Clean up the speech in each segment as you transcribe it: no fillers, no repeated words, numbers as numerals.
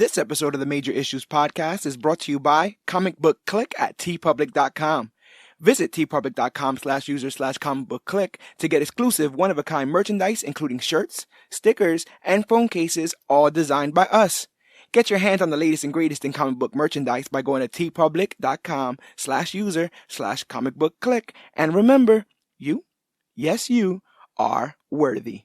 This episode of the Major Issues Podcast is brought to you by ComicBook Clique at tpublic.com. Visit tpublic.com/user/comicbookclique to get exclusive one-of-a-kind merchandise, including shirts, stickers, and phone cases, all designed by us. Get your hands on the latest and greatest in comic book merchandise by going to tpublic.com/user/comicbookclique. And remember, you, yes you, are worthy.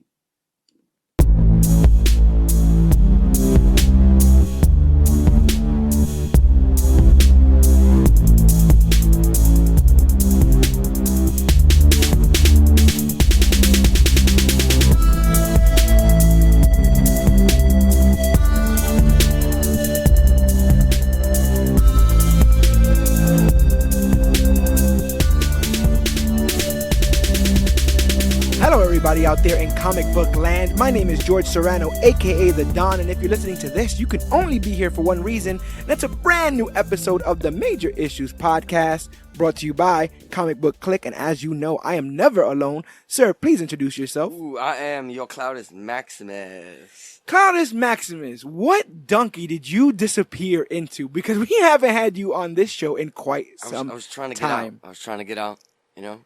Hello everybody out there in comic book land. My name is George Serrano, aka The Don, and if you're listening to this, you can only be here for one reason, and that's a brand new episode of the Major Issues Podcast, brought to you by Comic Book Clique. And as you know, I am never alone. Sir, please introduce yourself. Ooh, I am your Cloudus Maximus. Cloudus Maximus, what donkey did you disappear into? Because we haven't had you on this show in quite some time. I was trying to get out. I was trying to get out, you know?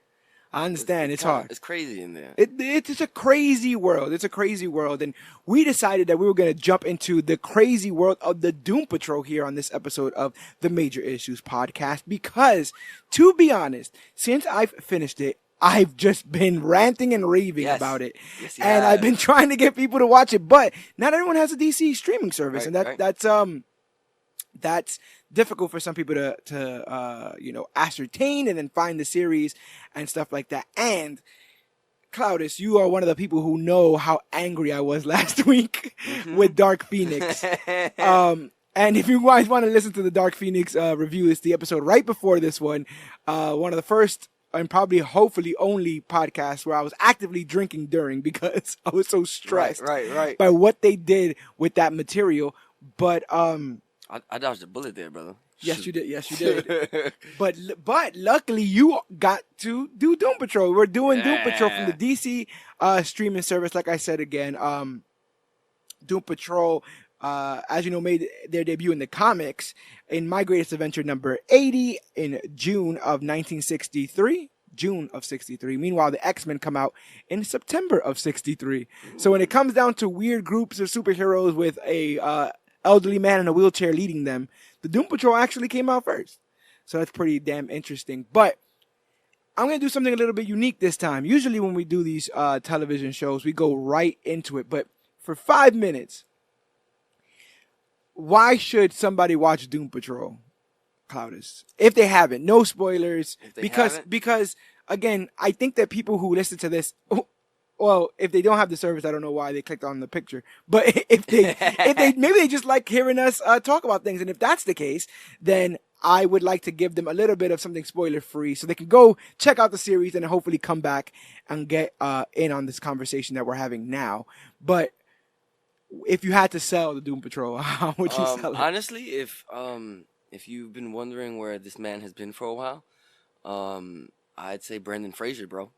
I understand. It's hard. It's crazy in there. It's a crazy world. It's a crazy world. And we decided that we were going to jump into the crazy world of the Doom Patrol here on this episode of the Major Issues Podcast. Because, to be honest, since I've finished it, I've just been ranting and raving about it. Yes, and I've been trying to get people to watch it. But not everyone has a DC streaming service. Right, and that's difficult for some people to ascertain and then find the series and stuff like that. And Cloudus, you are one of the people who know how angry I was last week with Dark Phoenix. And if you guys want to listen to the Dark Phoenix review, it's the episode right before this one. One of the first and probably hopefully only podcasts where I was actively drinking during because I was so stressed by what they did with that material. But I dodged a bullet there, brother. Yes, you did. Yes, you did. but luckily, you got to do Doom Patrol. We're doing Doom Patrol from the DC streaming service. Like I said again, Doom Patrol, as you know, made their debut in the comics in My Greatest Adventure number 80 in June of 1963. June of 63. Meanwhile, the X-Men come out in September of 63. So when it comes down to weird groups of superheroes with a elderly man in a wheelchair leading them, the Doom Patrol actually came out first. So that's pretty damn interesting. But I'm going to do something a little bit unique this time. Usually when we do these television shows, we go right into it. But for 5 minutes, why should somebody watch Doom Patrol, Cloudus? If they haven't, no spoilers. Because again, I think that people who listen to this, well, if they don't have the service, I don't know why they clicked on the picture. But if they maybe they just like hearing us talk about things. And if that's the case, then I would like to give them a little bit of something spoiler free so they can go check out the series and hopefully come back and get in on this conversation that we're having now. But if you had to sell the Doom Patrol, how would you sell it? Honestly, if you've been wondering where this man has been for a while, I'd say Brendan Fraser, bro.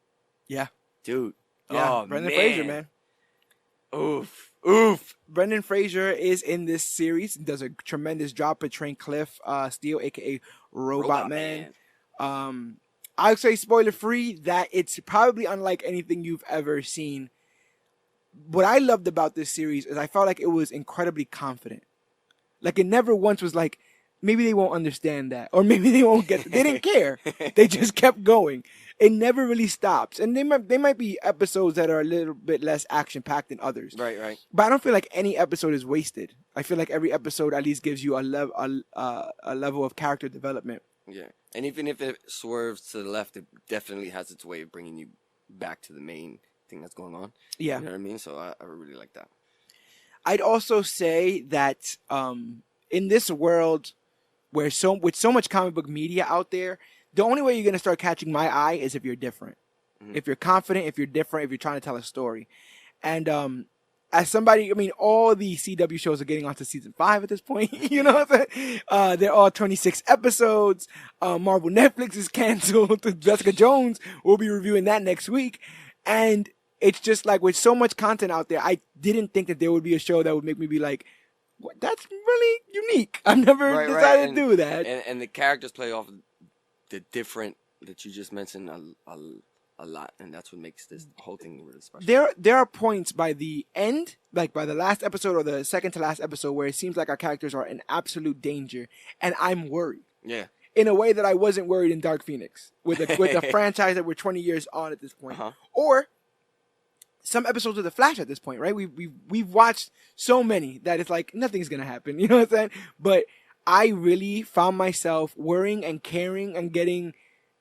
Yeah. Dude. Yeah, Brendan Fraser, man. Oof. Brendan Fraser is in this series. He does a tremendous job portraying Cliff Steele, a.k.a. Robot Man. I would say spoiler-free that it's probably unlike anything you've ever seen. What I loved about this series is I felt like it was incredibly confident. Like, it never once was like, maybe they won't understand that, or maybe they won't get it. They didn't care. They just kept going. It never really stops. And they might be episodes that are a little bit less action-packed than others. Right. But I don't feel like any episode is wasted. I feel like every episode at least gives you a level of character development. Yeah. And even if it swerves to the left, it definitely has its way of bringing you back to the main thing that's going on. Yeah. You know what I mean? So I really like that. I'd also say that in this world where with so much comic book media out there, the only way you're going to start catching my eye is if you're different. Mm-hmm. If you're confident, if you're different, if you're trying to tell a story. And as somebody, I mean, all the CW shows are getting onto season 5 at this point. You know what I'm saying? They're all 26 episodes. Marvel Netflix is canceled. Jessica Jones, we'll be reviewing that next week. And it's just like with so much content out there, I didn't think that there would be a show that would make me be like, That's really unique. I've never decided to do that. And the characters play off the different that you just mentioned a lot, and that's what makes this whole thing really special. There are points by the end, like by the last episode or the second to last episode, where it seems like our characters are in absolute danger, and I'm worried. Yeah. In a way that I wasn't worried in Dark Phoenix with a franchise that we're 20 years on at this point, or some episodes of The Flash at this point, right? We've watched so many that it's like nothing's gonna happen. You know what I'm saying? But I really found myself worrying and caring and getting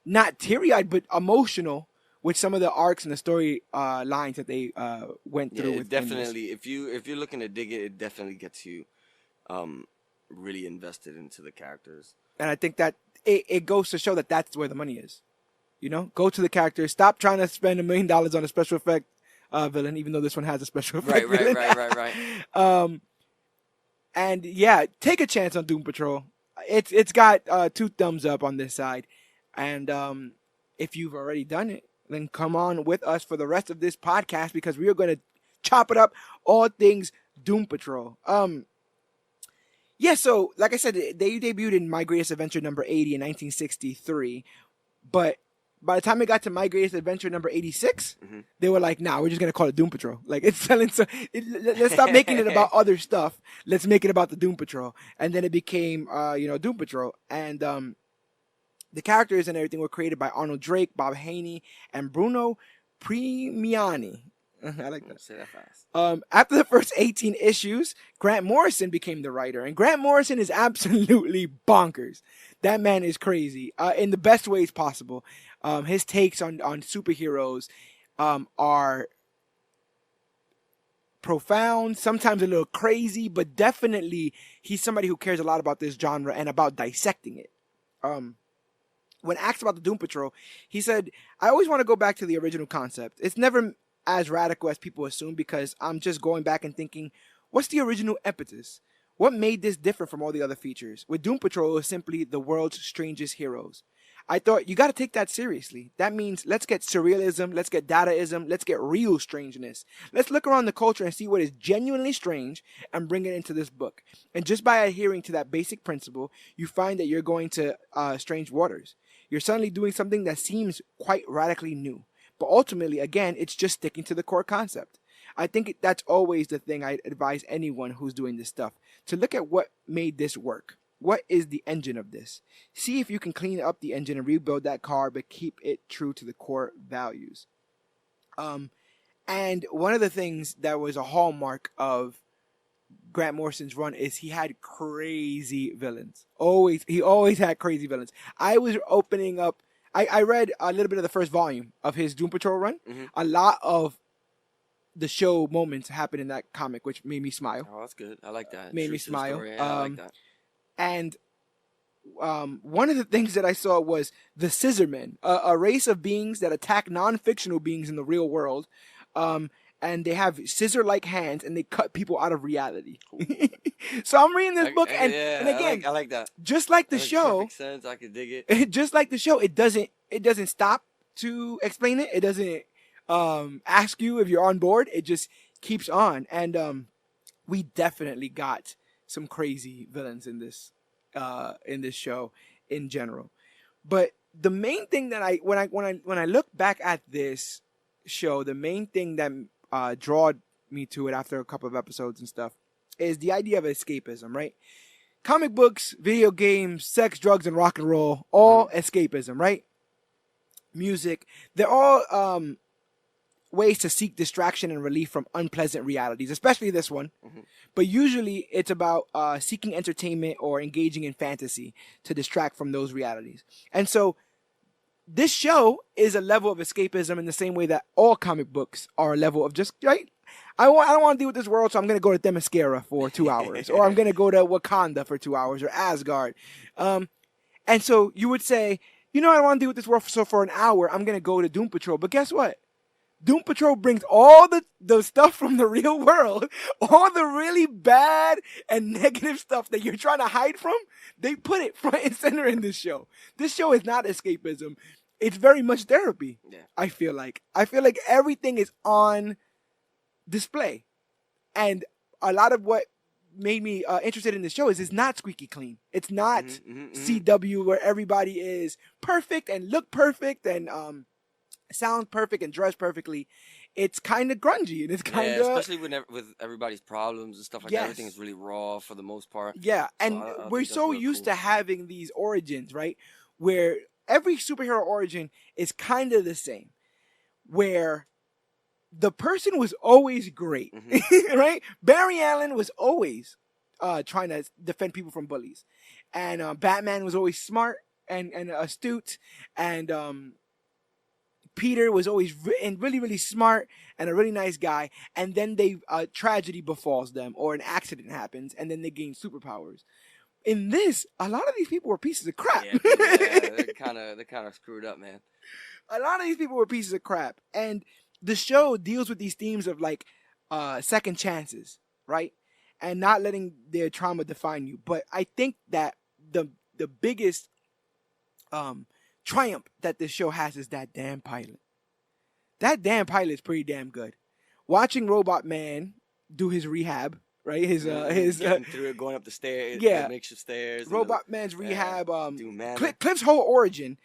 not teary-eyed but emotional with some of the arcs and the story lines that they went through. Yeah, definitely. If you're looking to dig it, it definitely gets you really invested into the characters. And I think that it goes to show that that's where the money is. You know, go to the characters. Stop trying to spend $1 million on a special effect villain, even though this one has a special effect villain. Right. And yeah, take a chance on Doom Patrol. It's got 2 thumbs up on this side. And if you've already done it, then come on with us for the rest of this podcast, because we are going to chop it up, all things Doom Patrol. Yeah, so like I said, they debuted in My Greatest Adventure number 80 in 1963, but by the time it got to My Greatest Adventure number 86, they were like, nah, we're just going to call it Doom Patrol. Like, it's selling, so let's stop making it about other stuff. Let's make it about the Doom Patrol. And then it became, Doom Patrol. And the characters and everything were created by Arnold Drake, Bob Haney, and Bruno Premiani. I like that. Say that fast. After the first 18 issues, Grant Morrison became the writer. And Grant Morrison is absolutely bonkers. That man is crazy in the best ways possible. His takes on superheroes are profound, sometimes a little crazy, but definitely he's somebody who cares a lot about this genre and about dissecting it. When asked about the Doom Patrol, he said, I always want to go back to the original concept. It's never as radical as people assume, because I'm just going back and thinking, what's the original impetus? What made this different from all the other features? With Doom Patrol, it was simply the world's strangest heroes. I thought, you got to take that seriously. That means let's get surrealism, let's get dadaism, let's get real strangeness. Let's look around the culture and see what is genuinely strange and bring it into this book. And just by adhering to that basic principle, you find that you're going to strange waters. You're suddenly doing something that seems quite radically new. But ultimately, again, it's just sticking to the core concept. I think that's always the thing I advise anyone who's doing this stuff, to look at what made this work. What is the engine of this? See if you can clean up the engine and rebuild that car, but keep it true to the core values. And one of the things that was a hallmark of Grant Morrison's run is he had crazy villains. He always had crazy villains. I was opening up, I read a little bit of the first volume of his Doom Patrol run. A lot of the show moments happened in that comic, which made me smile. Oh, that's good. I like that. Made me smile. Yeah, I like that. And one of the things that I saw was the Scissormen, a race of beings that attack non-fictional beings in the real world. And they have scissor-like hands, and they cut people out of reality. So I'm reading this book, and again, I like that. Just like the show, makes sense. I can dig it. Just like the show, it doesn't stop to explain it. It doesn't ask you if you're on board. It just keeps on, and we definitely got some crazy villains in this show in general. But the main thing that when I look back at this show, the main thing that drawed me to it after a couple of episodes and stuff is the idea of escapism, right? Comic books, video games, sex, drugs, and rock and roll, all escapism, right? Music, they're all ways to seek distraction and relief from unpleasant realities, especially this one. But usually it's about seeking entertainment or engaging in fantasy to distract from those realities. And so this show is a level of escapism in the same way that all comic books are a level of just, right? I don't want to deal with this world, so I'm going to go to Themyscira for 2 hours. Or I'm going to go to Wakanda for 2 hours, or Asgard. And so you would say, I don't want to deal with this world, so for an hour, I'm going to go to Doom Patrol. But guess what? Doom Patrol brings all the stuff from the real world, all the really bad and negative stuff that you're trying to hide from, they put it front and center in this show. This show is not escapism. It's very much therapy, yeah. I feel like everything is on display. And a lot of what made me interested in the show is it's not squeaky clean. It's not Mm-hmm. CW where everybody is perfect and look perfect and sound perfect and dress perfectly. It's kind of grungy and it's kind Yeah, of especially with everybody's problems and stuff like that. Everything is really raw for the most part. yeah. So And I we're think that's so real used cool. to having these origins, right? Where every superhero origin is kind of the same, where the person was always great, right? Barry Allen was always trying to defend people from bullies, and Batman was always smart and astute, and Peter was always really smart and a really nice guy. And then they tragedy befalls them or an accident happens, and then they gain superpowers. In this, a lot of these people were pieces of crap. Yeah, they're kind of screwed up, man. A lot of these people were pieces of crap, and the show deals with these themes of like second chances, right, and not letting their trauma define you. But I think that the biggest triumph that this show has is that damn pilot. That damn pilot is pretty damn good. Watching Robot Man do his rehab, right? His getting through it, going up the stairs, yeah, the makeshift stairs. Robot Man's rehab. Cliff's whole origin.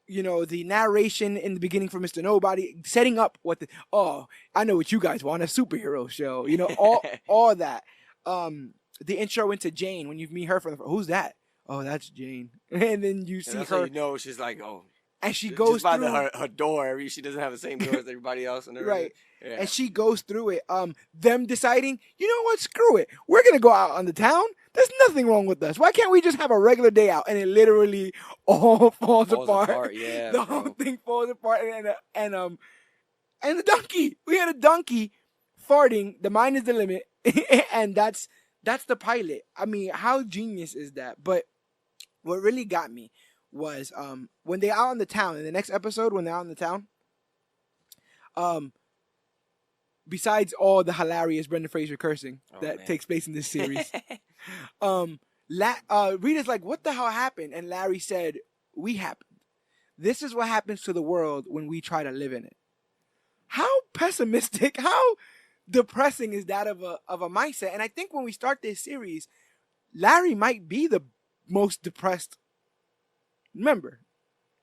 You know, the narration in the beginning for Mr. Nobody, setting up what I know what you guys want, a superhero show. You know, all that. The intro into Jane when you meet her who's that? Oh, that's Jane. And then you see her. You know, she's like, oh. And she goes just by through her door. She doesn't have the same door as everybody else. And right. Yeah. And she goes through it. Them deciding, you know what? Screw it. We're going to go out on the town. There's nothing wrong with us. Why can't we just have a regular day out? And it literally all falls apart. Yeah, the whole thing falls apart. And the donkey. We had a donkey farting. The mind is the limit. And that's the pilot. I mean, how genius is that? But what really got me was when they're out in the town, in the next episode, when they're out in the town, besides all the hilarious Brendan Fraser cursing that takes place in this series, Rita's like, what the hell happened? And Larry said, we happened. This is what happens to the world when we try to live in it. How pessimistic, how depressing is that of a mindset? And I think when we start this series, Larry might be the most depressed member.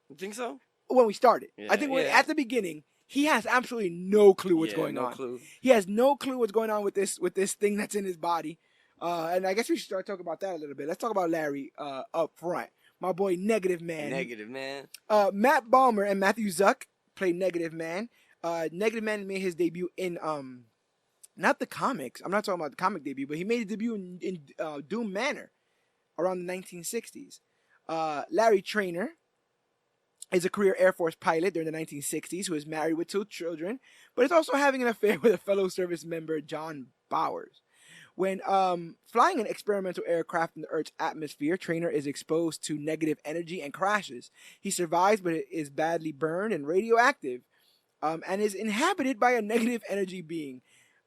You think so? When we started. Yeah, I think at the beginning, he has absolutely no clue what's going on. Clue. He has no clue what's going on with this thing that's in his body. And I guess we should start talking about that a little bit. Let's talk about Larry up front. My boy Negative Man. Negative Man. Matt Balmer and Matthew Zuck played Negative Man. Negative Man made his debut in not the comics. I'm not talking about the comic debut, but he made his debut in Doom Manor around the 1960s. Larry Traynor is a career Air Force pilot during the 1960s who is married with 2 children, but is also having an affair with a fellow service member, John Bowers. When flying an experimental aircraft in the Earth's atmosphere, Traynor is exposed to negative energy and crashes. He survives, but is badly burned and radioactive, and is inhabited by a negative energy being.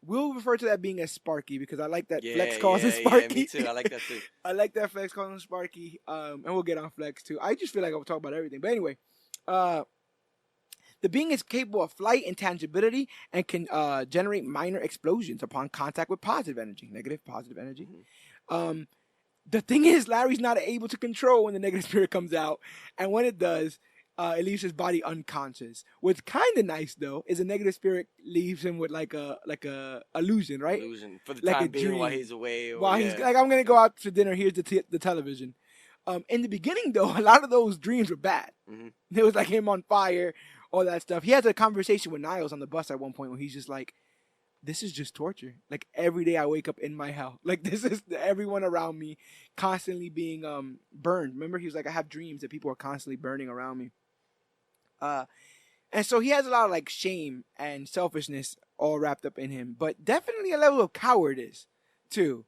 We'll refer to that being as Sparky because I like that Flex calls him Sparky. Yeah, me too. I like that too. I like that Flex calls him Sparky. And we'll get on Flex too. I just feel like I'll talk about everything. But anyway, the being is capable of flight and tangibility and can generate minor explosions upon contact with positive energy. Negative, positive energy. Mm-hmm. The thing is, Larry's not able to control when the negative spirit comes out. And when it does, it leaves his body unconscious. What's kind of nice though is a negative spirit leaves him with like a illusion, right? Illusion for the like time being while he's away. While he's like, I'm gonna go out for dinner. Here's the television. In the beginning though, a lot of those dreams were bad. Mm-hmm. It was like him on fire, all that stuff. He has a conversation with Niles on the bus at one point where he's just like, "This is just torture. Like every day I wake up in my hell. Like this is everyone around me constantly being burned." Remember, he was like, "I have dreams that people are constantly burning around me." And so he has a lot of like shame and selfishness all wrapped up in him, but definitely a level of cowardice too.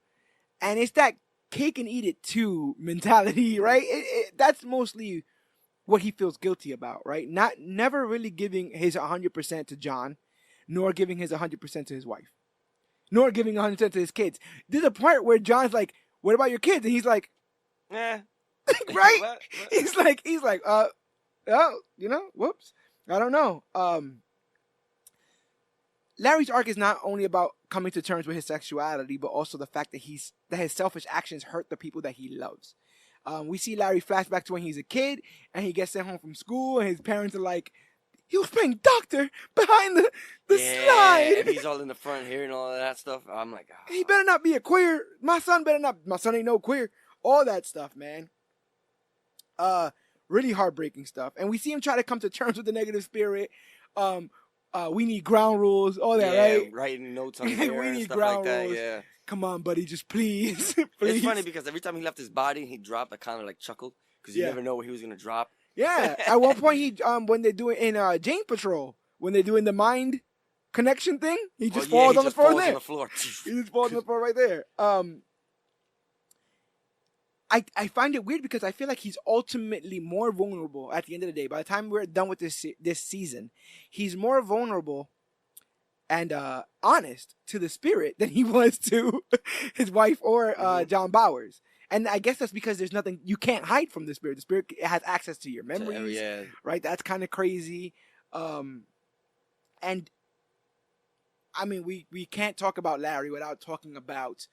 And it's that cake and eat it too mentality, right? That's mostly what he feels guilty about, right? Never really giving his 100% to John, nor giving his 100% to his wife, nor giving 100% to his kids. There's a part where John's like, "What about your kids?" And he's like, "Eh." Right? What? He's like, oh, whoops. I don't know. Larry's arc is not only about coming to terms with his sexuality, but also the fact that his selfish actions hurt the people that he loves. We see Larry flashback to when he's a kid and he gets sent home from school, and his parents are like, "He was playing doctor behind the slide." And he's all in the front hearing all of that stuff. I'm like, oh. He better not be a queer. My son ain't no queer. All that stuff, man. Really heartbreaking stuff. And we see him try to come to terms with the negative spirit. We need ground rules, all that, right? Writing notes on there we and need stuff ground like that, rules. yeah. Come on, buddy, just please. It's funny because every time he left his body, he dropped. I kind of like chuckled because you never know what he was gonna drop. Yeah, at one point he when they're doing in Jane Patrol, when they're doing the mind connection thing, he just falls on the floor there. He just falls on the floor right there. I find it weird because I feel like he's ultimately more vulnerable at the end of the day. By the time we're done with this season, he's more vulnerable and honest to the spirit than he was to his wife or John Bowers. And I guess that's because there's nothing you can't hide from the spirit. The spirit has access to your memories, right? That's kind of crazy. And I mean, we can't talk about Larry without talking about.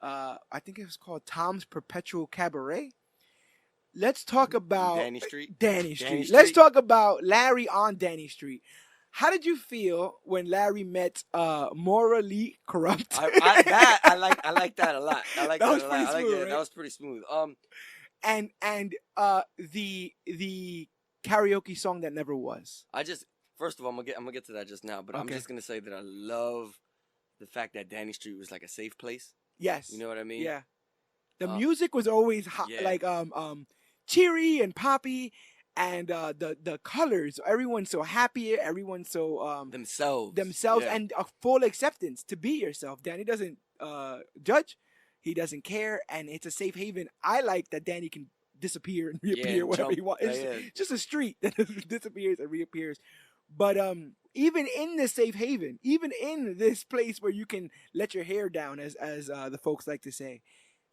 I think it was called Tom's Perpetual Cabaret. Let's talk about Danny Street. Danny Street. Let's talk about Larry on Danny Street. How did you feel when Larry met morally corrupt? I like that a lot. I like that a lot. I like that. Right? That was pretty smooth. And the karaoke song that never was. First of all, I'm gonna get to that just now, but I'm just gonna say that I love the fact that Danny Street was like a safe place. Yes. You know what I mean? Yeah. The music was always hot, like cheery and poppy, and the colors. Everyone's so happy. Everyone's so themselves, and a full acceptance to be yourself. Danny doesn't judge. He doesn't care, and it's a safe haven. I like that Danny can disappear and reappear whenever he wants. It's just a street that disappears and reappears. But even in this safe haven, even in this place where you can let your hair down, as the folks like to say,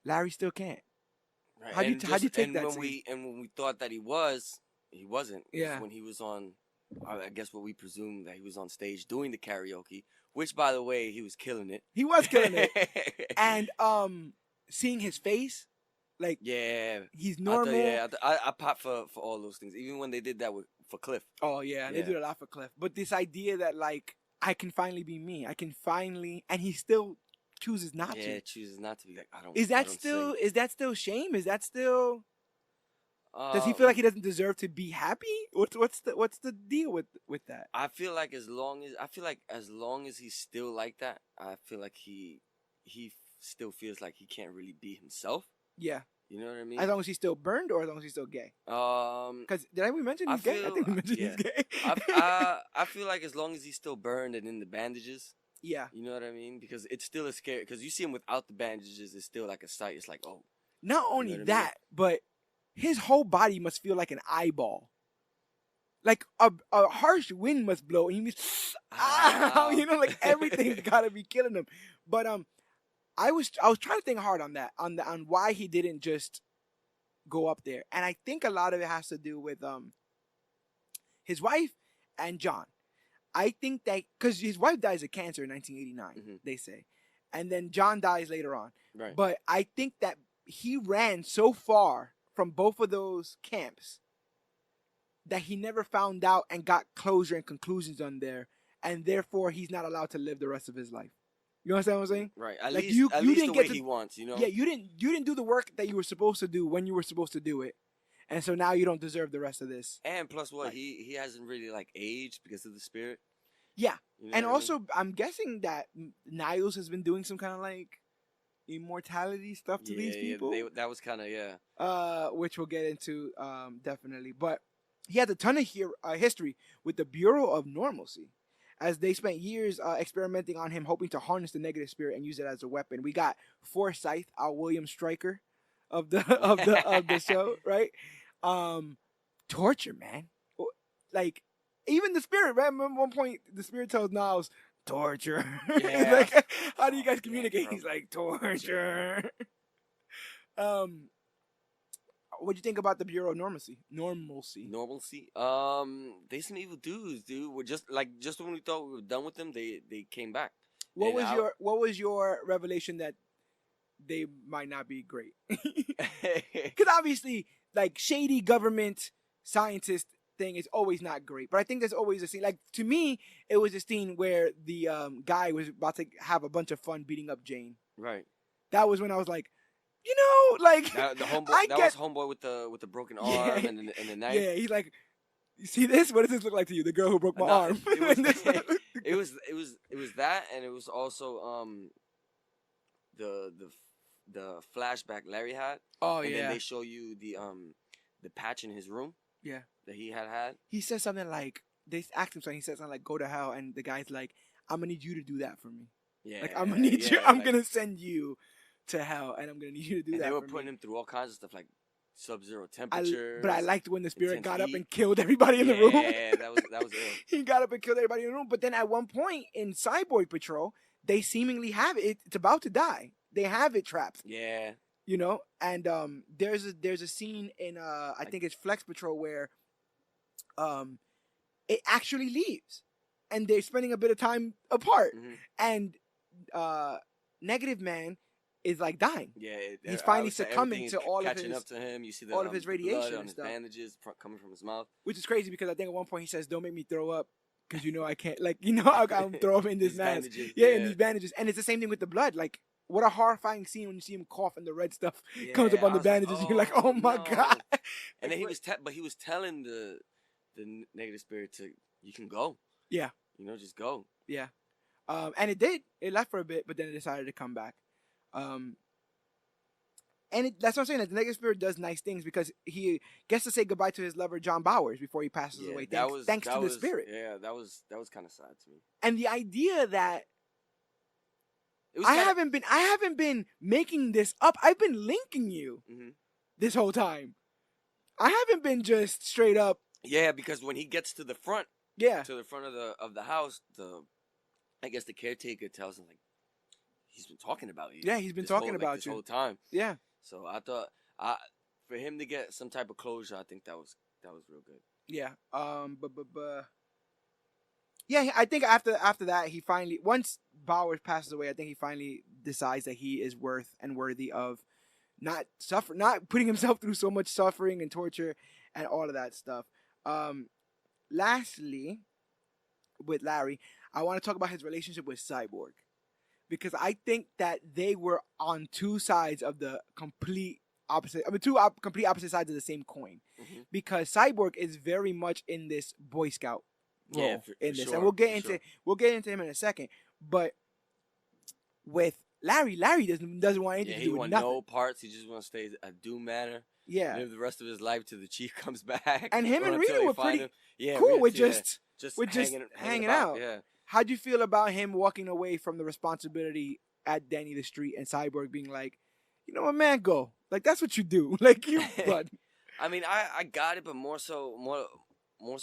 Larry still can't. Right. How'd you take that? When we thought that he wasn't. Yeah. When he was on, I guess what we presumed that he was on stage doing the karaoke, which by the way he was killing it. He was killing it. And seeing his face, like he's normal. I pop for all those things, even when they did that for Cliff. Oh yeah, they did a lot for Cliff. But this idea that like I can finally be me, and he still chooses not to. Yeah, chooses not to be like I don't. Is that still shame? Is that still? Does he feel like he doesn't deserve to be happy? What's the deal with that? I feel like as long as he's still like that, I feel like he still feels like he can't really be himself. Yeah. You know what I mean? As long as he's still burned, or as long as he's still gay? Because did we mention he's gay? I think we mentioned he's gay. I feel like as long as he's still burned and in the bandages. Yeah. You know what I mean? Because it's still a scary. Because you see him without the bandages, it's still like a sight. It's like, oh. Not only that, but his whole body must feel like an eyeball. Like a harsh wind must blow, and he must, like everything's gotta be killing him. But I was trying to think hard on that, on why he didn't just go up there, and I think a lot of it has to do with his wife and John. I think that because his wife dies of cancer in 1989, they say, and then John dies later on. Right. But I think that he ran so far from both of those camps that he never found out and got closure and conclusions on there, and therefore he's not allowed to live the rest of his life. You understand what I'm saying? Right. At least the way he wants, you know? Yeah, you didn't do the work that you were supposed to do when you were supposed to do it. And so now you don't deserve the rest of this. And plus he hasn't really like aged because of the spirit. Yeah. You know and also I'm guessing that Niles has been doing some kind of like immortality stuff to these people. Yeah, that was kind of which we'll get into definitely. But he has a ton of history with the Bureau of Normalcy, as they spent years experimenting on him, hoping to harness the negative spirit and use it as a weapon. We got Forsyth, our William Stryker of the of the show, right? Torture, man. Like even the spirit, right? Remember one point the spirit tells Niles, torture. Yeah. Like, how do you guys communicate? He's like, torture. What'd you think about the Bureau of Normalcy? Normalcy. They some evil dudes, dude. We're just when we thought we were done with them, they came back. What was your revelation that they might not be great? Because obviously, like, shady government scientist thing is always not great. But I think there's always a scene. Like, to me, it was a scene where the guy was about to have a bunch of fun beating up Jane. Right. That was when I was like, you know, like, the homeboy. Was homeboy with the broken arm and the knife. Yeah, he's like, you see this? What does this look like to you? The girl who broke my arm. It was that, and it was also the flashback Larry had. Oh, and yeah. then they show you the patch in his room. Yeah. That he had. He said something like, they asked him something. He said something like, "Go to hell," and the guy's like, "I'm gonna need you to do that for me. Yeah. Like, I'm gonna need you. I'm gonna send you to hell, and I'm gonna need you to do that." They were for putting me. him through all kinds of stuff like sub-zero temperatures. But I liked when the spirit got up and killed everybody in the room. Yeah, that was ill. He got up and killed everybody in the room. But then at one point in Cyborg Patrol, they seemingly have it. It's about to die. They have it trapped. Yeah. You know, and there's a scene in I think it's Flex Patrol where it actually leaves, and they're spending a bit of time apart, and Negative Man is like dying. Yeah, he's finally succumbing to all of his catching up to him. You see all of his radiation blood on and his stuff. bandages coming from his mouth, which is crazy because I think at one point he says, "Don't make me throw up." Because I can't, I'll throw up in this mask. In these bandages. And it's the same thing with the blood. Like, what a horrifying scene when you see him cough and the red stuff comes up on the bandages. Like, you're like, oh my God. And then he was telling the negative spirit to, you can go. Yeah. Just go. Yeah. And it did. It left for a bit, but then it decided to come back. And that's what I'm saying. That the negative spirit does nice things because he gets to say goodbye to his lover John Bowers before he passes away. Thanks to the spirit. Yeah, that was kind of sad to me. And the idea that I haven't been making this up. I've been linking you this whole time. I haven't been just straight up. Yeah, because when he gets to the front, to the front of the house, I guess the caretaker tells him, like, he's been talking about you. Yeah, he's been talking about this you whole time. Yeah. So I thought, for him to get some type of closure, I think that was real good. Yeah. Yeah, I think after that, he finally, once Bowers passes away, I think he finally decides that he is worth and worthy of not putting himself through so much suffering and torture and all of that stuff. Lastly, with Larry, I want to talk about his relationship with Cyborg. Because I think that they were on two sides of the complete opposite. Complete opposite sides of the same coin. Mm-hmm. Because Cyborg is very much in this Boy Scout role in this, sure, and we'll get into him in a second. But with Larry doesn't want anything to do with nothing. No parts. He just wants to stay at Doom Manor. Yeah, live the rest of his life till the chief comes back. And him and Rita were pretty cool with just hanging out. Yeah. How'd you feel about him walking away from the responsibility at Danny the Street and Cyborg being like, you know what, man, go. Like, that's what you do. Like, you, bud. I mean, I got it, but more so,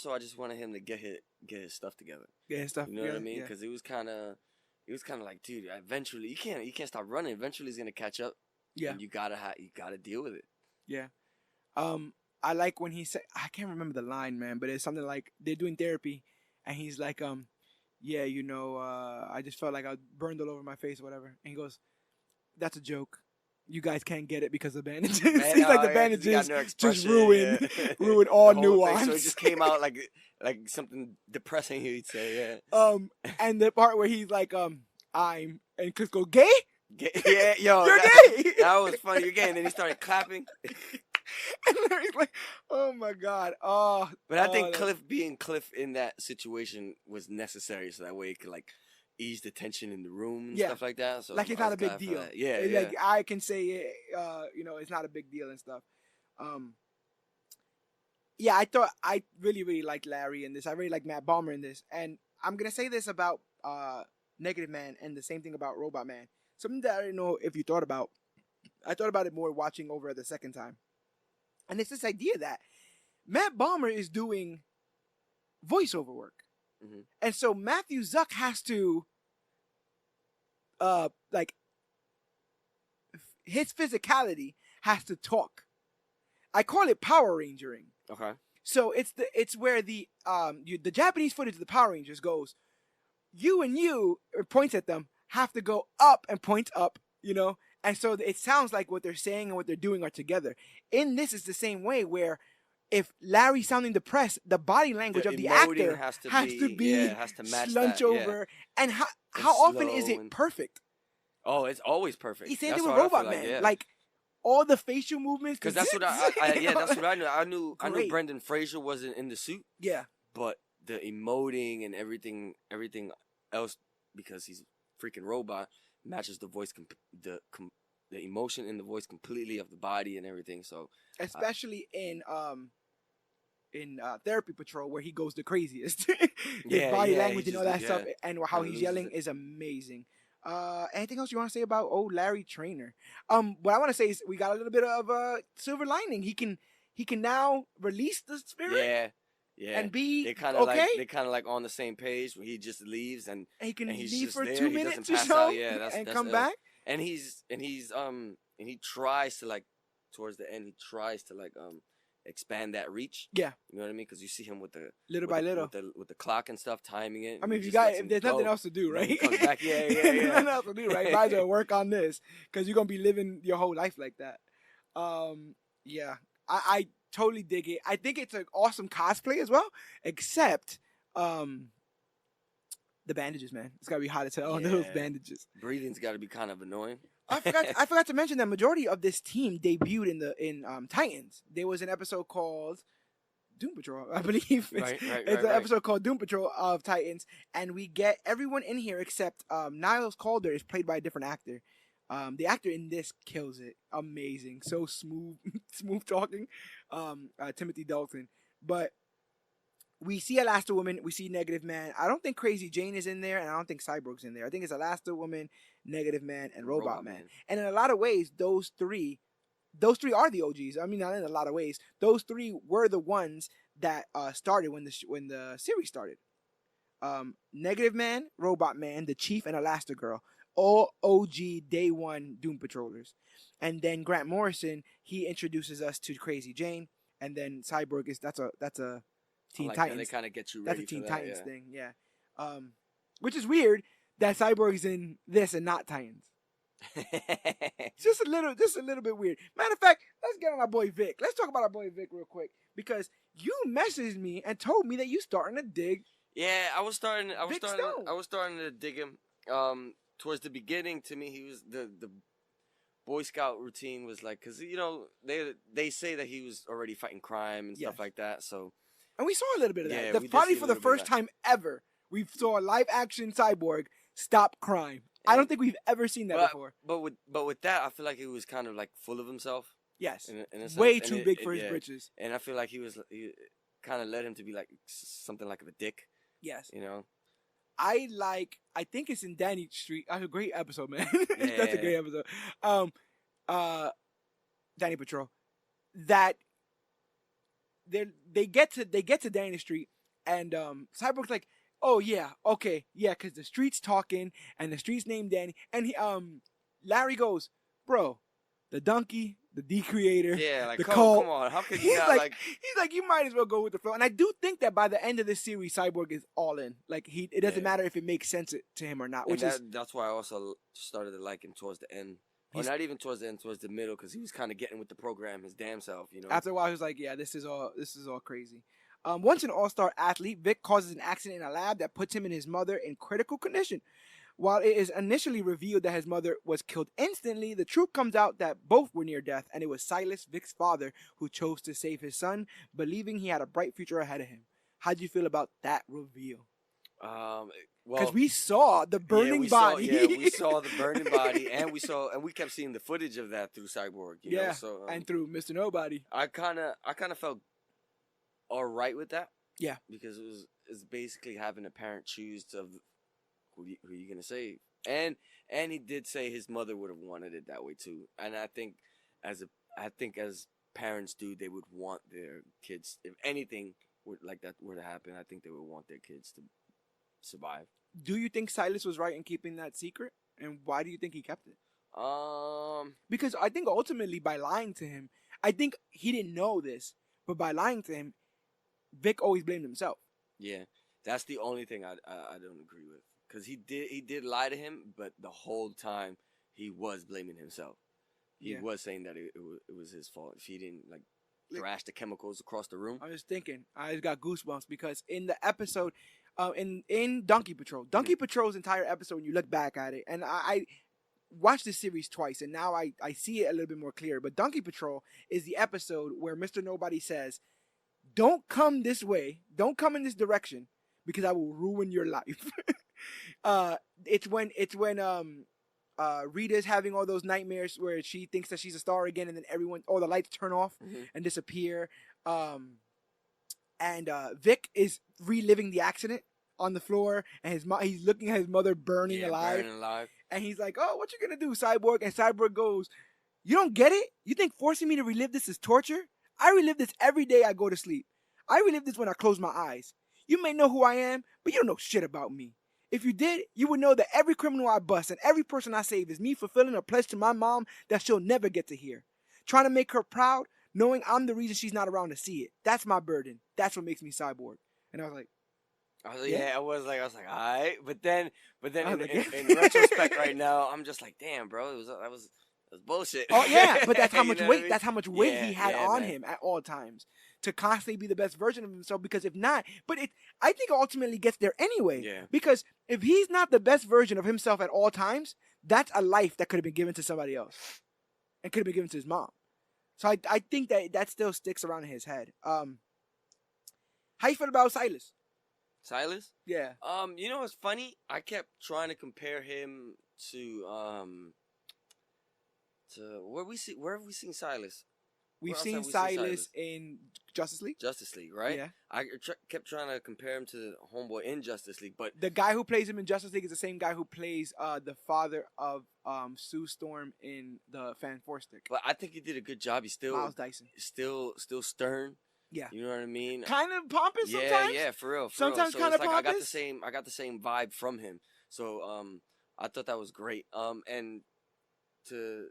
I just wanted him to get his stuff together. Get his stuff together. You know what I mean? Because it was kind of like, dude, eventually, you can't stop running. Eventually, he's gonna catch up. Yeah. And you gotta deal with it. Yeah. I like when he said, I can't remember the line, man, but it's something like they're doing therapy, and he's like, yeah, I just felt like I burned all over my face or whatever. And he goes, that's a joke. You guys can't get it because of bandages. He's like, the bandages just ruin all nuance. So it just came out like something depressing, he'd say, yeah. And the part where he's like, and Chris go, gay? Yeah, yo. You're gay! That was funny. You're gay. And then he started clapping. And Larry's like, oh my God. But I think Cliff being Cliff in that situation was necessary so that way he could like ease the tension in the room and stuff like that. So like it's not a big deal. Yeah, like I can say it, it's not a big deal and stuff. Yeah, I really, really liked Larry in this. I really like Matt Balmer in this. And I'm gonna say this about Negative Man and the same thing about Robot Man. Something that I didn't know if you thought about. I thought about it more watching over the second time. And it's this idea that Matt Balmer is doing voiceover work. Mm-hmm. And so Matthew Zuck has to, his physicality has to talk. I call it Power Rangering. Okay. So it's where the Japanese footage of the Power Rangers goes, you and you, or points at them, have to go up and point up, you know? And so it sounds like what they're saying and what they're doing are together. In this, is the same way where if Larry's sounding depressed, the body language of the actor has to match slunch that, over. And how often is it perfect? Oh, it's always perfect. He said it with Robot Man. Like, all the facial movements. Because that's what that's what I knew. I knew Brendan Fraser wasn't in the suit. Yeah. But the emoting and everything else, because he's a freaking robot, matches the voice, the emotion in the voice completely of the body and everything. So especially in Therapy Patrol, where he goes the craziest. His body language and all that stuff, and how he's yelling is amazing. Anything else you want to say about Larry Trainer? What I want to say is we got a little bit of a silver lining. He can now release the spirit. Yeah, and be they kind of like on the same page. Where he just leaves and he can he's leave for there. 2 minutes or so, and come back. And he tries to, like, towards the end, he tries to, like, expand that reach. Yeah, you know what I mean? Because you see him with the little by little with the clock and stuff, timing it. I mean, if there's nothing else to do, right? He comes back, There's nothing else to do, right? Might as well work on this, because you're gonna be living your whole life like that. Yeah, I totally dig it. I think it's an awesome cosplay as well, except the bandages, man. It's gotta be hot as hell on those bandages. Breathing's gotta be kind of annoying. I forgot to mention that majority of this team debuted in Titans. There was an episode called Doom Patrol, I believe. It's an episode called Doom Patrol of Titans, and we get everyone in here except Niles Calder is played by a different actor. The actor in this kills it. Amazing. So smooth talking. Timothy Dalton. But we see Elasti-Woman, we see Negative Man. I don't think Crazy Jane is in there, and I don't think Cyborg's in there. I think it's Elasti-Woman, Negative Man, and Robot Man. And in a lot of ways, those three are the OGs. I mean, not in a lot of ways. Those three were the ones that started when the series started. Negative Man, Robot Man, the Chief, and Elastigirl. All OG day one Doom Patrollers. And then Grant Morrison, he introduces us to Crazy Jane, and then Cyborg that's a Teen Titans. They kind of get you ready. That's a Teen Titans thing, yeah. Which is weird that Cyborg's in this and not Titans. just a little bit weird. Matter of fact, let's get on our boy Vic. Let's talk about our boy Vic real quick, because you messaged me and told me that you starting to dig. Yeah, I was starting to dig him. Towards the beginning, to me, he was the Boy Scout routine was like, because they say that he was already fighting crime and stuff like that. So, and we saw a little bit of that. Probably for the first time ever, we saw a live action Cyborg stop crime. I don't think we've ever seen that before. But with that, I feel like he was kind of like full of himself. Yes, way too big for his britches. And I feel like he kind of led him to be like something like a dick. Yes, I think it's in Danny Street. That's a great episode, man. That's a great episode. Danny Patrol. That they get to Danny Street, and Cyborg's like, oh yeah, okay, yeah, because the street's talking and the street's named Danny, and Larry goes, bro, the donkey, the D-Creator, like the come on, how could you not like? He's like, you might as well go with the flow. And I do think that by the end of this series, Cyborg is all in. Like it doesn't matter if it makes sense to him or not. That's why I also started to like him towards the end. Or not even towards the end, towards the middle, because he was kind of getting with the program his damn self, After a while, he was like, yeah, this is all crazy. Once an all-star athlete, Vic causes an accident in a lab that puts him and his mother in critical condition. While it is initially revealed that his mother was killed instantly, the truth comes out that both were near death, and it was Silas, Vic's father, who chose to save his son, believing he had a bright future ahead of him. How do you feel about that reveal? Because we saw the burning body. We saw the burning body, and we kept seeing the footage of that through Cyborg. You know? So, and through Mr. Nobody. I kind of felt all right with that. Yeah, because it's basically having a parent choose to who you gonna save, and he did say his mother would have wanted it that way too. And I think as parents do, they would want their kids, if anything like that were to happen, I think they would want their kids to survive. Do you think Silas was right in keeping that secret? And why do you think he kept it? Because I think ultimately by lying to him, I think he didn't know this, but by lying to him, Vic always blamed himself. Yeah, that's the only thing I don't agree with, because he did lie to him, but the whole time he was blaming himself. He was saying that it was his fault if he didn't like thrash the chemicals across the room. I was thinking, I just got goosebumps because in the episode, in Donkey Patrol's entire episode, when you look back at it, and I watched this series twice, and now I see it a little bit more clear. But Donkey Patrol is the episode where Mr. Nobody says, "Don't come this way, don't come in this direction, because I will ruin your life." It's when Rita's having all those nightmares where she thinks that she's a star again, and then all the lights turn off and disappear. And Vic is reliving the accident on the floor, and he's looking at his mother burning alive. And he's like, "Oh, what you gonna do, Cyborg?" And Cyborg goes, "You don't get it? You think forcing me to relive this is torture? I relive this every day I go to sleep. I relive this when I close my eyes. You may know who I am, but you don't know shit about me. If you did, you would know that every criminal I bust and every person I save is me fulfilling a pledge to my mom that she'll never get to hear. Trying to make her proud, knowing I'm the reason she's not around to see it. That's my burden. That's what makes me Cyborg." And I was like, I was like, all right. But then in retrospect, right now, I'm just like, damn, bro, that was bullshit. Oh yeah, but that's how much weight. I mean? That's how much weight he had on him at all times to constantly be the best version of himself. Because if not, I think it ultimately gets there anyway. Yeah. Because if he's not the best version of himself at all times, that's a life that could have been given to somebody else, and could have been given to his mom. So I think that still sticks around in his head. How you feel about Silas? Silas? Yeah. You know what's funny? I kept trying to compare him to where have we seen Silas? We've seen Silas in Justice League. Justice League, right? Yeah. I kept trying to compare him to Homeboy in Justice League, but the guy who plays him in Justice League is the same guy who plays the father of Sue Storm in the Fantastic. But I think he did a good job. He's still Miles Dyson. Still stern. Yeah. You know what I mean? Kind of pompous sometimes. Yeah, for real. Sometimes kind of pompous. I got the same vibe from him. So I thought that was great. And to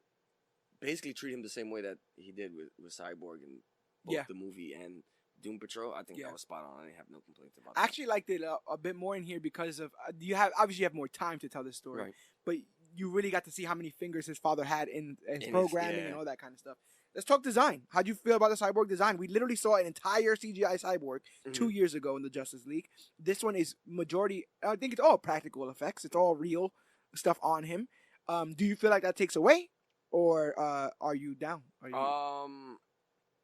basically treat him the same way that he did with Cyborg in both the movie and Doom Patrol, I think that was spot on. I didn't have no complaints about that. I actually liked it a bit more in here because of obviously you have more time to tell this story, right. But you really got to see how many fingers his father had in his programming and all that kind of stuff. Let's talk design. How'd you feel about the Cyborg design? We literally saw an entire CGI Cyborg 2 years ago in the Justice League. This one is majority, I think it's all practical effects. It's all real stuff on him. Do you feel like that takes away? Or are you down?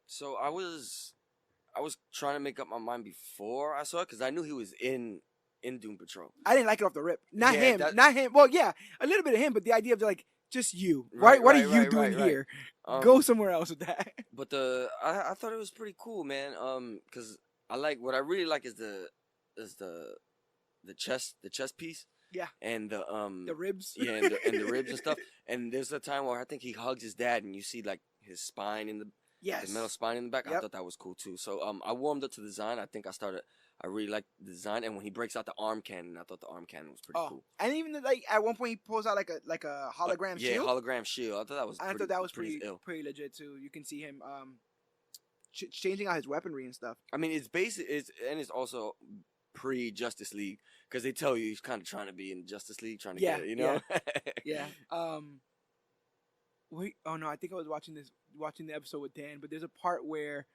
So I was trying to make up my mind before I saw it, because I knew he was in Doom Patrol. I didn't like it off the rip. Not him. Well, yeah, a little bit of him, but the idea of like just you. What are you doing here? Go somewhere else with that. But I thought it was pretty cool, man. Because what I really like is the chest piece. Yeah. And the ribs. Yeah, and the ribs and stuff. And there's a time where I think he hugs his dad, and you see like his spine in the his metal spine in the back. Yep. I thought that was cool too. So I warmed up to the design. I really liked the design, and when he breaks out the arm cannon, I thought the arm cannon was pretty cool. And even like at one point he pulls out like a hologram shield. Yeah, hologram shield. I thought that was pretty legit too. You can see him changing out his weaponry and stuff. I mean, it's also pre-Justice League, because they tell you he's kind of trying to be in Justice League, trying to get it, you know? Yeah. I think I was watching the episode with Dan, but there's a part where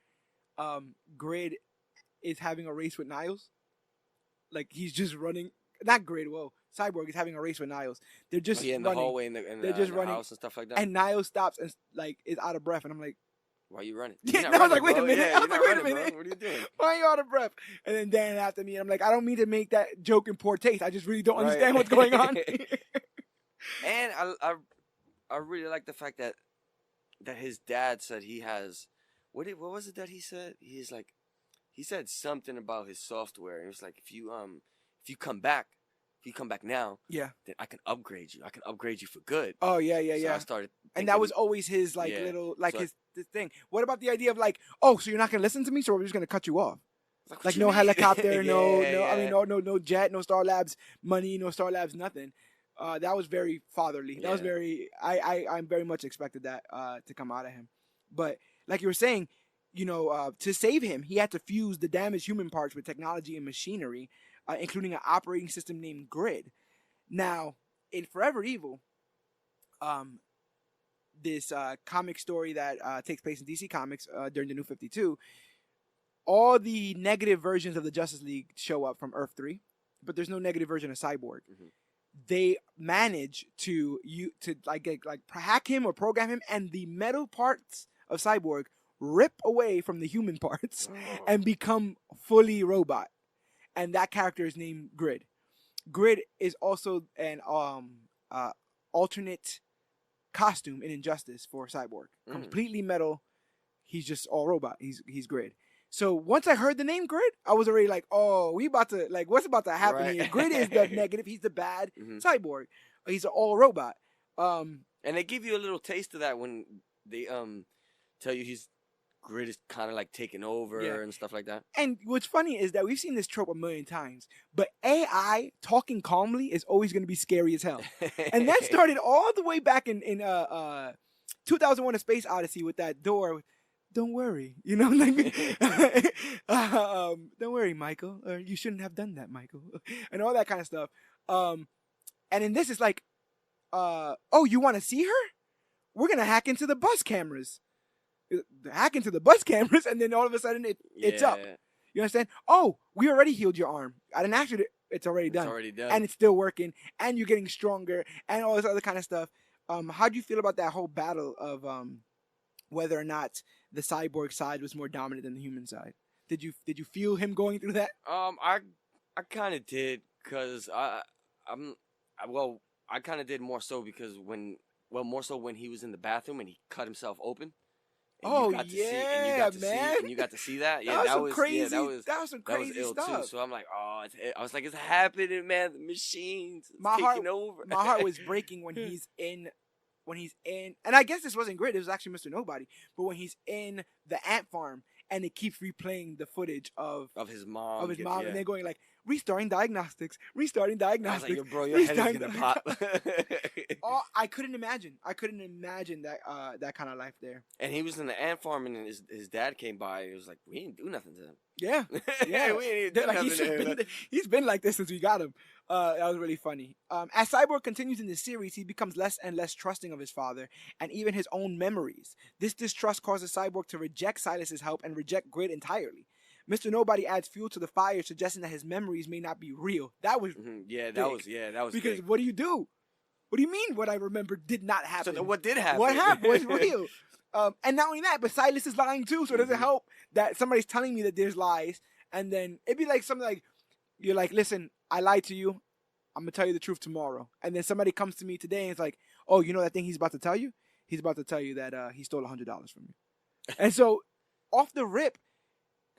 Grid is having a race with Niles. Like, he's just running. Not Grid, Cyborg is having a race with Niles. They're just in the hallway in the house and stuff like that. And Niles stops and like is out of breath, and I'm like, why are you running? Yeah, I was like, wait a minute. Yeah, I was like, wait a minute. Bro. What are you doing? Why are you out of breath? And then Dan after me, and I'm like, I don't mean to make that joke in poor taste. I just really don't understand what's going on. And I really like the fact that his dad said he has what was it that he said? He said something about his software, and it was like, if you come back now, then I can upgrade you. I can upgrade you for good. Oh yeah. So I started thinking, and that was always his little his thing. What about the idea of like, oh, so you're not gonna listen to me, so we're just gonna cut you off? Like no helicopter, no jet, no Star Labs money, no Star Labs nothing. That was very fatherly. That was very. I'm very much expected that to come out of him. But like you were saying, to save him, he had to fuse the damaged human parts with technology and machinery, including an operating system named Grid. Now, in Forever Evil, this comic story that takes place in DC Comics during the New 52, all the negative versions of the Justice League show up from Earth 3, but there's no negative version of Cyborg. Mm-hmm. They manage to hack him or program him, and the metal parts of Cyborg rip away from the human parts and become fully robot. And that character is named Grid. Grid is also an alternate costume in Injustice for Cyborg. Completely metal. He's just all robot. He's Grid. So once I heard the name Grid, I was already like, oh, we about to, like, what's about to happen here? Grid is the negative. He's the bad Cyborg. He's an all robot. And they give you a little taste of that when they tell you Grid is kind of like taking over and stuff like that. And what's funny is that we've seen this trope a million times, but AI talking calmly is always going to be scary as hell. And that started all the way back in 2001: A Space Odyssey with that door. Don't worry, like, don't worry, Michael. Or you shouldn't have done that, Michael, and all that kind of stuff. And in this, it's like, oh, you want to see her? We're gonna hack into the bus cameras. Hack into the bus cameras, and then all of a sudden it's up. You understand? Oh, we already healed your arm. I didn't actually. It's already done. It's already done, and it's still working, and you're getting stronger, and all this other kind of stuff. How do you feel about that whole battle of whether or not the Cyborg side was more dominant than the human side? Did you feel him going through that? I kind of did, because I kind of did more so because more so when he was in the bathroom and he cut himself open. And you got to see that. Yeah, that was crazy. That was some crazy ill stuff. Too. So I'm like, I was like, it's happening, man. The machines taking over. My heart was breaking when he's in, and I guess this wasn't great. It was actually Mr. Nobody. But when he's in the ant farm and it keeps replaying the footage of his mom, and they're going like, restarting diagnostics. I was like, yo, bro, your head is gonna pop. I couldn't imagine that kind of life there. And he was in the ant farm, and his dad came by, and he was like, we didn't do nothing to him. Yeah, we didn't do nothing to him. He's been like this since we got him. That was really funny. As Cyborg continues in this series, he becomes less and less trusting of his father and even his own memories. This distrust causes Cyborg to reject Silas's help and reject Grid entirely. Mr. Nobody adds fuel to the fire, suggesting that his memories may not be real. That was that was because big. What do you do? What do you mean? What I remember did not happen. So what did happen? What happened was real. And not only that, but Silas is lying too. So it doesn't help that somebody's telling me that there's lies, and then it'd be like something like, you're like, listen, I lied to you. I'm gonna tell you the truth tomorrow. And then somebody comes to me today and it's like, oh, you know that thing he's about to tell you? He's about to tell you that he stole $100 from you. And so off the rip,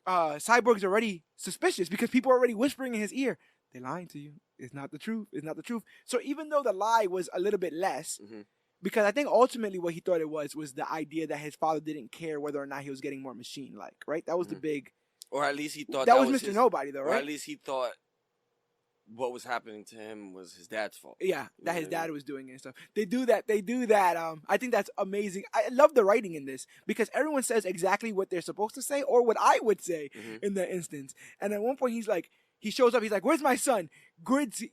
Cyborg's already suspicious because people are already whispering in his ear, they're lying to you. It's not the truth. It's not the truth. So even though the lie was a little bit less, because I think ultimately what he thought it was the idea that his father didn't care whether or not he was getting more machine-like, right? That was the big... Or at least he thought that was Mr. Nobody, though, right? Or at least he thought what was happening to him was his dad's fault. Yeah, that his dad was doing it and stuff. They do that. I think that's amazing. I love the writing in this because everyone says exactly what they're supposed to say or what I would say in that instance. And at one point he shows up, he's like, where's my son? Grid's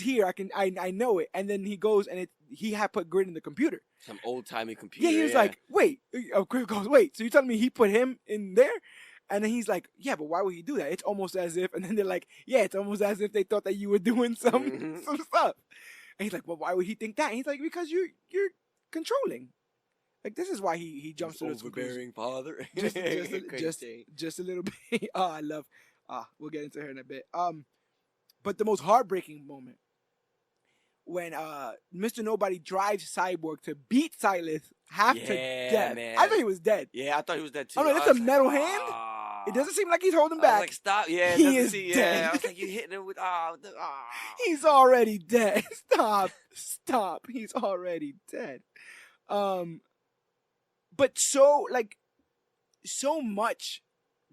here. I know it. And then he goes and he had put Grid in the computer. Some old-timey computer. Yeah, he was like, wait. Grid goes, wait, so you're telling me he put him in there? And then he's like, yeah, but why would he do that? It's almost as if, and then they're like, yeah, it's almost as if they thought that you were doing some stuff. And he's like, well, why would he think that? And he's like, because you're controlling. Like, this is why he jumps to this overbearing father. just a little bit. We'll get into her in a bit. But the most heartbreaking moment when Mr. Nobody drives Cyborg to beat Silas to death. Man. I thought he was dead. Yeah, I thought he was dead too. Oh no, that's a metal hand. It doesn't seem like he's holding back. I was like, stop. Yeah, he is dead. Yeah, I was like, you hitting him with He's already dead. Stop. He's already dead. But so much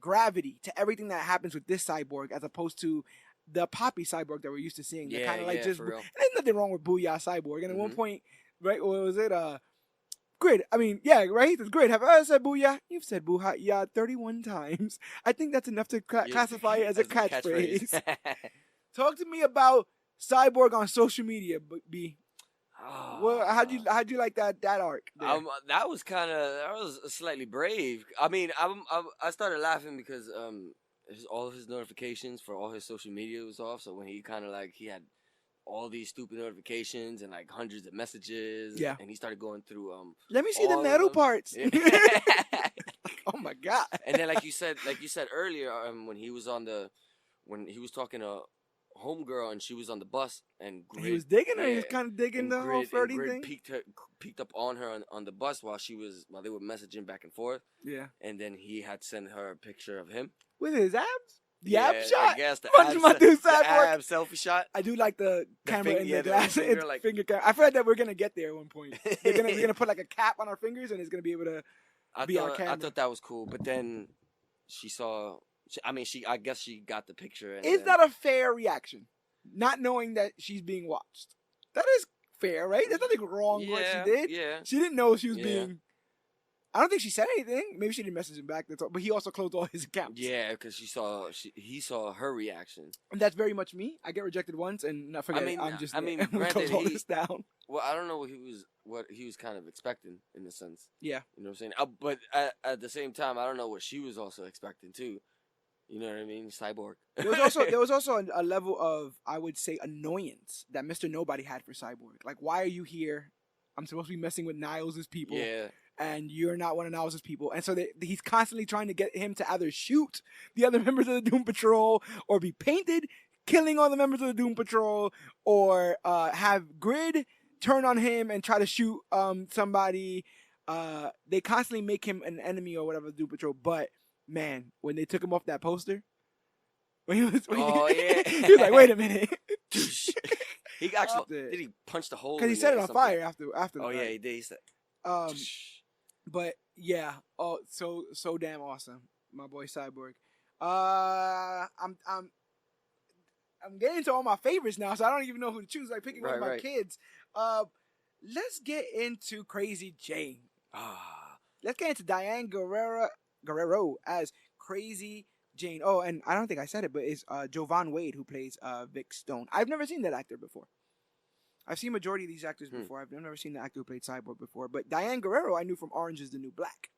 gravity to everything that happens with this cyborg as opposed to the Poppy cyborg that we're used to seeing. They're kind of like just. And there's nothing wrong with Booyah cyborg. And at one point, right, what was it? Grid. I mean, yeah, right? He says, Grid, have I ever said booyah? You've said booyah 31 times. I think that's enough to classify it as a catchphrase. Talk to me about Cyborg on social media, B. Well, how'd you like that arc? That was slightly brave. I mean, I started laughing because all of his notifications for all his social media was off. So when he he had all these stupid notifications and like hundreds of messages. Yeah. And he started going through let me see the metal parts. Yeah. Oh my god. And then like you said earlier, when he was talking to homegirl and she was on the bus and Grid, he was digging her. He was kind of digging the whole flirty thing. Peeked up on her on the bus while they were messaging back and forth. Yeah. And then he had sent her a picture of him with his abs. The ab shot. I guess the ab selfie shot. I do like the camera in the glass. Finger camera. I feel like that we're gonna get there at one point. We're gonna put like a cap on our fingers and it's gonna be able to be our camera. I thought that was cool, but then she saw. I guess she got the picture. Is that a fair reaction? Not knowing that she's being watched. That is fair, right? There's nothing wrong with what she did. Yeah. She didn't know she was being. I don't think she said anything. Maybe she didn't message him back. That's all. But he also closed all his accounts. Yeah, because he saw her reaction. And that's very much me. I get rejected once and not forget. Granted, all this down. Well, I don't know what he was kind of expecting in a sense. Yeah. You know what I'm saying? But at the same time, I don't know what she was also expecting too. You know what I mean? Cyborg. There was also a level of, I would say, annoyance that Mr. Nobody had for Cyborg. Like, why are you here? I'm supposed to be messing with Niles' people. Yeah. And you're not one of Niles' people. And so he's constantly trying to get him to either shoot the other members of the Doom Patrol or be painted killing all the members of the Doom Patrol or have Grid turn on him and try to shoot somebody. They constantly make him an enemy or whatever, the Doom Patrol. But man, when they took him off that poster, he was like, "Wait a minute." He actually did he punch the hole? Because he set it on fire after. Oh yeah, he did. He said. But yeah, so damn awesome, my boy Cyborg. I'm getting to all my favorites now, so I don't even know who to choose. Like picking one of my kids. Let's get into Crazy Jane. Let's get into Diane Guerrero as Crazy Jane. Oh, and I don't think I said it, but it's Jovan Wade who plays Vic Stone. I've never seen that actor before. I've seen majority of these actors before. I've never seen the actor who played Cyborg before. But Diane Guerrero I knew from Orange is the New Black.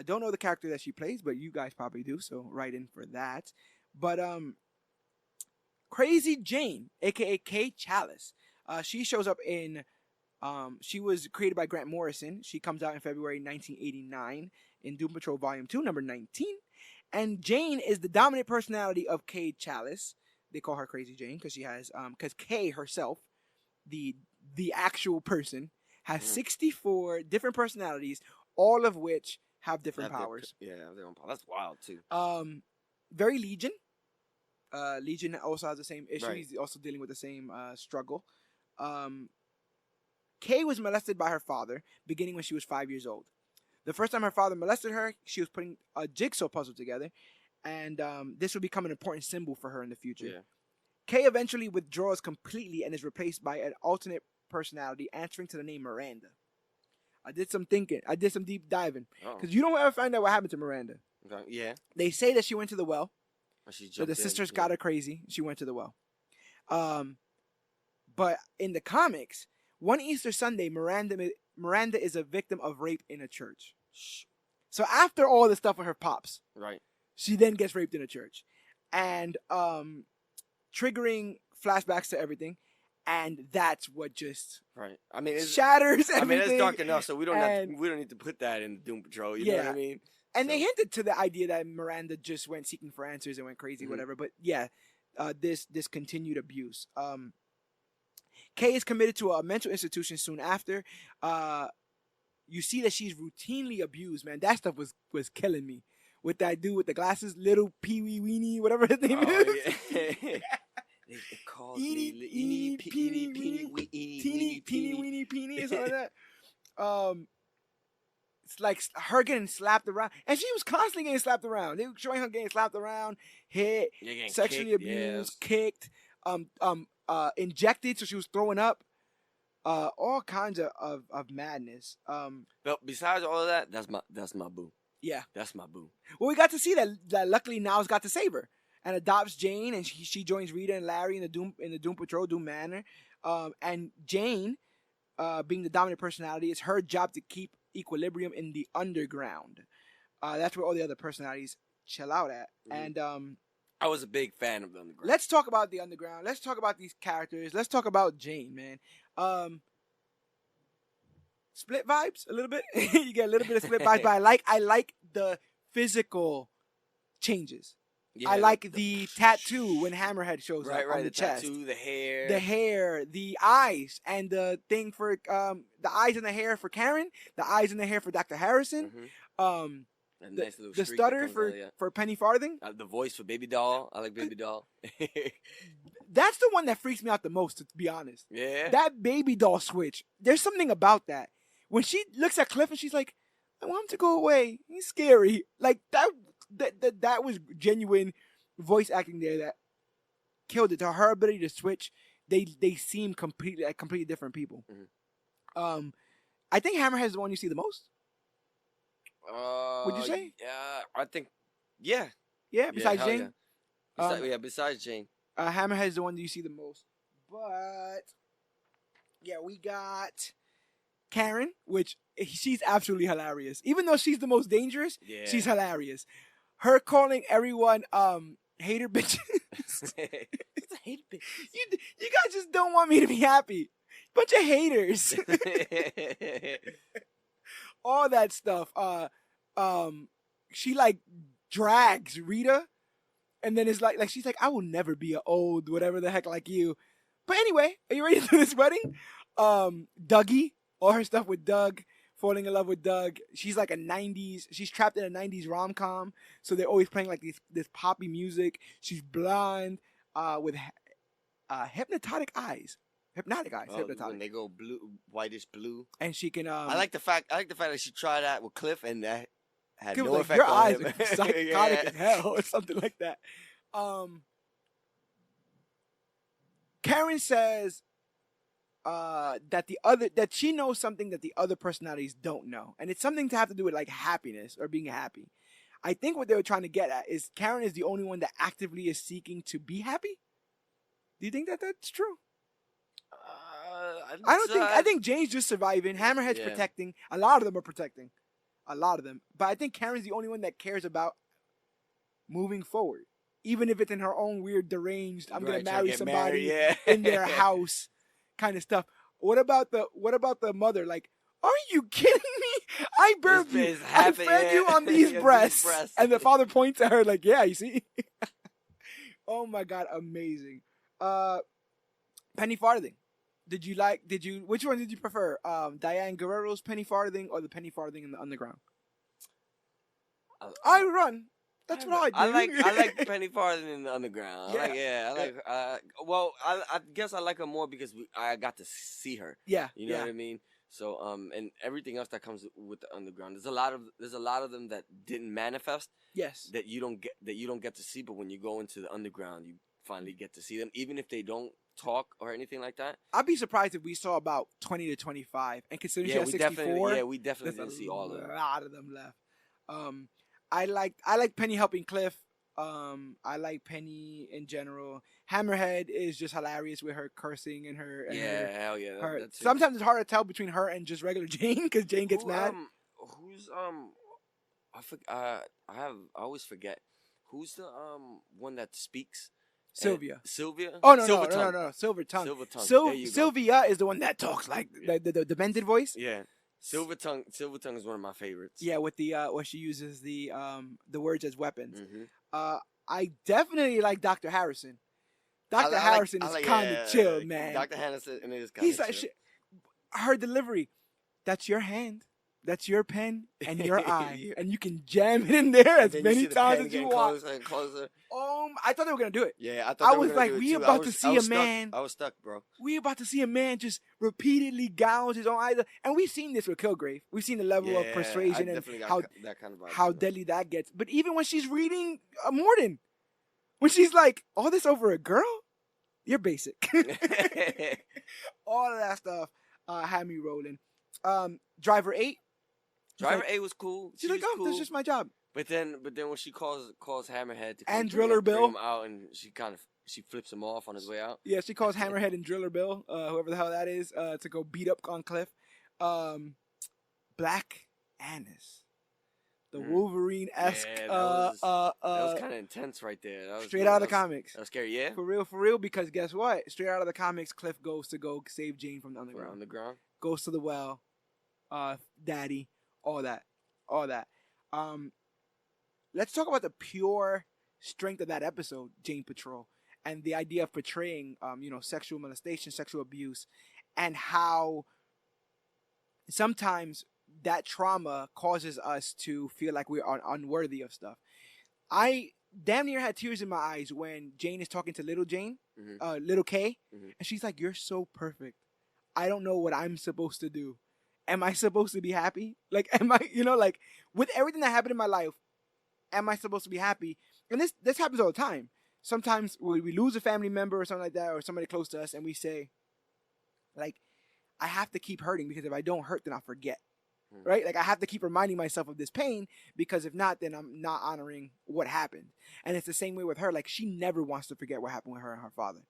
Don't know the character that she plays, but you guys probably do, so write in for that. But Crazy Jane, a.k.a. Kay Chalice, she shows up in... she was created by Grant Morrison. She comes out in February 1989 in Doom Patrol Volume 2, number 19. And Jane is the dominant personality of Kay Chalice. They call her Crazy Jane because she has... because Kay herself, the actual person, has 64 different personalities, all of which have different powers. That's wild, too. Very Legion. Legion also has the same issue. Right. He's also dealing with the same struggle. Kay was molested by her father, beginning when she was 5 years old. The first time her father molested her, she was putting a jigsaw puzzle together, and this would become an important symbol for her in the future. Yeah. Kay eventually withdraws completely and is replaced by an alternate personality answering to the name Miranda. I did some thinking. I did some deep diving. Because you don't ever find out what happened to Miranda. Okay. Yeah. They say that she went to the well. So the sisters got her crazy. She went to the well. But in the comics, one Easter Sunday, Miranda is a victim of rape in a church. So after all the stuff with her pops, right, she then gets raped in a church. And triggering flashbacks to everything, and that's what just shatters everything. I mean, it's dark enough, so we don't need to put that in Doom Patrol. You know what I mean? And they hinted to the idea that Miranda just went seeking for answers and went crazy, whatever. But yeah, this continued abuse. Kay is committed to a mental institution soon after. You see that she's routinely abused, man. That stuff was killing me. With that dude with the glasses, little Pee Wee Weenie, whatever his name is. Yeah. They called me Teeny Weenie Peeny or something like that. It's like her getting slapped around, and she was constantly getting slapped around. They were showing her getting slapped around, hit, sexually abused, kicked, injected, so she was throwing up. all kinds of madness. But besides all of that, that's my boo. Yeah, that's my boo. Well, we got to see that luckily Niles got to save her and adopts Jane, and she joins Rita and Larry in the Doom Patrol, Doom Manor. And Jane, being the dominant personality, it's her job to keep equilibrium in the underground. That's where all the other personalities chill out at. Mm-hmm. And I was a big fan of the underground. Let's talk about the underground. Let's talk about these characters. Let's talk about Jane, man. Split vibes a little bit. You get a little bit of split vibes, but I like the physical changes. Yeah, I like the tattoo when Hammerhead shows up on the chest. Tattoo, the hair, the eyes, and the thing for the eyes and the hair for Karen, the eyes and the hair for Dr. Harrison. Mm-hmm. Nice the stutter for Penny Farthing. The voice for Baby Doll. I like Baby Doll. That's the one that freaks me out the most, to be honest. Yeah. That Baby Doll switch. There's something about that. When she looks at Cliff and she's like, I want him to go away. He's scary. Like that was genuine voice acting there that killed it. To her ability to switch, they seem completely different people. Mm-hmm. I think Hammerhead's the one you see the most. Would you say? I think, yeah. Yeah, besides Jane? Yeah. Besides Jane. Hammerhead's the one that you see the most. But, yeah, we got Karen, which she's absolutely hilarious. Even though she's the most dangerous, she's hilarious. Her calling everyone hater bitches. It's a hater bitch. You guys just don't want me to be happy. Bunch of haters. All that stuff. She like drags Rita, and then it's like she's like, I will never be an old whatever the heck like you. But anyway, are you ready to do this wedding? Dougie, all her stuff with Doug, falling in love with Doug. She's like she's trapped in a 90s rom-com, so they're always playing like this poppy music. She's blonde, with hypnotic eyes. Hypnotic. When they go blue, whitish blue, and she can. I like the fact that she tried that with Cliff, and that had no like, effect your on eyes him. are psychotic as hell, or something like that. Karen says that she knows something that the other personalities don't know, and it's something to have to do with like happiness or being happy. I think what they were trying to get at is Karen is the only one that actively is seeking to be happy. Do you think that that's true? I don't think. I think Jane's just surviving. Hammerhead's protecting. A lot of them are protecting. A lot of them. But I think Karen's the only one that cares about moving forward, even if it's in her own weird, deranged. I'm gonna marry somebody in their house, kind of stuff. What about the mother? Like, are you kidding me? I birthed you. I fed you on these breasts. And the father points at her like, yeah, you see. Oh my God, amazing. Penny Farthing. Which one did you prefer? Diane Guerrero's Penny Farthing or the Penny Farthing in the Underground? I run. That's what I do. I like Penny Farthing in the Underground. I guess I like her more because I got to see her. Yeah. You know what I mean? So and everything else that comes with the Underground. There's a lot of them that didn't manifest. Yes. That you don't get to see, but when you go into the Underground, you finally get to see them, even if they don't talk or anything like that. I'd be surprised if we saw about 20 to 25, and considering she has 64, we definitely didn't see all of them. A lot of them left. I like Penny helping Cliff. I like Penny in general. Hammerhead is just hilarious with her cursing and her. And hell yeah. Sometimes it's hard to tell between her and just regular Jane because Jane gets mad. I always forget who's the one that speaks. Sylvia. Sylvia? Oh, no. Silver Tongue. Sylvia is the one that talks like the bended voice. Yeah. Silver Tongue is one of my favorites. Yeah, with the where she uses the words as weapons. Mm-hmm. I definitely like Dr. Harrison. Dr. Harrison is kind of chill, man. Dr. Harrison is kind of chill. He's like, her delivery, that's your hand. That's your pen and your eye, and you can jam it in there as many times as you want. Closer and closer. I thought they were gonna do it. Yeah, I was like, we about to see a man. I was stuck, bro. We about to see a man just repeatedly gouge his own eyes, and we've seen this with Kilgrave. We've seen the level of persuasion and how deadly that gets. But even when she's reading Morden, when she's like, "All this over a girl," you're basic. All of that stuff. had me rolling. Driver 8. Driver A was cool. She's like, oh, cool. this is just my job. But then when she calls Hammerhead to come and Driller Bill bring him out, and she flips him off on his way out. Yeah, she calls Hammerhead and Driller Bill, whoever the hell that is, to go beat up on Cliff. Black Annis, the Wolverine-esque. Yeah, that was kind of intense right there. That was, straight out of the comics. That was scary, yeah. For real. Because guess what? Straight out of the comics, Cliff goes to go save Jane from the underground. Goes to the well. Daddy, all that. Let's talk about the pure strength of that episode, Jane Patrol, and the idea of portraying, sexual molestation, sexual abuse, and how sometimes that trauma causes us to feel like we are unworthy of stuff. I damn near had tears in my eyes when Jane is talking to little Jane, little Kay, and she's like, "You're so perfect. I don't know what I'm supposed to do. Am I supposed to be happy? Like, am I, with everything that happened in my life, am I supposed to be happy?" And this happens all the time. Sometimes we lose a family member or something like that, or somebody close to us, and we say, like, I have to keep hurting because if I don't hurt, then I'll forget. Right? Like, I have to keep reminding myself of this pain because if not, then I'm not honoring what happened. And it's the same way with her. Like, she never wants to forget what happened with her and her father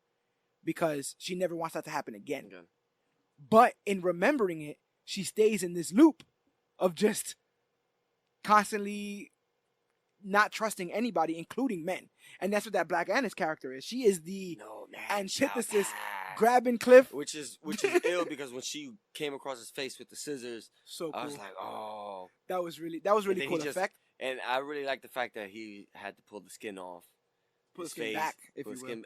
because she never wants that to happen again. Okay. But in remembering it, she stays in this loop of just constantly not trusting anybody, including men. And that's what that Black Annis character is. She is the antithesis, grabbing Cliff. Which is ill because when she came across his face with the scissors, so cool. I was like, oh. That was really cool effect. And I really like the fact that he had to pull the skin off. Pull the skin back, if you will.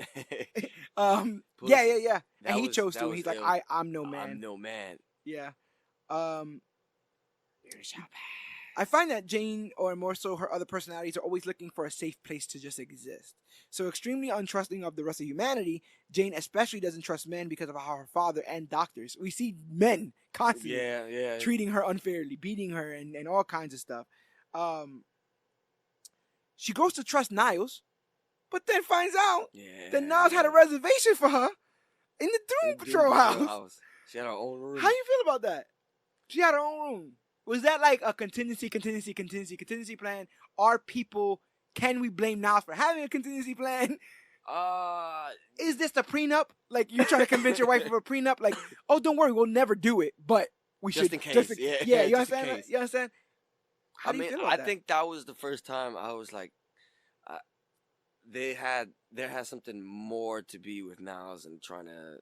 Yeah. And he chose to. He's like, I'm no man. I'm no man. Yeah. I find that Jane, or more so her other personalities, are always looking for a safe place to just exist. So extremely untrusting of the rest of humanity, Jane especially doesn't trust men because of how her father and doctors. We see men constantly treating her unfairly, beating her, and all kinds of stuff. She goes to trust Niles, but then finds out that Niles had a reservation for her in the Doom Patrol house. She had her own room. How you feel about that? She had her own room. Was that like a contingency plan? Can we blame Niles for having a contingency plan? Is this a prenup? Like, you trying to convince your wife of a prenup? Like, oh, don't worry, we'll never do it, but we should. Just in case. Yeah, you understand? You understand? How do you feel about that? I think that was the first time I was like, there had something more to be with Niles and trying to,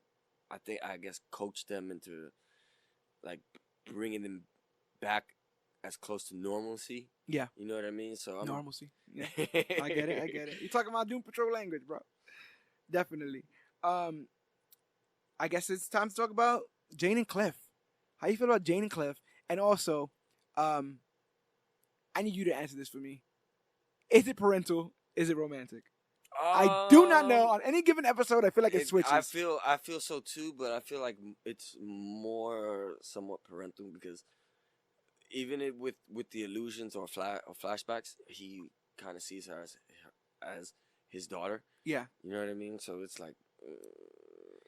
I guess, coach them into, like, bringing them back as close to normalcy. Yeah. You know what I mean? So normalcy. Yeah. I get it. You're talking about Doom Patrol language, bro. Definitely. I guess it's time to talk about Jane and Cliff. How you feel about Jane and Cliff? And also, I need you to answer this for me. Is it parental? Is it romantic? I do not know. On any given episode, I feel like it switches. I feel so too, but I feel like it's more somewhat parental because even with the illusions or flashbacks, he kind of sees her as his daughter. Yeah, you know what I mean. So it's like,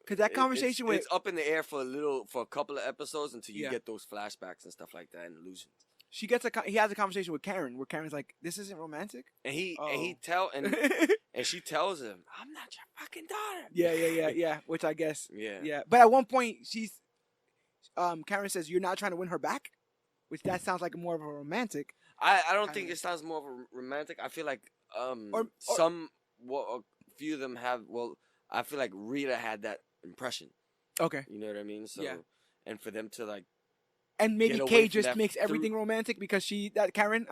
because that conversation it's up in the air for a couple of episodes until you get those flashbacks and stuff like that and illusions. He has a conversation with Karen where Karen's like, "This isn't romantic," and and she tells him, "I'm not your fucking daughter." Yeah. Which I guess, yeah. But at one point, Karen says, "You're not trying to win her back," which that sounds like more of a romantic. I don't think it sounds more of a romantic. I feel like a few of them have. Well, I feel like Rita had that impression. Okay, you know what I mean. So, and for them to like. And maybe Kay just makes everything romantic because Karen,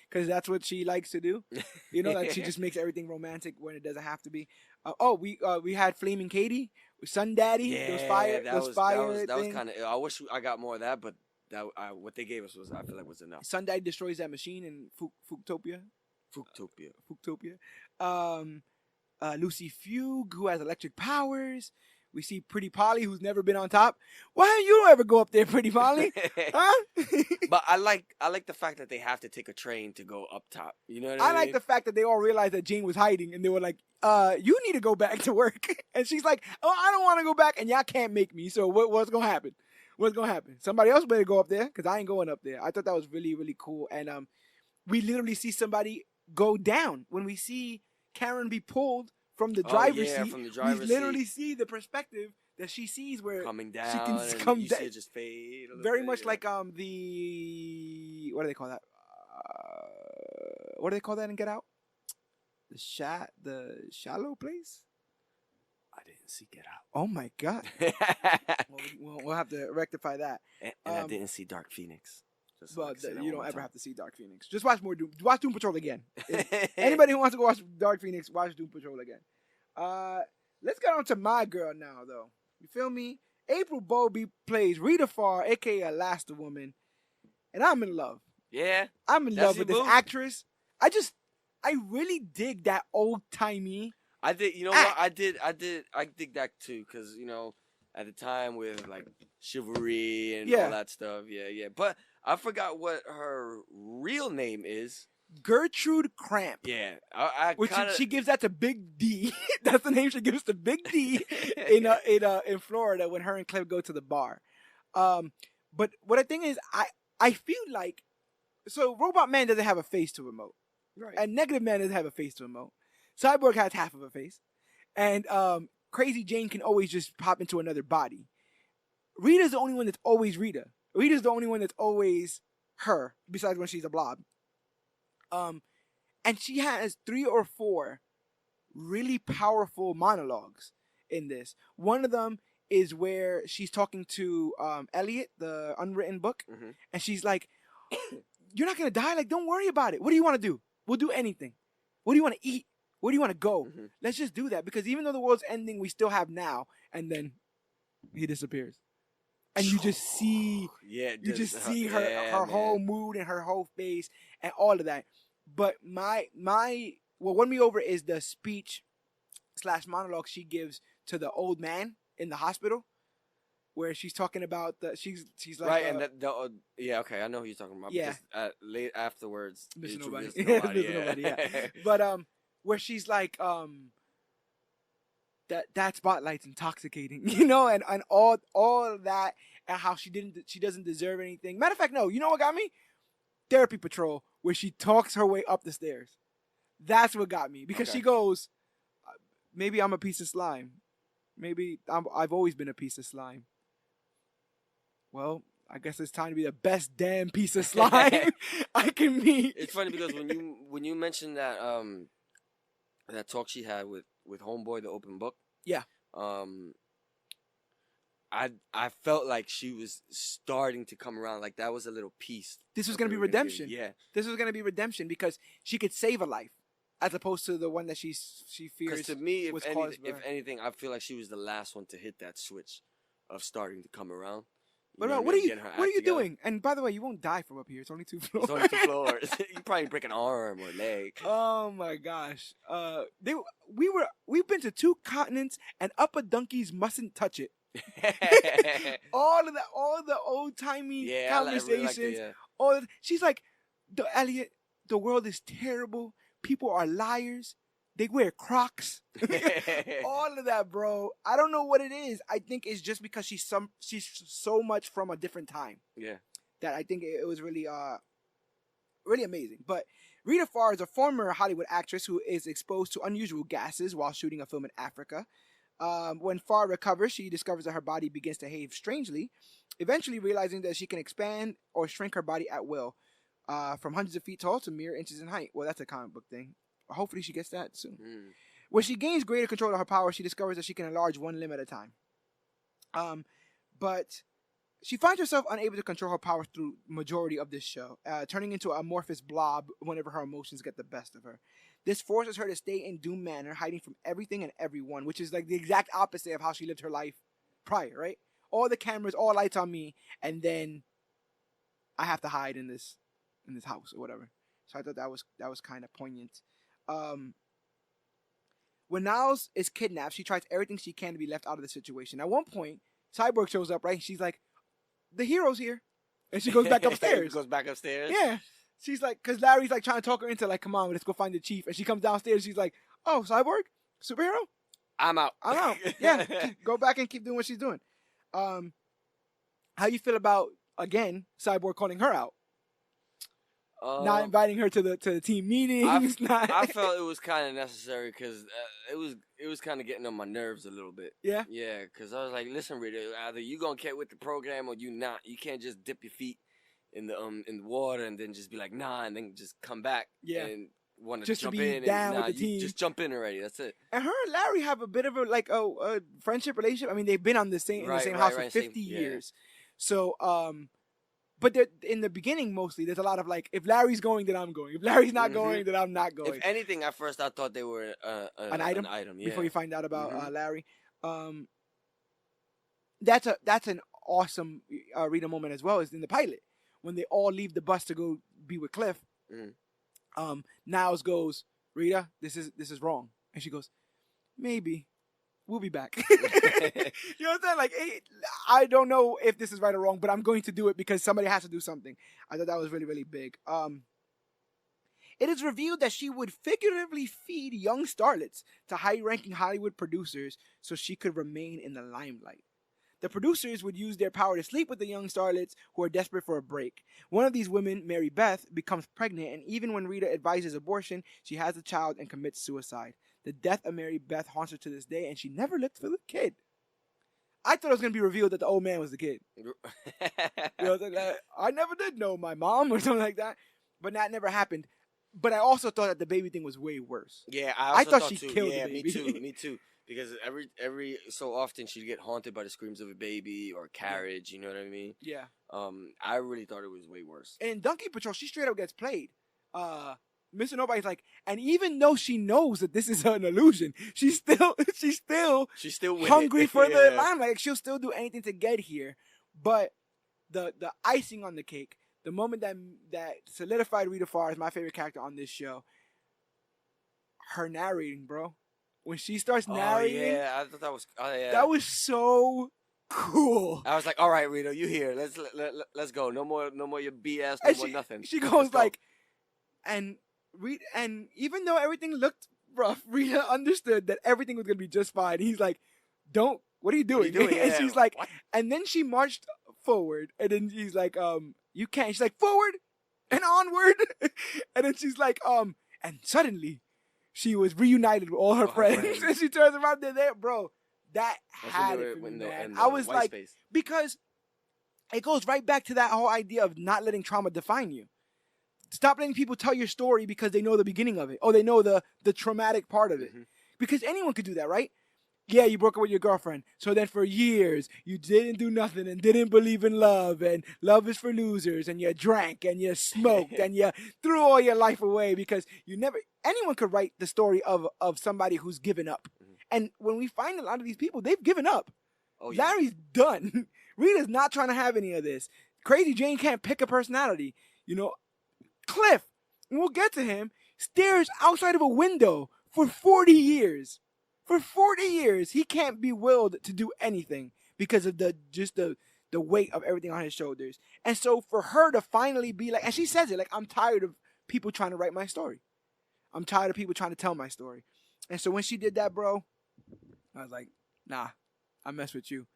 because that's what she likes to do. You know, like she just makes everything romantic when it doesn't have to be. We had Flaming Katie, Sun Daddy. Yeah, those fire. That was kind of. I wish I got more of that, but what they gave us I feel like was enough. Sun Daddy destroys that machine in Fuktopia. Lucy Fugue, who has electric powers. We see Pretty Polly, who's never been on top. Why don't you ever go up there, Pretty Polly? Huh? But I like the fact that they have to take a train to go up top. You know what I mean? I like the fact that they all realized that Jane was hiding, and they were like, you need to go back to work. And she's like, oh, I don't want to go back, and y'all can't make me, so what's going to happen? What's gonna happen? Somebody else better go up there because I ain't going up there. I thought that was really, really cool. And we literally see somebody go down when we see Karen be pulled from the driver's seat. From the driver's we literally see the perspective that she sees where coming down. She can and come you down. see it just fade. Very bit, much like the what do they call that? What do they call that in Get Out? The shallow place. I didn't see Get Out. Oh my god. we'll have to rectify that. And I didn't see Dark Phoenix. Well, you don't ever have to see Dark Phoenix. Just watch more Doom. Watch Doom Patrol again. Anybody who wants to go watch Dark Phoenix, watch Doom Patrol again. Let's get on to my girl now, though. You feel me? April Bowlby plays Rita Farr, a.k.a. Elasti-Woman. And I'm in love. Yeah? I'm in love with this actress. I really dig that old-timey. I did, you know what? I dig that too, because, you know, at the time with, like, chivalry and all that stuff. Yeah. But I forgot what her real name is. Gertrude Cramp. Yeah. She gives that to Big D. That's the name she gives to Big D in Florida when her and Clive go to the bar. But what I think is, I feel like, so Robot Man doesn't have a face to emote. Right. And Negative Man doesn't have a face to emote. Cyborg has half of a face. And Crazy Jane can always just pop into another body. Rita's the only one that's always Rita. Rita's the only one that's always her, besides when she's a blob. And she has 3 or 4 really powerful monologues in this. One of them is where she's talking to Elliot, the unwritten book, and she's like, "You're not gonna die. Like, don't worry about it. What do you want to do? We'll do anything. What do you want to eat? Where do you want to go? Let's just do that, because even though the world's ending, we still have now." And then he disappears, and you just see, her whole mood and her whole face and all of that. But what won me over is the speech / monologue she gives to the old man in the hospital, where she's talking about she's like, right, and okay, I know who you're talking about. Yeah, because late afterwards, there's nobody. Nobody, yeah. But where she's like, that spotlight's intoxicating, you know, and all that, and how she doesn't deserve anything. Matter of fact, no, you know what got me? Therapy Patrol, where she talks her way up the stairs. That's what got me, because she goes, maybe I'm a piece of slime. Maybe I've always been a piece of slime. Well, I guess it's time to be the best damn piece of slime I can be. It's funny because when you mentioned that that talk she had with Homeboy, the open book. Yeah. I felt like she was starting to come around. Like that was a little piece. This was gonna be redemption. Yeah. This was gonna be redemption because she could save a life, as opposed to the one that she fears. Because to me, if anything, I feel like she was the last one to hit that switch of starting to come around. What are you doing? And by the way, you won't die from up here. It's only 2 floors. It's only 2 floors. You probably break an arm or a leg. Oh my gosh. We've been to 2 continents, and upper donkeys mustn't touch it. all the old timey conversations. She's like, Elliot, the world is terrible. People are liars. They wear Crocs. All of that, bro. I don't know what it is. I think it's just because she's so much from a different time. Yeah. That I think it was really really amazing. But Rita Farr is a former Hollywood actress who is exposed to unusual gases while shooting a film in Africa. When Farr recovers, she discovers that her body begins to behave strangely, eventually realizing that she can expand or shrink her body at will, from hundreds of feet tall to mere inches in height. Well, that's a comic book thing. Hopefully she gets that soon. When she gains greater control of her power, she discovers that she can enlarge one limb at a time. But she finds herself unable to control her power through majority of this show, turning into an amorphous blob whenever her emotions get the best of her. This forces her to stay in Doom Manor, hiding from everything and everyone, which is like the exact opposite of how she lived her life prior, right? All the cameras, all lights on me, and then I have to hide in this house or whatever. So I thought that was kind of poignant. When Niles is kidnapped, she tries everything she can to be left out of the situation. At one point, Cyborg shows up, right? And she's like, the hero's here. And she goes back upstairs. Yeah. She's like, because Larry's like trying to talk her into like, come on, let's go find the chief. And she comes downstairs. She's like, oh, Cyborg? Superhero? I'm out. Yeah. Go back and keep doing what she's doing. How you feel about, again, Cyborg calling her out, not Um, inviting her to the team meetings? I felt it was kind of necessary because it was kind of getting on my nerves a little bit. Yeah? Yeah, because I was like, listen, Rita, either you gonna get with the program or you not. You can't just dip your feet in the water and then just be like, nah, and then just come back Yeah. and want to Just to jump be in down and with the you team. just jump in already. That's it. And her and Larry have a bit of a friendship relationship. I mean, they've been on the same house for 50 years. So but in the beginning mostly there's a lot of like, if Larry's going, then I'm going. If Larry's not going, then I'm not going. If anything, at first I thought they were An item. Yeah. Before you find out about Larry, that's an awesome Rita moment as well, as in the pilot when they all leave the bus to go be with Cliff. Niles goes, Rita, this is wrong, and she goes, maybe we'll be back. You know what I'm saying? Like, hey, I don't know if this is right or wrong, but I'm going to do it because somebody has to do something. I thought that was really, really big. It is revealed that she would figuratively feed young starlets to high-ranking Hollywood producers so she could remain in the limelight. The producers would use their power to sleep with the young starlets who are desperate for a break. One of these women, Mary Beth, becomes pregnant, and even when Rita advises abortion, she has a child and commits suicide. The death of Mary Beth haunts her to this day, and she never looked for the kid. I thought it was going to be revealed that the old man was the kid. You know, like, I never did know my mom or something like that, but that never happened. But I also thought that the baby thing was way worse. Yeah, I thought she killed the baby. Me too. Because every so often she'd get haunted by the screams of a baby or a carriage. You know what I mean? Yeah. I really thought it was way worse. And in Donkey Patrol, she straight up gets played. Mr. Nobody's like, and even though she knows that this is an illusion, she's still hungry for the limelight. Like, she'll still do anything to get here. But the icing on the cake, the moment that solidified Rita Farr as my favorite character on this show, her narrating, bro. When she starts narrating, I thought that was that was so cool. I was like, all right, Rita, you here? Let's go. No more your BS. No more nothing. She goes like, and even though everything looked rough, Rita understood that everything was gonna be just fine. He's like, "Don't. What are you doing?" And she's like, what? And then she marched forward, and then he's like, "You can't." She's like, "Forward and onward," and then she's like, and suddenly she was reunited with all her friends. And she turns around, they're there, bro. That had it for me, man. I was like, because it goes right back to that whole idea of not letting trauma define you. Stop letting people tell your story because they know the beginning of it. Or they know the traumatic part of it. Because anyone could do that, right? Yeah, you broke up with your girlfriend. So then for years, you didn't do nothing and didn't believe in love. And love is for losers. And you drank and you smoked and you threw all your life away because you never... Anyone could write the story of somebody who's given up. And when we find a lot of these people, they've given up. Oh, yeah. Larry's done. Rita's not trying to have any of this. Crazy Jane can't pick a personality. You know, Cliff, and we'll get to him, stares outside of a window for 40 years. For 40 years, he can't be willed to do anything because of the weight of everything on his shoulders. And so for her to finally be like, and she says it, like, I'm tired of people trying to write my story. I'm tired of people trying to tell my story. And so when she did that, bro, I was like, nah, I mess with you.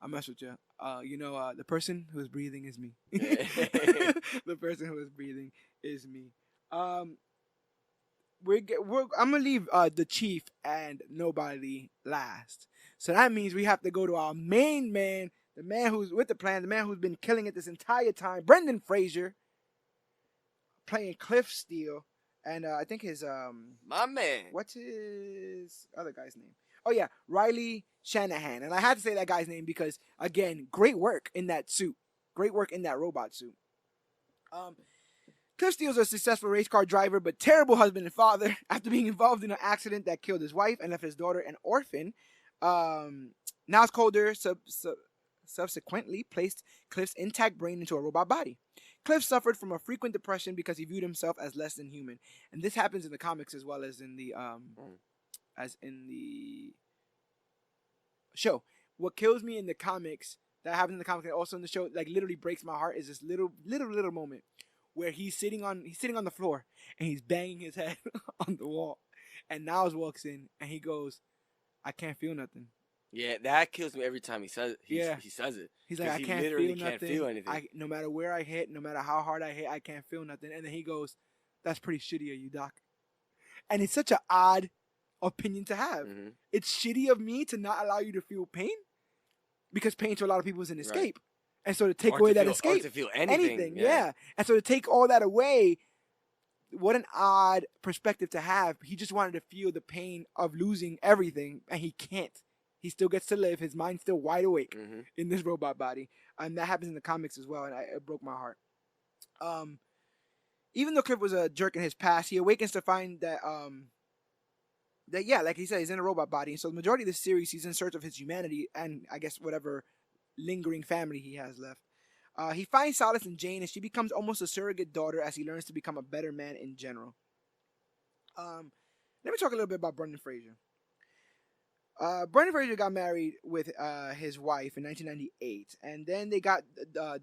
I mess with you. The person who is breathing is me. The person who is breathing is me. I'm gonna leave the chief and nobody last. So that means we have to go to our main man, the man who's with the plan, the man who's been killing it this entire time, Brendan Fraser, playing Cliff Steele, and I think his my man. What's his other guy's name? Oh yeah, Riley Shanahan. And I had to say that guy's name because, again, great work in that suit. Great work in that robot suit. Cliff Steele's a successful race car driver, but terrible husband and father. After being involved in an accident that killed his wife and left his daughter an orphan, Niles Calder subsequently placed Cliff's intact brain into a robot body. Cliff suffered from a frequent depression because he viewed himself as less than human. And this happens in the comics as well as in the show. What kills me in the comics, that happens in the comics and also in the show, like literally breaks my heart, is this little moment where he's sitting on the floor and he's banging his head on the wall, and Niles walks in and he goes, "I can't feel nothing." Yeah, that kills me every time he says it. Yeah. He says it. He's like, I He can't literally feel can't nothing. feel anything. No matter where I hit, no matter how hard I hit, I can't feel nothing. And then he goes, that's pretty shitty of you, Doc. And it's such an odd opinion to have. Mm-hmm. It's shitty of me to not allow you to feel pain, because pain to a lot of people is an escape. Right. And so to take away that escape, or to feel anything, yeah. And so to take all that away, what an odd perspective to have. He just wanted to feel the pain of losing everything, and he can't. He still gets to live. His mind's still wide awake in this robot body. And that happens in the comics as well, and it broke my heart. Even though Cliff was a jerk in his past, he awakens to find that, like he said, he's in a robot body. And so the majority of the series, he's in search of his humanity and, I guess, whatever lingering family he has left. He finds solace in Jane, and she becomes almost a surrogate daughter as he learns to become a better man in general. Let me talk a little bit about Brendan Fraser. Brendan Fraser got married with his wife in 1998, and then they got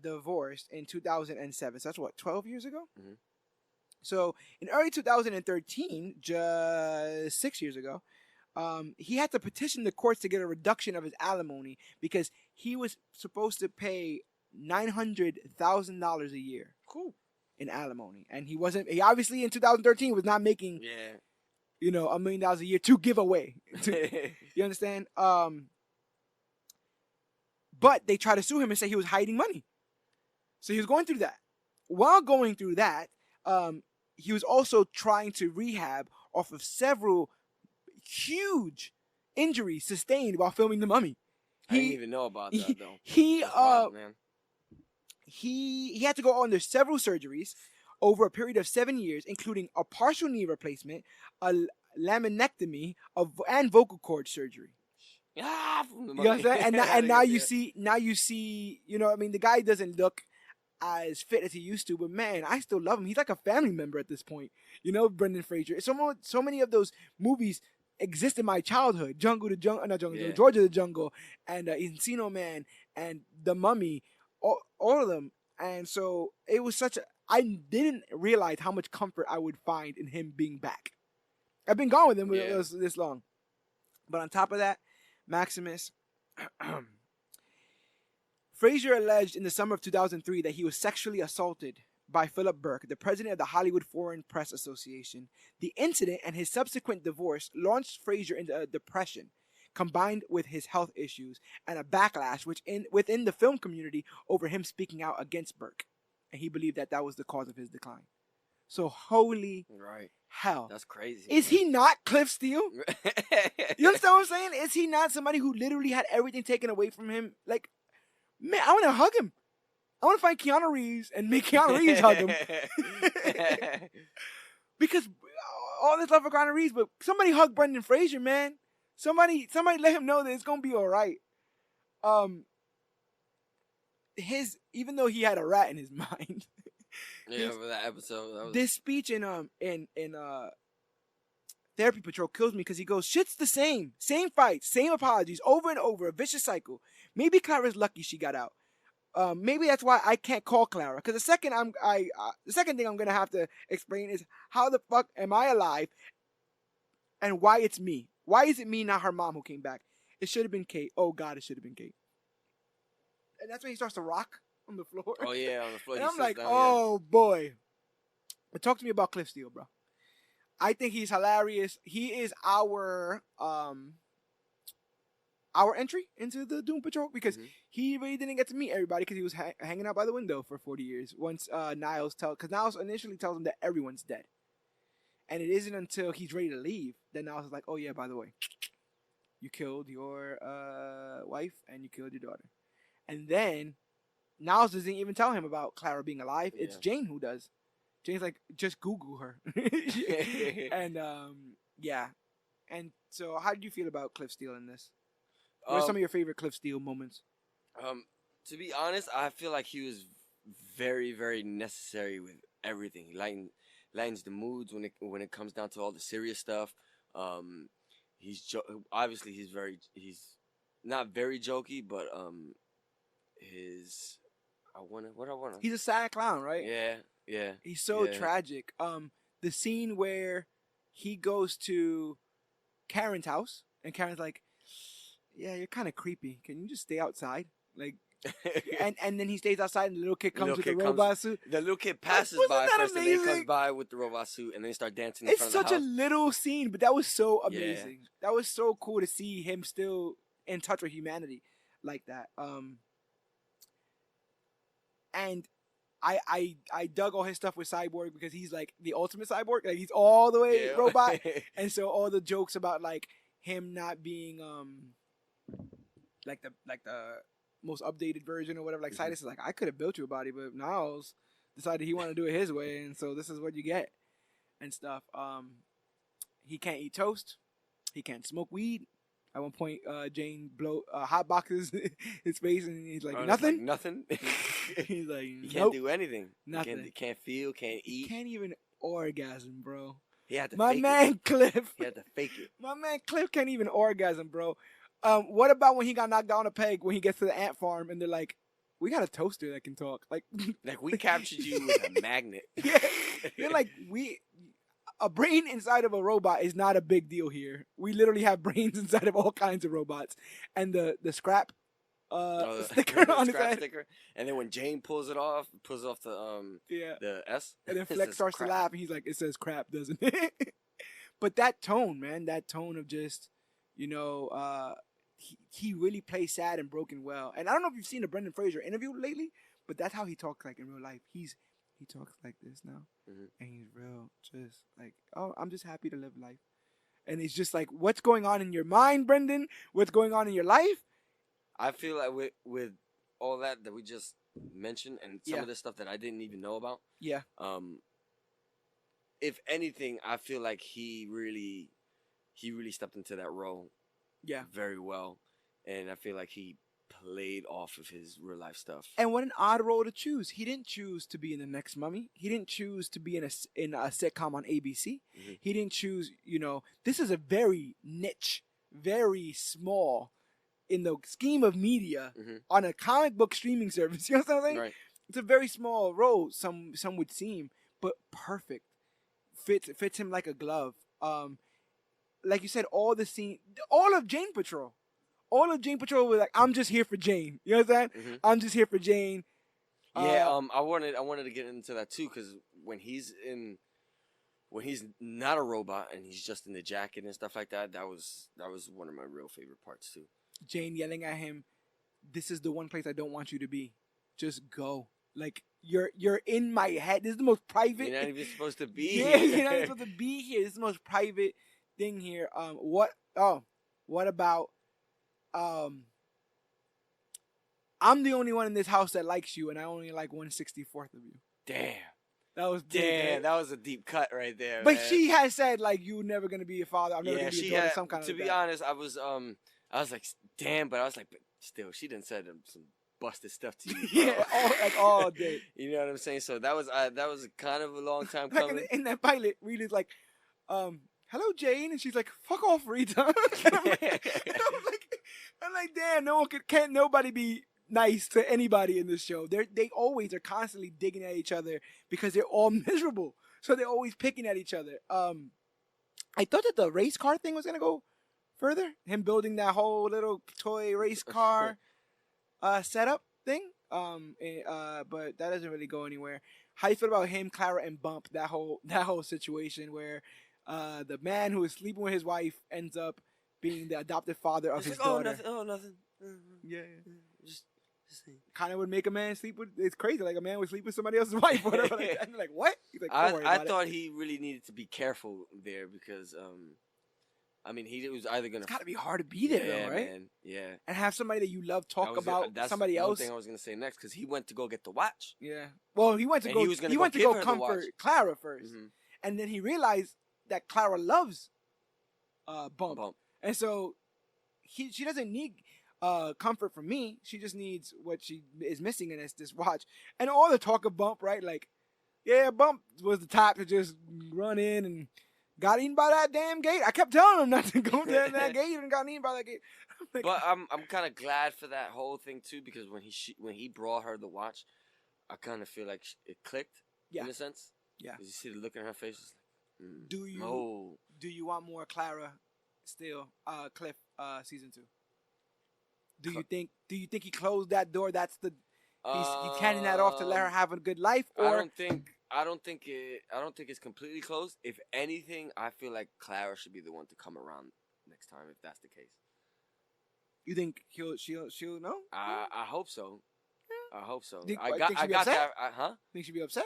divorced in 2007. So that's what, 12 years ago? Mm-hmm. So in early 2013, just 6 years ago, he had to petition the courts to get a reduction of his alimony because he was supposed to pay $900,000 a year. Cool. In alimony, and he wasn't. He obviously in 2013 was not making. Yeah. $1 million a year to give away. You understand? But they tried to sue him and say he was hiding money. So he was going through that. While going through that, he was also trying to rehab off of several huge injuries sustained while filming The Mummy. I didn't even know about that though. He wild, man. He had to go under several surgeries over a period of 7 years, including a partial knee replacement, a laminectomy, and vocal cord surgery. Ah, you know what I'm saying? And now you see, the guy doesn't look as fit as he used to, but man, I still love him. He's like a family member at this point. Brendan Fraser. So many of those movies exist in my childhood. George of the Jungle, and Encino Man, and The Mummy, all of them. And so it was I didn't realize how much comfort I would find in him being back. I've been gone with him this long. But on top of that, Maximus, Fraser alleged in the summer of 2003 that he was sexually assaulted by Philip Burke, the president of the Hollywood Foreign Press Association. The incident and his subsequent divorce launched Fraser into a depression, combined with his health issues and a backlash within the film community over him speaking out against Burke. And he believed that was the cause of his decline. So holy hell. That's crazy. Is he not Cliff Steele? You understand what I'm saying? Is he not somebody who literally had everything taken away from him? Like, man, I want to hug him. I want to find Keanu Reeves and make Keanu Reeves hug him. Because all this love for Keanu Reeves, but somebody hug Brendan Fraser, man. Somebody let him know that it's going to be all right. Even though he had a rat in his mind. For that episode. This speech in Therapy Patrol kills me because he goes, shit's the same fights, same apologies, over and over, a vicious cycle. Maybe Clara's lucky she got out. Maybe that's why I can't call Clara. Because the second thing I'm gonna have to explain is how the fuck am I alive, and why it's me. Why is it me, not her mom, who came back? It should have been Kate. Oh God, it should have been Kate. And that's when he starts to rock on the floor. Oh yeah, on the floor. And I'm like, boy. But talk to me about Cliff Steele, bro. I think he's hilarious. He is our entry into the Doom Patrol because he really didn't get to meet everybody because he was hanging out by the window for 40 years. Once Niles initially tells him that everyone's dead. And it isn't until he's ready to leave that Niles is like, oh yeah, by the way, you killed your wife and you killed your daughter. And then Niles doesn't even tell him about Clara being alive. Yeah. It's Jane who does. Jane's like, just Google her. And yeah. And so how did you feel about Cliff Steele in this? What are some of your favorite Cliff Steele moments? To be honest, I feel like he was very, very necessary with everything. He lightens the moods when it comes down to all the serious stuff. He's not very jokey, but he's a sad clown, right? Yeah. He's so tragic. The scene where he goes to Karen's house and Karen's like, yeah, you're kind of creepy. Can you just stay outside? Like, and then he stays outside, and the little kid comes with the robot suit. The little kid passes Wasn't by that first, and then he comes amazing? by with the robot suit, and then they start dancing in It's front of the such a house. little scene, but that was so Yeah. amazing. That was so cool to see him still in touch with humanity like that. And I dug all his stuff with Cyborg because he's like the ultimate cyborg. Like he's all the way Yeah. robot. And so all the jokes about like him not being like the most updated version or whatever. Like Sidus is like, I could have built you a body, but Niles decided he wanted to do it his way, and so this is what you get and stuff. He can't eat toast. He can't smoke weed. At one point, Jane hot boxes his face, and he's like, nothing. Like, nothing. He's like, he nope, can't do anything. nothing. He can't feel. Can't eat. He can't even orgasm, bro. He had to. My fake man it. Cliff. He had to fake it. My man Cliff can't even orgasm, bro. What about when he got knocked down a peg when he gets to the ant farm and they're like, we got a toaster that can talk. Like we captured you with a magnet. Yeah. They're like, a brain inside of a robot is not a big deal here. We literally have brains inside of all kinds of robots. And the scrap sticker on his head. Sticker. And then when Jane pulls off the S. And then Flex starts to laugh and he's like, it says crap, doesn't it? But that tone, man, that tone of just, he really plays sad and broken well. And I don't know if you've seen the Brendan Fraser interview lately, but that's how he talks like in real life. He talks like this now. And he's real, just like, oh, I'm just happy to live life. And it's just like, what's going on in your mind, Brendan? What's going on in your life? I feel like with all that we just mentioned and some of the stuff that I didn't even know about. Yeah. If anything, I feel like he really stepped into that role. Yeah. Very well. And I feel like he played off of his real life stuff. And what an odd role to choose. He didn't choose to be in The Next Mummy. He didn't choose to be in a sitcom on ABC. He didn't choose, this is a very niche, very small, in the scheme of media, on a comic book streaming service. You know what I'm saying? Right. It's a very small role, some would seem, but perfect. Fits him like a glove. Like you said, all of Jane Patrol. All of Jane Patrol was like, I'm just here for Jane. You know what I'm saying? I'm just here for Jane. Yeah, I wanted to get into that too, because when he's not a robot and he's just in the jacket and stuff like that, that was one of my real favorite parts too. Jane yelling at him, "This is the one place I don't want you to be. Just go. Like you're in my head. This is the most private. You're not even supposed to be here. here. You're not even supposed to be here. This is the most private thing here. What about I'm the only one in this house that likes you, and I only like 1/64th of you. Damn. That was that was a deep cut right there. But man. she has said like, you're never gonna be a father. I'm never gonna be a daughter. Some kind of. To be honest, I was like, damn, but I was like, but still, she done said some busted stuff to you. Yeah, all day. You know what I'm saying? So that was kind of a long time coming. Like in that pilot, Reed's like, hello, Jane, and she's like, fuck off, Rita. And I'm like, damn, can't nobody be nice to anybody in this show. They always are constantly digging at each other because they're all miserable. So they're always picking at each other. I thought that the race car thing was gonna go further. Him building that whole little toy race car setup thing. But that doesn't really go anywhere. How you feel about him, Clara, and Bump? That whole situation where the man who is sleeping with his wife ends up being the adopted father of his daughter. Nothing. Yeah. Just kind of would make a man sleep with. It's crazy. Like a man would sleep with somebody else's wife. Or whatever. Like, and like, what? He's like, I thought he really needed to be careful there because I mean, he was either gonna. It's gotta be hard to be there, though, right? Man. Yeah. And have somebody that you love talk about somebody else. That's one thing I was gonna say next because he went to go get the watch. Yeah. Well, he went to go. He went to go comfort Clara first, and then he realized that Clara loves Bump. And so she doesn't need comfort from me. She just needs what she is missing, and it's this watch. And all the talk of Bump, right? Like, yeah, Bump was the type to just run in and got eaten by that damn gate. I kept telling him not to go to that gate, and got eaten by that gate. Like, but I'm kind of glad for that whole thing too, because when he brought her the watch, I kind of feel like it clicked in a sense. Yeah. Because you see the look in her face. It's like, do you want more Clara still? Cliff season 2. Do you think he closed that door? That's the he's handing that off to let her have a good life, or I don't think it's completely closed. If anything, I feel like Clara should be the one to come around next time if that's the case. You think she'll know? I hope so. I hope so. Think I she'll be got upset? that. Huh? Think she'll be upset?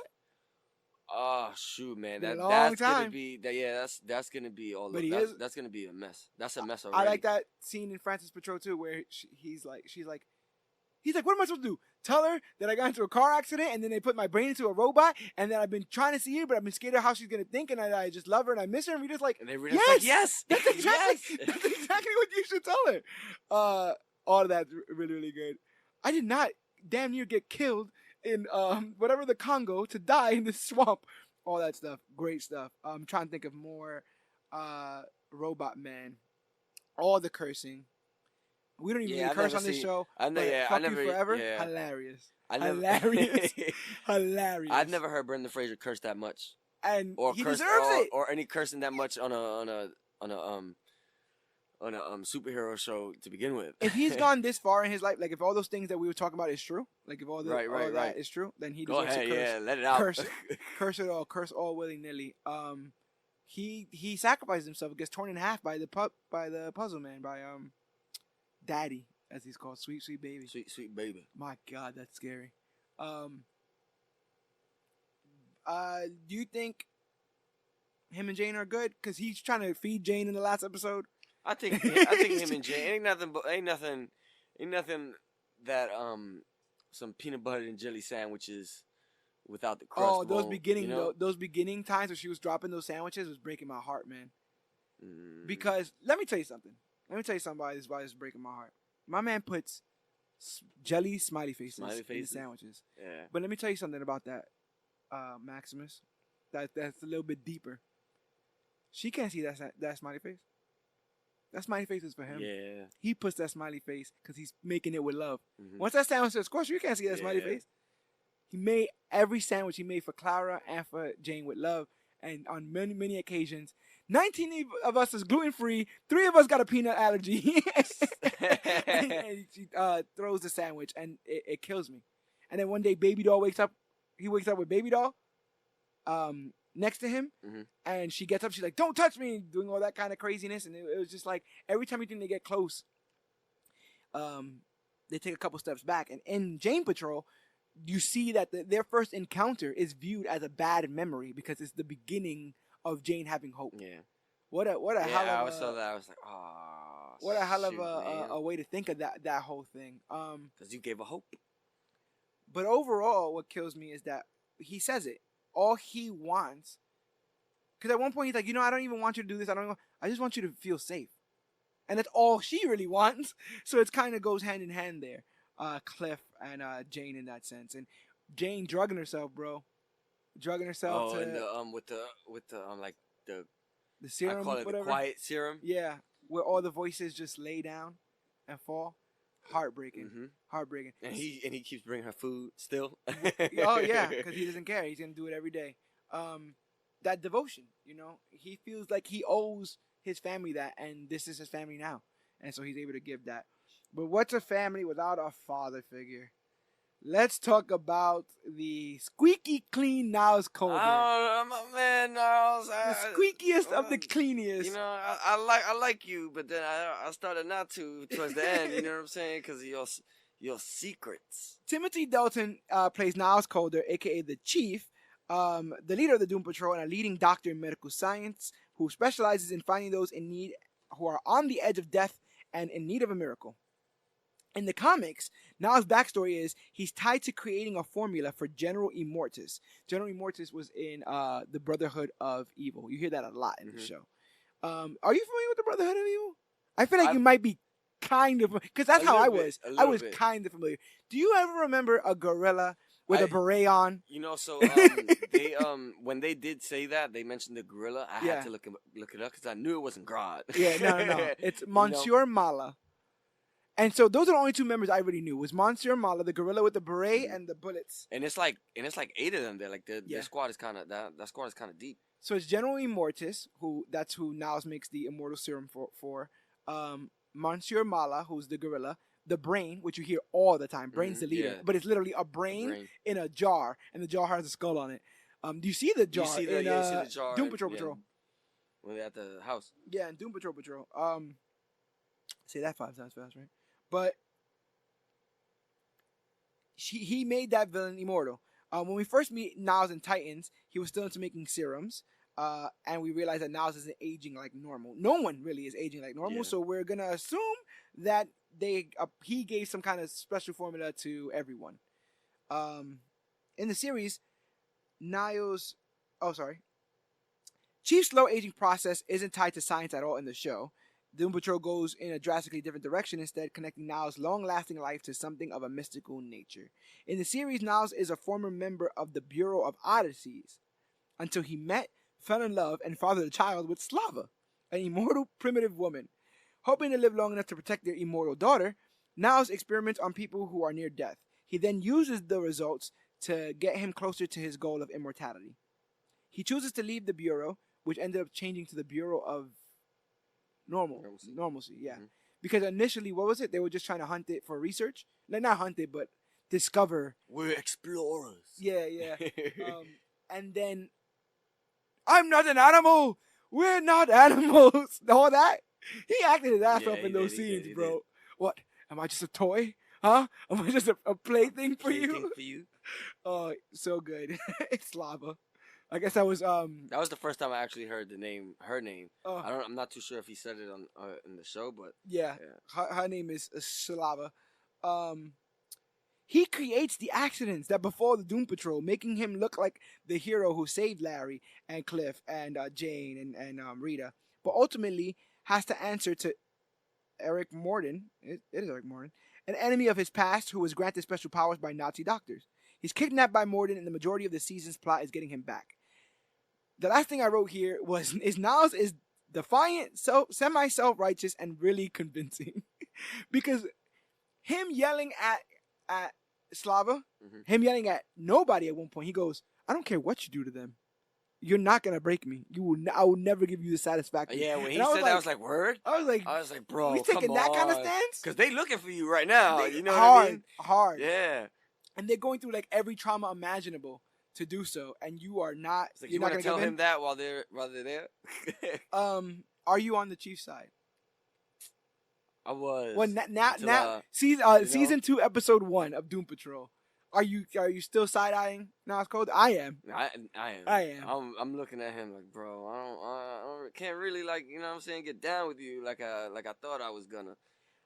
Oh shoot, man! Been a long That's time. gonna be that's gonna be all. But That's gonna be a mess. That's a mess already. I like that scene in Francis Patrol too, where she's like, what am I supposed to do? Tell her that I got into a car accident and then they put my brain into a robot and that I've been trying to see her, but I've been scared of how she's gonna think, and I just love her and I miss her. And Rita's like, and then Rita's like, yes, that's exactly yes. that's exactly what you should tell her. All of that's really, really good. I did not damn near get killed in whatever the Congo to die in this swamp. All that stuff, great stuff. I'm trying to think of more. Robot Man, all the cursing. We don't even need to curse on this show. I know, but fuck you forever. Yeah. Hilarious. Hilarious. I've never heard Brendan Fraser curse that much, and or he curse, deserves it, or any cursing that much on a superhero show to begin with. If he's gone this far in his life, like if all those things that we were talking about is true, like if all that is true, then he deserves to curse. Yeah, let it out. Curse it all, curse all willy nilly. He sacrificed himself, gets torn in half by the puzzle man, by Daddy, as he's called, sweet baby, sweet baby. My God, that's scary. Do you think him and Jane are good? Because he's trying to feed Jane in the last episode. I think him and Jane ain't nothing that some peanut butter and jelly sandwiches without the crust. Oh, those beginning times where she was dropping those sandwiches was breaking my heart, man. Because let me tell you something. Why this is breaking my heart. My man puts jelly smiley faces in the sandwiches. Yeah. But let me tell you something about that, Maximus. That's a little bit deeper. She can't see that smiley face. That smiley face is for him. Yeah. He puts that smiley face because he's making it with love. Mm-hmm. Once that sandwich is squashed, you can't see that smiley face. He made every sandwich he made for Clara and for Jane with love. And on many, many occasions, 19 of us is gluten-free. 3 of us got a peanut allergy. and she throws the sandwich, and it kills me. And then one day, Baby Doll wakes up. He wakes up with Baby Doll next to him. Mm-hmm. And she gets up. She's like, don't touch me, doing all that kind of craziness. And it was just like, every time you think they get close, they take a couple steps back. And in Jane Patrol, you see that their first encounter is viewed as a bad memory because it's the beginning of Jane having hope. Yeah. What a hell of I saw that. I was like, oh. What a hell of a way to think of that whole thing. Because you gave a hope. But overall, what kills me is that he says it. All he wants, because at one point he's like, I don't even want you to do this. I just want you to feel safe, and that's all she really wants. So it kind of goes hand in hand there. Cliff and Jane in that sense, and Jane drugging herself, bro, drugging herself. Oh, and with the like the serum, I call it whatever. The quiet serum. Yeah, where all the voices just lay down and fall. Heartbreaking, heartbreaking. And he keeps bringing her food still. Oh yeah, because he doesn't care. He's gonna do it every day. That devotion, he feels like he owes his family that, and this is his family now, and so he's able to give that. But what's a family without a father figure? Let's talk about the squeaky clean Niles Coulter. Oh, man, Niles. The squeakiest of the cleaniest. I like you, but then I started not to towards the end. You know what I'm saying? Because of your secrets. Timothy Dalton plays Niles Coulter, a.k.a. the Chief, the leader of the Doom Patrol and a leading doctor in medical science who specializes in finding those in need who are on the edge of death and in need of a miracle. In the comics, Niles' backstory is he's tied to creating a formula for General Immortus. General Immortus was in the Brotherhood of Evil. You hear that a lot in the show. Are you familiar with the Brotherhood of Evil? I feel like you might be kind of, because that's how I was. I was kind of familiar. Do you ever remember a gorilla with a beret on? So they when they did say that, they mentioned the gorilla. I had to look it up because I knew it wasn't Grodd. Yeah, no. It's Monsieur Mala. And so those are the only 2 members I really knew. Was Monsieur Mala, the gorilla with the beret and the bullets. And it's like 8 of them. They're like their squad is kind of that squad is kind of deep. So it's General Immortus, that's who Niles makes the immortal serum for. Monsieur Mala, who's the gorilla, the brain, which you hear all the time. Brain's the leader, Yeah. but it's literally a brain in a jar, and the jar has a skull on it. Do you see the jar You see in the jar Doom Patrol Patrol? When they're at the house. Yeah, in Doom Patrol Patrol. Say that 5 times fast, right? But he made that villain immortal. When we first meet Niles in Titans, he was still into making serums. And we realize that Niles isn't aging like normal. No one really is aging like normal, so we're gonna assume that he gave some kind of special formula to everyone. In the series, Niles, Chief's slow aging process isn't tied to science at all in the show. Doom Patrol goes in a drastically different direction, instead connecting Niles' long-lasting life to something of a mystical nature. In the series, Niles is a former member of the Bureau of Oddities until he met, fell in love, and fathered a child with Slava, an immortal primitive woman. Hoping to live long enough to protect their immortal daughter, Niles experiments on people who are near death. He then uses the results to get him closer to his goal of immortality. He chooses to leave the Bureau, which ended up changing to the Bureau of Normalcy, yeah. Mm-hmm. Because initially, what was it? They were just trying to hunt it for research. Like, not hunt it, but discover. We're explorers. Yeah. And then, I'm not an animal. We're not animals. All that. He acted his ass off in those scenes, bro. What? Am I just a toy? Huh? Am I just a plaything for you? Oh, so good. It's Lava. I guess that was the first time I actually heard her name. Oh. I'm not too sure if he said it on in the show, but yeah. Her name is Slava. He creates the accidents that befall the Doom Patrol, making him look like the hero who saved Larry and Cliff and Jane and Rita, but ultimately has to answer to Eric Morden. It is Eric Morden, an enemy of his past who was granted special powers by Nazi doctors. He's kidnapped by Morden, and the majority of the season's plot is getting him back. The last thing I wrote here is Niles is defiant, semi-self-righteous, and really convincing. Because him yelling at Slava, him yelling at nobody at one point, he goes, "I don't care what you do to them. You're not gonna break me. I will never give you the satisfaction." Yeah, when he said that, I was like, "Word." I was like, "Bro, we taking that kind of stance?" Because they looking for you right now. You know what I mean? Hard. Yeah. And they're going through like every trauma imaginable to do so, and you are not. It's like, you're not gonna tell him that while they're there. Are you on the Chiefs side? I was. Well, now, season 2, episode 1 of Doom Patrol. Are you still side eyeing Niles Cold? I am. I am. I'm looking at him like, bro, I can't really, like, you know what I'm saying, get down with you like I thought I was gonna.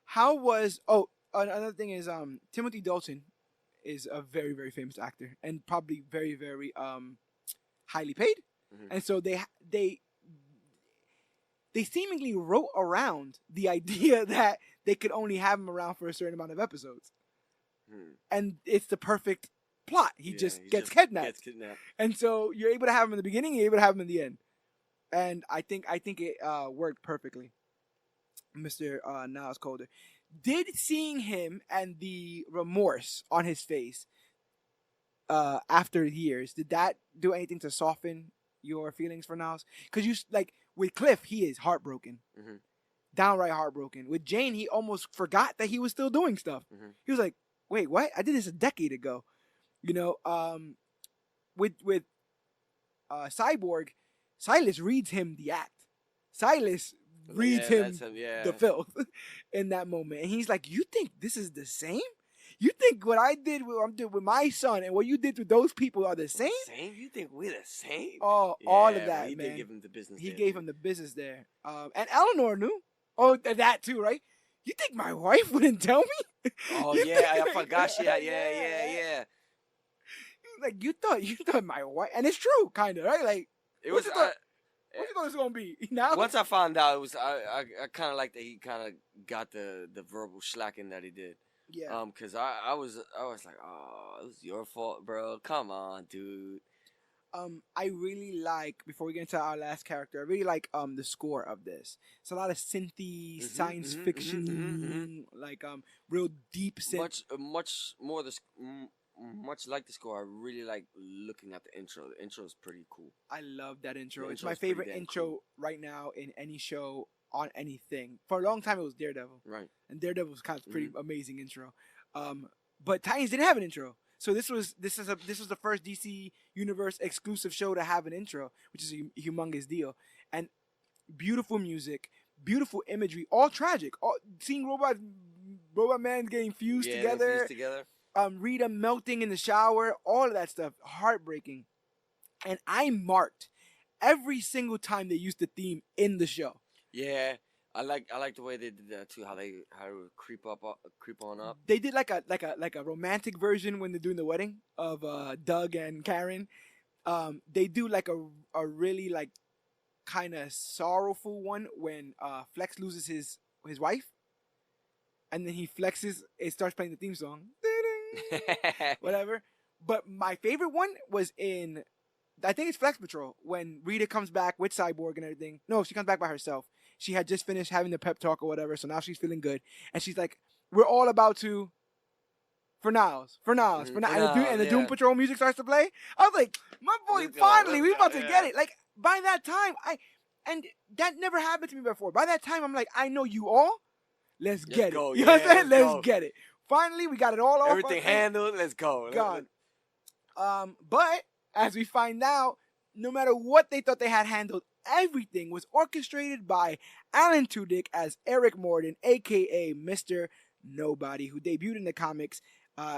How was another thing is Timothy Dalton is a very, very famous actor and probably very, very highly paid. Mm-hmm. And so they seemingly wrote around the idea that they could only have him around for a certain amount of episodes. And it's the perfect plot. He just gets kidnapped. And so you're able to have him in the beginning, you're able to have him in the end. And I think it worked perfectly. Mr. Niles Calder. Did seeing him and the remorse on his face after years, did that do anything to soften your feelings for Niles? Because you, like, with Cliff, he is heartbroken. Mm-hmm. Downright heartbroken. With Jane, he almost forgot that he was still doing stuff. Mm-hmm. He was like, wait, what? I did this a decade ago. You know, with Cyborg, Silas reads him the act. Silas reads him the filth in that moment. And he's like, you think this is the same? You think what I did with my son and what you did with those people are the same? You think we're the same? Oh, all of that, he man. Did give him the business. He gave him the business there. And Eleanor knew. Oh, that too, right? You think my wife wouldn't tell me? Oh, yeah, I forgot. Yeah. Like, you thought my wife, and it's true, kind of, right? Like, it was. What you thought it was gonna be? Now, once I found out, it was. I kind of like that he kind of got the verbal slacking that he did. Yeah. Cause I was like, oh, it was your fault, bro. Come on, dude. I really like, before we get into our last character, I really like the score of this. It's a lot of synthy, science fiction, like real deep synth. Much like the score. I really like looking at the intro. The intro is pretty cool. I love that intro. It's my favorite intro right now in any show on anything. For a long time, it was Daredevil. Right. And Daredevil was kind of pretty amazing intro. But Titans didn't have an intro. So this was the first DC Universe exclusive show to have an intro, which is a humongous deal. And beautiful music, beautiful imagery, all tragic. Seeing Robot Man getting fused together. Rita melting in the shower, all of that stuff, heartbreaking. And I marked every single time they used the theme in the show. Yeah. I like the way they did that too. How they creep on up. They did like a romantic version when they're doing the wedding of Doug and Karen. They do like a really like kind of sorrowful one when Flex loses his wife, and then he flexes. It starts playing the theme song, whatever. But my favorite one was in, I think it's Flex Patrol, when Rita comes back with Cyborg and everything. No, she comes back by herself. She had just finished having the pep talk or whatever, so now she's feeling good. And she's like, we're all about to, for nows. And the Doom Patrol music starts to play. I was like, my boy, finally, we about to get it. Like, by that time, and that never happened to me before. By that time, I'm like, I know you all. Let's get it. You know what I'm saying? Let's get it. Finally, we got it all off. Everything handled. Let's go. God. But, as we find out, no matter what they thought they had handled, everything was orchestrated by Alan Tudyk as Eric Morden, a.k.a. Mr. Nobody, who debuted in the comics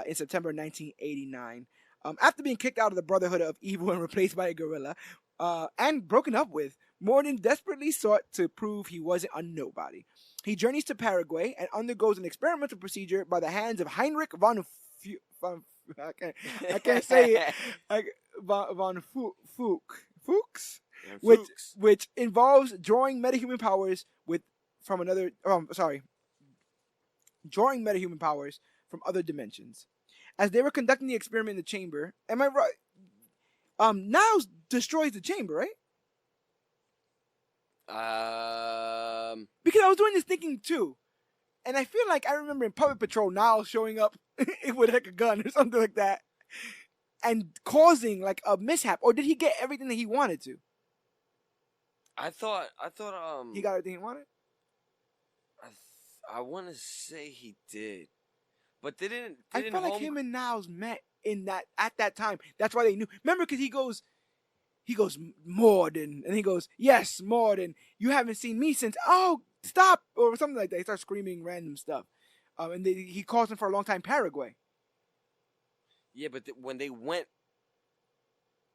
in September 1989. After being kicked out of the Brotherhood of Evil and replaced by a gorilla, and broken up with, Morden desperately sought to prove he wasn't a nobody. He journeys to Paraguay and undergoes an experimental procedure by the hands of Heinrich von I can't say it. Von Fuchs, which involves drawing metahuman powers drawing metahuman powers from other dimensions. As they were conducting the experiment in the chamber, am I right? Niles destroys the chamber, right? Because I was doing this thinking too, and I feel like I remember in Puppet Patrol Niles showing up with like a gun or something like that, and causing like a mishap. Or did he get everything that he wanted to? I thought he got everything he wanted. I want to say he did, but I felt like him and Niles met at that time. That's why they knew. Remember, because he goes, Morden, and he goes, yes, Morden, you haven't seen me since, stop, or something like that. He starts screaming random stuff. And he calls him for a long time Paraguay. Yeah, but when they went,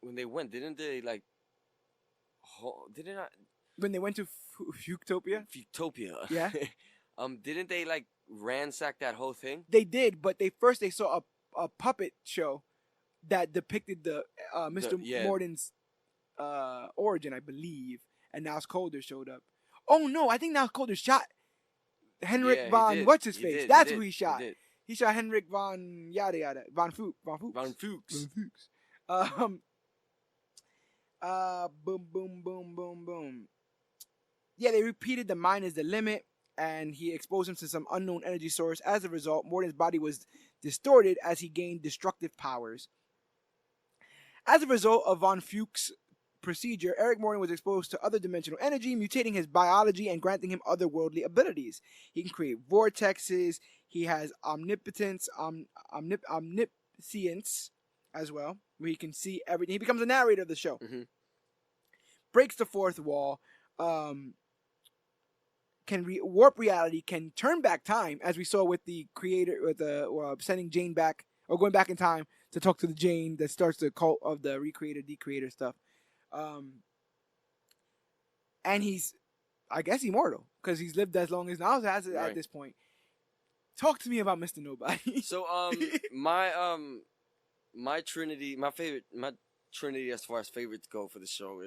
didn't they like, did it not? When they went to Fuchtopia? Fuchtopia. Yeah. Didn't they like ransack that whole thing? They did, but they saw a puppet show that depicted the Mr. Morden's origin, I believe, and Niles Calder showed up. Oh no, I think Niles Calder shot Henrik von what's his face? That's who he shot. He shot Henrik von yada yada von Fuchs. Boom boom boom boom boom. Yeah, they repeated the mind is the limit, and he exposed him to some unknown energy source. As a result, Morden's body was distorted as he gained destructive powers. As a result of von Fuchs' procedure, Eric Morden was exposed to other dimensional energy, mutating his biology and granting him otherworldly abilities. He can create vortexes. He has omnipotence, omniscience as well, where he can see everything. He becomes a narrator of the show. Mm-hmm. Breaks the fourth wall. Can warp reality. Can turn back time, as we saw with the creator, with sending Jane back or going back in time to talk to the Jane that starts the cult of the recreator, decreator stuff. And he's, I guess, immortal because he's lived as long as Niles has at this point. Talk to me about Mr. Nobody. So, my trinity as far as favorites go for the show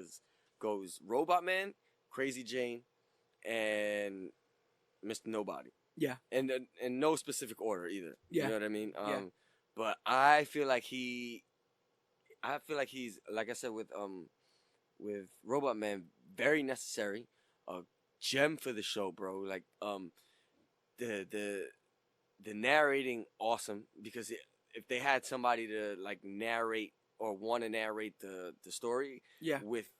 goes Robot Man, Crazy Jane, and Mr. Nobody. Yeah. And in no specific order either. Yeah. You know what I mean? Yeah. But I feel like he's, like I said with Robot Man, very necessary, a gem for the show, bro. Like the narrating, awesome, because if they had somebody to like narrate or want to narrate the story, yeah, with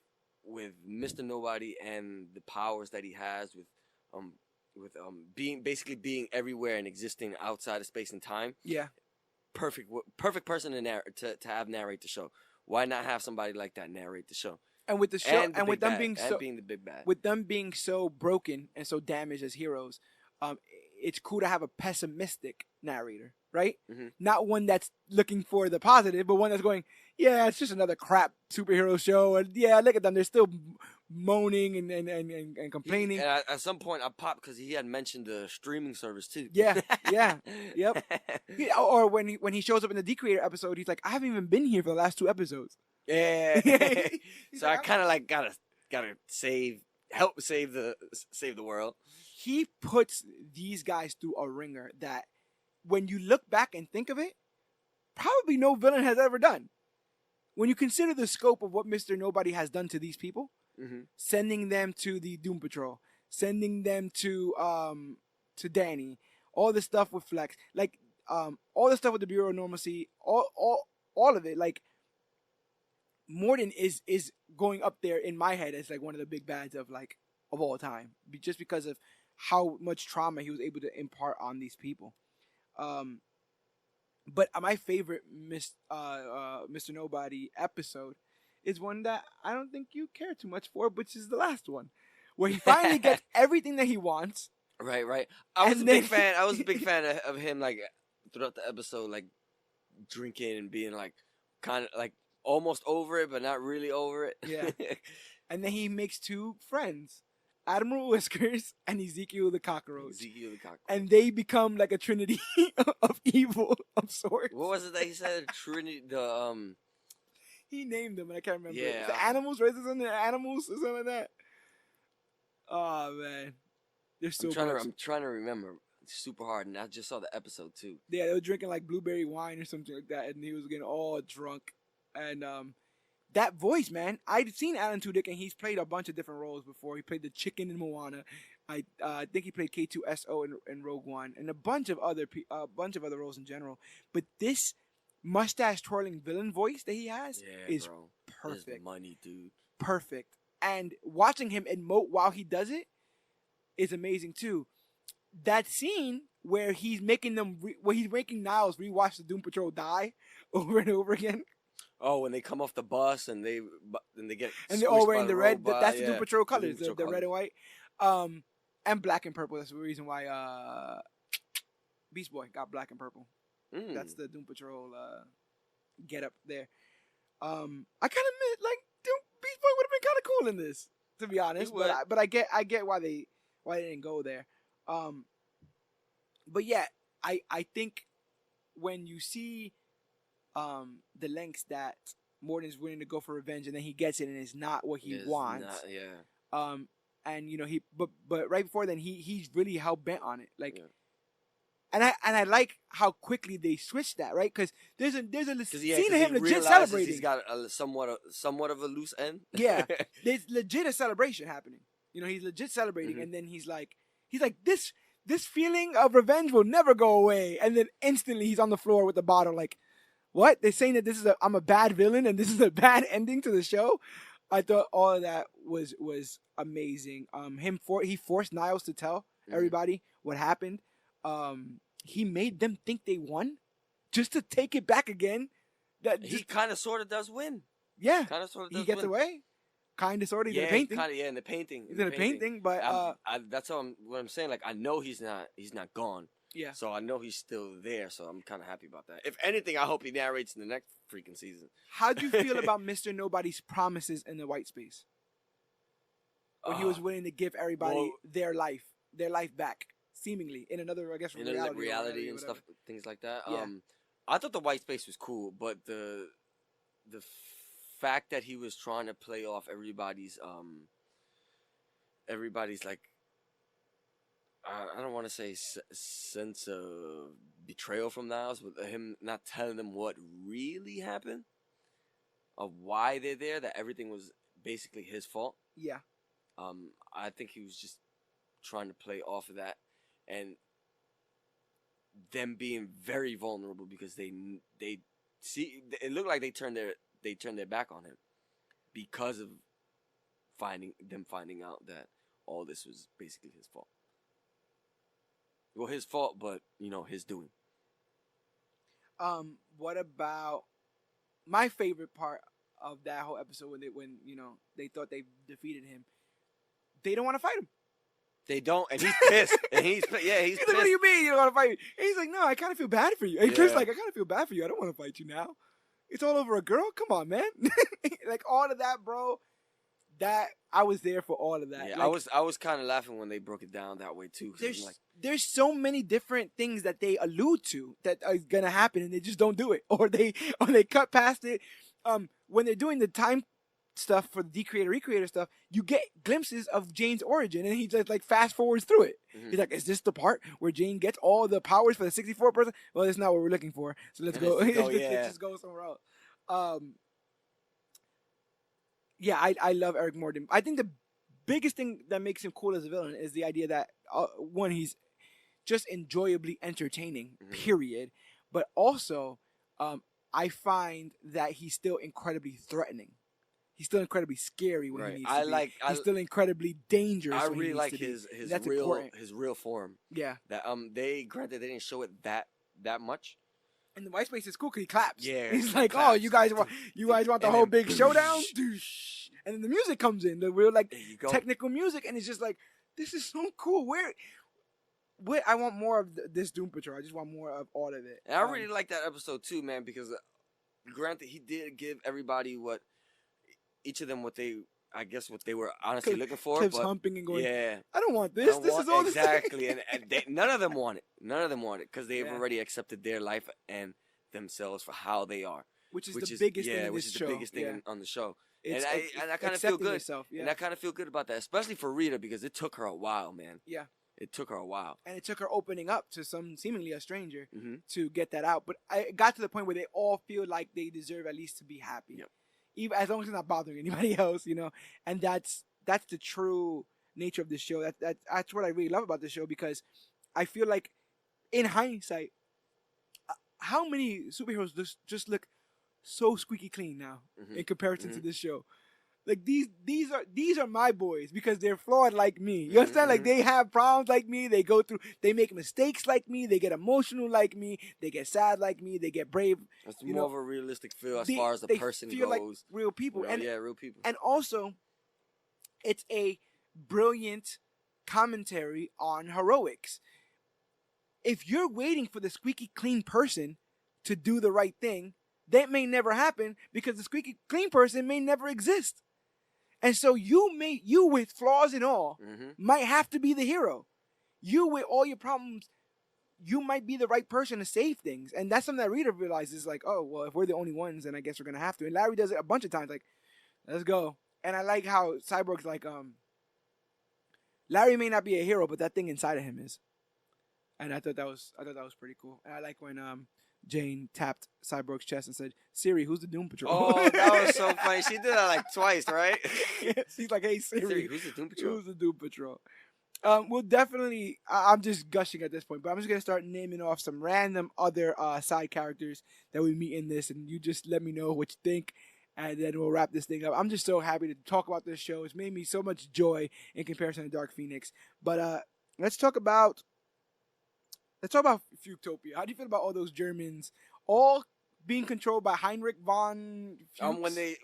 Mr. Nobody and the powers that he has with being everywhere and existing outside of space and time. Yeah. Perfect person to have narrate the show. Why not have somebody like that narrate the show? And with the show, and with them being the big bad, with them being so broken and so damaged as heroes, it's cool to have a pessimistic narrator, right? Mm-hmm. Not one that's looking for the positive, but one that's going, yeah, it's just another crap superhero show, and yeah, look at them, they're still moaning and complaining. And at some point, I popped because he had mentioned the streaming service too. Yeah, yep. Or when he shows up in the D-Creator episode, he's like, I haven't even been here for the last 2 episodes. Yeah. So I kind of like gotta help save the world. He puts these guys through a ringer that, when you look back and think of it, probably no villain has ever done. When you consider the scope of what Mr. Nobody has done to these people, sending them to the Doom Patrol, sending them to Danny, all the stuff with Flex, like all the stuff with the Bureau of Normalcy, all of it, like Morden is going up there in my head as like one of the big bads of all time, just because of how much trauma he was able to impart on these people. But my favorite Mr. Nobody episode is one that I don't think you care too much for, which is the last one, where he finally gets everything that he wants. Right. I was a big fan of him, like, throughout the episode, like, drinking and being like kind of like almost over it, but not really over it. Yeah. And then he makes 2 friends, Admiral Whiskers and Ezekiel the Cockroach. And they become like a trinity of evil of sorts. What was it that he said? Trinity, he named them, and I can't remember. Yeah. The animals, right? Something animals or something like that. Oh man, they're so. I'm trying to remember. It's super hard, and I just saw the episode too. Yeah, they were drinking like blueberry wine or something like that, and he was getting all drunk. And that voice, man, I'd seen Alan Tudyk, and he's played a bunch of different roles before. He played the chicken in Moana. I think he played K2SO in Rogue One, and a bunch of other roles in general. But this mustache twirling villain voice that he has is perfect. His money, dude. Perfect. And watching him emote while he does it is amazing too. That scene where he's making Niles rewatch the Doom Patrol die over and over again. Oh, when they come off the bus and they get and they're all wearing the red. Robot, that's the Doom Patrol colors, the red and white, and black and purple. That's the reason why Beast Boy got black and purple. That's the Doom Patrol get up there. I kind of Beast Boy would have been kind of cool in this, to be honest. But I get why they didn't go there. But yeah, I think when you see the lengths that Morden's willing to go for revenge, and then he gets it, and it's not what he wants. And but right before then, he's really hell bent on it. Like, and I like how quickly they switched that, right? Because there's a scene of him legit celebrating. He's got a somewhat of a loose end. Yeah, there's legit a celebration happening. He's legit celebrating, and then he's like this feeling of revenge will never go away, and then instantly he's on the floor with the bottle, like. What? They're saying that I'm a bad villain and this is a bad ending to the show? I thought all of that was amazing. He forced Niles to tell everybody what happened. He made them think they won just to take it back again. He kind of sort of does win. Yeah. Kind of sort of does He gets win. away. Kind of sort of. He's in a painting. In the painting. He's in a painting, but that's what I'm saying. Like, I know he's not gone. Yeah. So I know he's still there, so I'm kind of happy about that. If anything, I hope he narrates in the next freaking season. How do you feel about Mr. Nobody's promises in the white space? When he was willing to give everybody their life back, seemingly, in another, I guess, reality and stuff, things like that. Yeah. I thought the white space was cool, but the fact that he was trying to play off everybody's like, I don't want to say sense of betrayal from Niles, but him not telling them what really happened, of why they're there, that everything was basically his fault. Yeah. I think he was just trying to play off of that, and them being very vulnerable because they see it looked like they turned their back on him because of finding out that all this was basically his fault. Well, his fault, but his doing. What about my favorite part of that whole episode when they thought they defeated him? They don't want to fight him. They don't, and he's pissed. And he's pissed. He's like, what do you mean you don't want to fight me? And he's like, no, I kind of feel bad for you. And Cliff's like, I kind of feel bad for you. I don't want to fight you now. It's all over a girl. Come on, man. Like all of that, bro. That I was there for all of that. Yeah, like, I was kind of laughing when they broke it down that way too. There's so many different things that they allude to that are gonna happen, and they just don't do it, or they cut past it. When they're doing the time stuff for the Decreator Recreator stuff, you get glimpses of Jane's origin, and he just like fast forwards through it. Mm-hmm. He's like, "Is this the part where Jane gets all the powers for the 64 person?" Well, that's not what we're looking for. So let's go. Let's just go somewhere else. Yeah, I love Eric Morgan. I think the biggest thing that makes him cool as a villain is the idea that one, he's just enjoyably entertaining, period. But also, I find that he's still incredibly threatening. He's still incredibly scary when he needs to be. He's still incredibly dangerous. I really like his real form. Yeah. That they didn't show it that much. And the white space is cool because he claps. Yeah. He's like, claps. Oh, you guys want the whole big showdown? And then the music comes in, the real technical music, and it's just like, this is so cool. Where I want more of this Doom Patrol. I just want more of all of it. And I really like that episode too, man, because granted he did give everybody each of them what they were honestly looking for. Cliff's humping and going, yeah, I don't want this. This is all exactly. And none of them want it. None of them want it because they've already accepted their life and themselves for how they are. Which is the biggest thing in this show. The biggest thing on the show. And I kind of feel good. Yourself, and I kind of feel good about that, especially for Rita, because it took her a while, man. Yeah. It took her a while. And it took her opening up to some seemingly a stranger to get that out. But it got to the point where they all feel like they deserve at least to be happy. Yep. Even as long as it's not bothering anybody else, And that's the true nature of this show. That's what I really love about this show, because I feel like in hindsight, how many superheroes just look so squeaky clean now in comparison to this show. Like these are my boys because they're flawed like me. You understand? Like they have problems like me. They make mistakes like me. They get emotional like me. They get sad like me. They get brave. It's more of a realistic feel as far as the person feel goes. Like real people. Real people. And also, it's a brilliant commentary on heroics. If you're waiting for the squeaky clean person to do the right thing, that may never happen because the squeaky clean person may never exist. And so you with flaws and all might have to be the hero. You with all your problems, you might be the right person to save things. And that's something that Rita realizes, like, oh, well, if we're the only ones, then I guess we're going to have to. And Larry does it a bunch of times, like, let's go. And I like how Cyborg's like, Larry may not be a hero, but that thing inside of him is. And I thought that was pretty cool. And I like when Jane tapped Cyborg's chest and said, "Siri, who's the Doom Patrol?" Oh, that was so funny. She did that like twice, right? She's like, "Hey Siri, who's the Doom Patrol?" Who's the Doom Patrol? We'll definitely. I'm just gushing at this point, but I'm just gonna start naming off some random other side characters that we meet in this, and you just let me know what you think, and then we'll wrap this thing up. I'm just so happy to talk about this show. It's made me so much joy in comparison to Dark Phoenix. But let's talk about Fuchtopia. How do you feel about all those Germans all being controlled by Heinrich von Fuchs?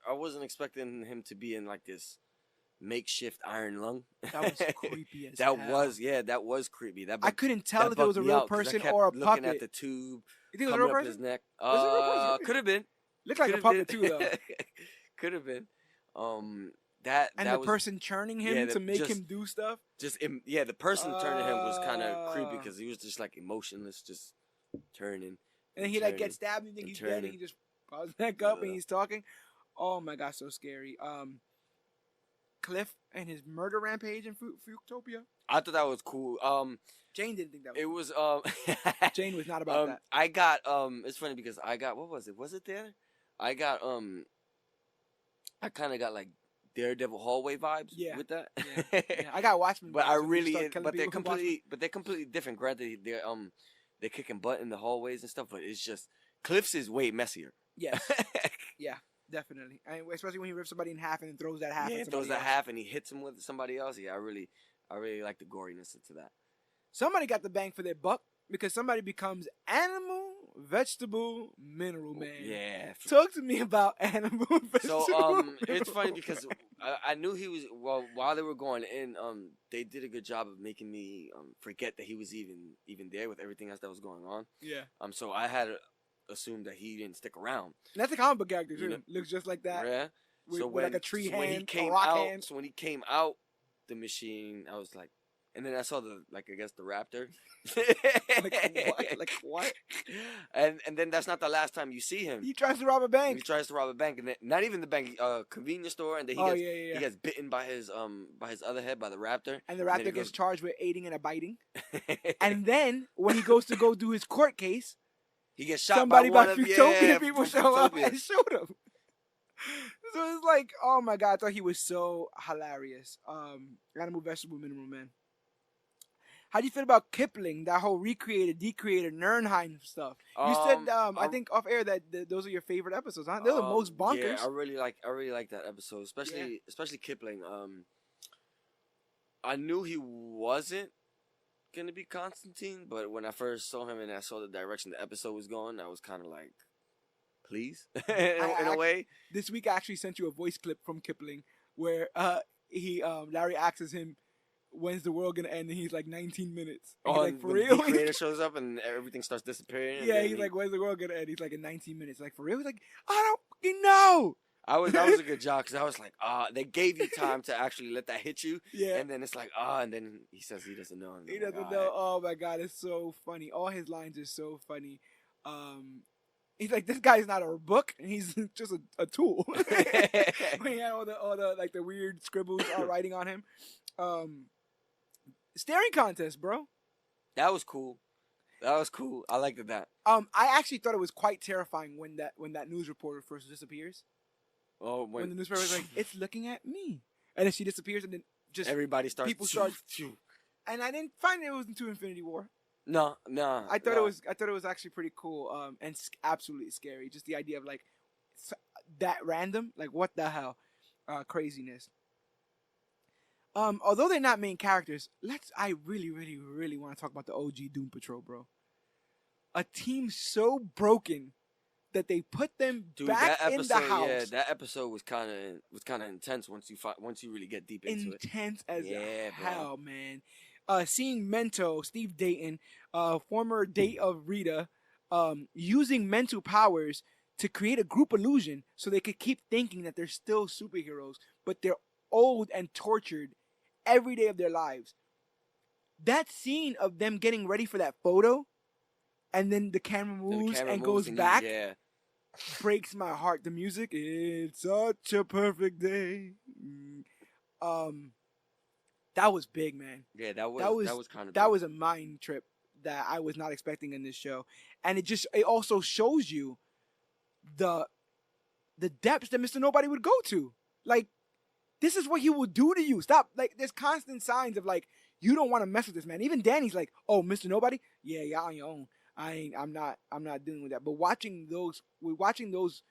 I wasn't expecting him to be in like this makeshift iron lung. That was creepy as hell. That was creepy. I couldn't tell if it was a real person or a puppet. Looking at the tube, you think it was a real person? His neck. Was it a real person? Could have been. Looked like a puppet too, though. Could have been. The person churning him to make him do stuff. The person turning him was kind of creepy because he was just like emotionless, just turning. And then he like gets stabbed and you think he's dead, and he just pops back up and he's talking. Oh my god, so scary. Cliff and his murder rampage in Fuchtopia. I thought that was cool. Jane didn't think that was cool. Jane was not about that. I got it's funny because I got, what was it? Was it there? I got I kind of got like Daredevil hallway vibes with that. Yeah. I got Watchmen. But they're completely different. Granted, they're kicking butt in the hallways and stuff, but it's just Cliff's is way messier. Yes. Yeah, definitely. Especially when he rips somebody in half and then throws that half. Yeah, throws that half and he hits him with somebody else. Yeah, I really like the goriness into that. somebody got the bang for their buck because somebody becomes animal, vegetable, mineral man. Yeah. Talk to me about animal, vegetable. So it's funny because I knew he was while they were going in, they did a good job of making me forget that he was even there with everything else that was going on. Yeah. So I had assumed that he didn't stick around. And that's a comic book character too. Looks just like that. Yeah. With, so with like a tree hand, when he came a rock out, hand. So when he came out the machine, I was like, and then I saw the raptor. Like what? And then that's not the last time you see him. He tries to rob a bank. He tries to rob a bank, and then, not even the bank, convenience store, and then he gets bitten by his other head, by the raptor. And the raptor gets charged with aiding and abetting. And then when he goes to go do his court case, he gets shot somebody by Futopian people show up and shoot him. So it's like, oh my god, I thought he was so hilarious. Animal, vegetable, mineral man. How do you feel about Kipling? That whole recreated, decreated, Nernheim stuff. You said, I think off air that those are your favorite episodes, huh? They're the most bonkers. Yeah, I really like that episode, especially Kipling. I knew he wasn't gonna be Constantine, but when I first saw him and I saw the direction the episode was going, I was kind of like, please, in a way. This week I actually sent you a voice clip from Kipling where Larry asks him, when's the world gonna end? And he's like 19 minutes. And he's like, for real? The creator shows up and everything starts disappearing. Yeah, he's like, when's the world gonna end? He's like, in 19 minutes. Like, for real? He's like, I don't fucking know. That was a good job because I was like, they gave you time to actually let that hit you. Yeah. And then it's like, and then he says he doesn't know. He doesn't know. Oh my god, it's so funny. All his lines are so funny. He's like, this guy's not a book, and he's just a tool. When he had all the like the weird scribbles writing on him. Staring contest, bro. That was cool. I liked that. I actually thought it was quite terrifying when that news reporter first disappears. Oh, when the newspaper was like, it's looking at me, and then she disappears, and then just everybody starts. People start. And I didn't find it was into Infinity War. No. I thought it was actually pretty cool, and absolutely scary. Just the idea of like that random, like what the hell, craziness. Although they're not main characters, I really, really, really want to talk about the OG Doom Patrol, bro. A team so broken that they put them back in the house. Yeah, that episode was kind of intense once you really get deep into it. Intense as hell, bro. Man. Seeing Mento, Steve Dayton, former date of Rita, using mental powers to create a group illusion so they could keep thinking that they're still superheroes, but they're old and tortured every day of their lives. That scene of them getting ready for that photo, and then the camera moves and goes back, breaks my heart. The music, it's such a perfect day. That was big, man. Yeah, that was kind of big. That was a mind trip that I was not expecting in this show, and it also shows you the depths that Mr. Nobody would go to. Like, this is what he will do to you. Stop. Like, there's constant signs of like, you don't want to mess with this man. Even Danny's like, oh, Mr. Nobody, yeah, y'all on your own. I'm not dealing with that. But we're watching those,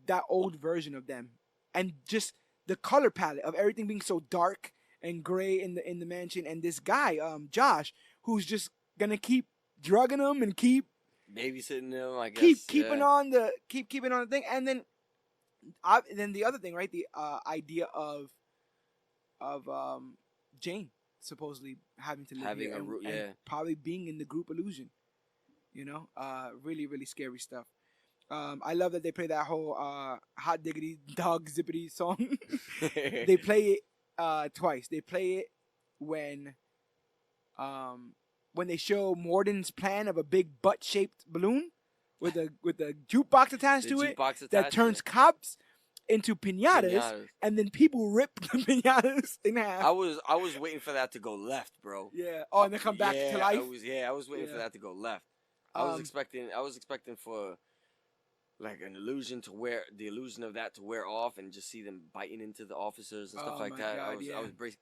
that old version of them, and just the color palette of everything being so dark and gray in the mansion, and this guy, Josh, who's just gonna keep drugging them and keep babysitting them. I guess keeping on the thing, and then the other thing, right? The idea of Jane supposedly having to live here and probably being in the group illusion. You know, really, really scary stuff. I love that they play that whole Hot Diggity Dog Zippity song. They play it twice. They play it when they show Morden's plan of a big butt-shaped balloon with a jukebox attached to it that turns cops into piñatas, and then people rip the piñatas in half. I was waiting for that to go left, bro. Yeah. Oh, and they come back to life. I was waiting for that to go left. I was expecting for like an illusion the illusion of that to wear off and just see them biting into the officers and stuff like that. God, I was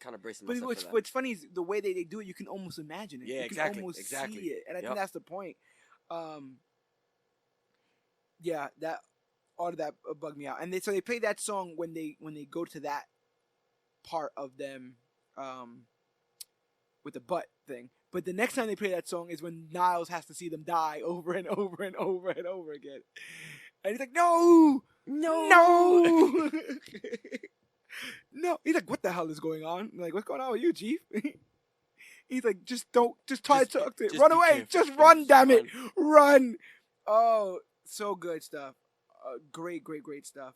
kind of bracing myself for that. What's funny is the way they do it, you can almost imagine it. Yeah, you can almost see it, and I think that's the point. Yeah, all of that bugged me out. And so they play that song when they go to that part of them, with the butt thing. But the next time they play that song is when Niles has to see them die over and over and over and over again. And he's like, no! No! No! He's like, what the hell is going on? I'm like, what's going on with you, Chief? He's like, just try to talk to it. Run away. Just run, damn it. Run. Oh, so good stuff. Great stuff.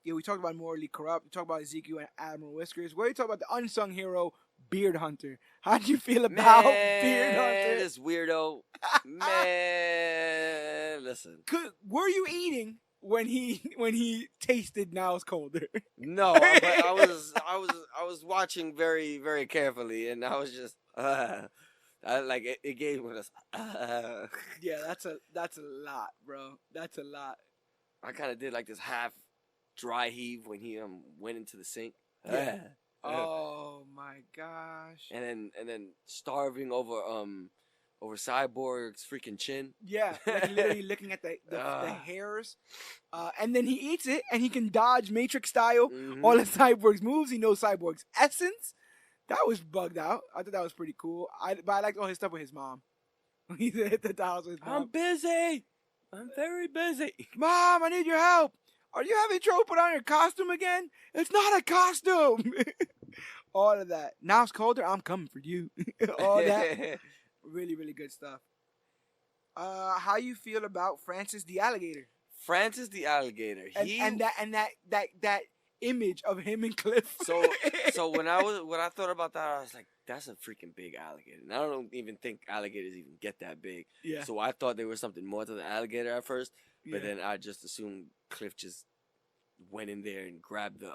Yeah, we talked about Morally Corrupt. We talked about Ezekiel and Admiral Whiskers. Where you talk about the unsung hero, Beard Hunter. How do you feel about Beard Hunter? This weirdo. Man, listen. Were you eating when he tasted Niles Coulter? No, but I was watching very, very carefully, and I was just it gave me this. Yeah, that's a lot, bro. That's a lot. I kind of did like this half dry heave when he went into the sink. Yeah. Oh my gosh. And then starving over Cyborg's freaking chin. Yeah, like literally looking at the hairs. And then he eats it, and he can dodge Matrix style all of Cyborg's moves. He knows Cyborg's essence. That was bugged out. I thought that was pretty cool. But I liked all his stuff with his mom. He hit the dials with his mom. I'm busy. I'm very busy. Mom, I need your help. Are you having trouble put on your costume again? It's not a costume. All of that. Niles Coulter, I'm coming for you. All that. Really, really good stuff. How you feel about Francis the Alligator? Francis the Alligator. And that image of him and Cliff. So when I thought about that, I was like, that's a freaking big alligator. And I don't even think alligators even get that big. Yeah. So I thought there was something more to the alligator at first, but then I just assumed Cliff just went in there and grabbed the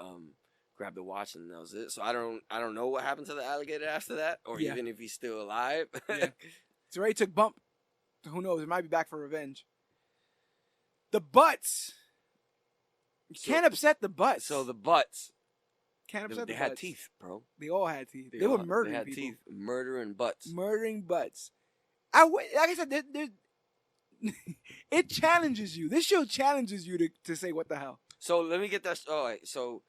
watch, and that was it. So I don't know what happened to the alligator after that, or even if he's still alive. Yeah. So Ray took bump. Who knows? It might be back for revenge. The butts. You can't upset the butts. So the butts. Can't upset the butts. They had teeth, bro. They all had teeth. They were murdering people. They had teeth. Murdering butts. Murdering butts. Like I said, it challenges you. This show challenges you to say what the hell. So let me get that. All right. So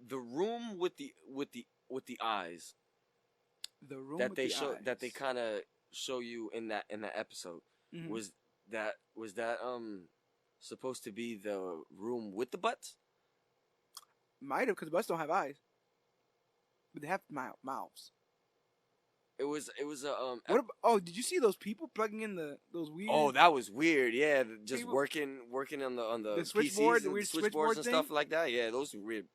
the room with the eyes. The room that with they the show eyes. That they kind of show you in that episode was that supposed to be the room with the butts? Might have, because butts don't have eyes, but they have mouths. It was a did you see those people plugging in those weird? Oh, that was weird. Yeah, just people, working on the switchboard, PCs the weird and switchboards and stuff like that. Yeah, those weird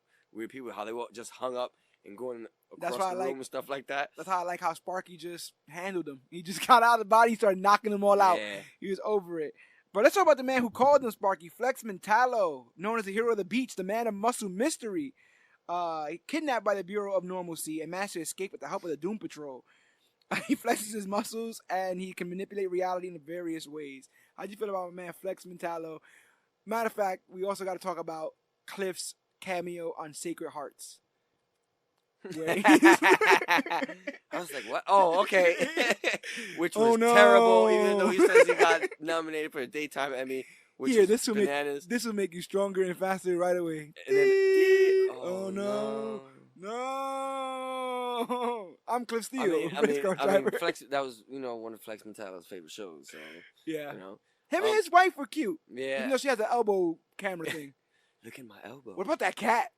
people. How they just hung up and going across the room and stuff like that. That's how I like how Sparky just handled them. He just got out of the body, started knocking them all out. Yeah. He was over it. But let's talk about the man who called him Sparky, Flex Mentallo, known as the hero of the beach, the man of muscle mystery. Kidnapped by the Bureau of Normalcy and managed to escape with the help of the Doom Patrol. He flexes his muscles and he can manipulate reality in various ways. How do you feel about my man Flex Mentallo? Matter of fact, we also got to talk about Cliff's cameo on Sacred Hearts. I was like, what? Oh, okay. Which was terrible, even though he says he got nominated for a Daytime Emmy, which is bananas. This will make you stronger and faster right away. And then, no. I'm Cliff Steele. I mean, Flex, that was, one of Flex Mentallo's favorite shows. So, yeah. Him and his wife were cute. Yeah. Even though she has the elbow camera thing. Look at my elbow. What about that cat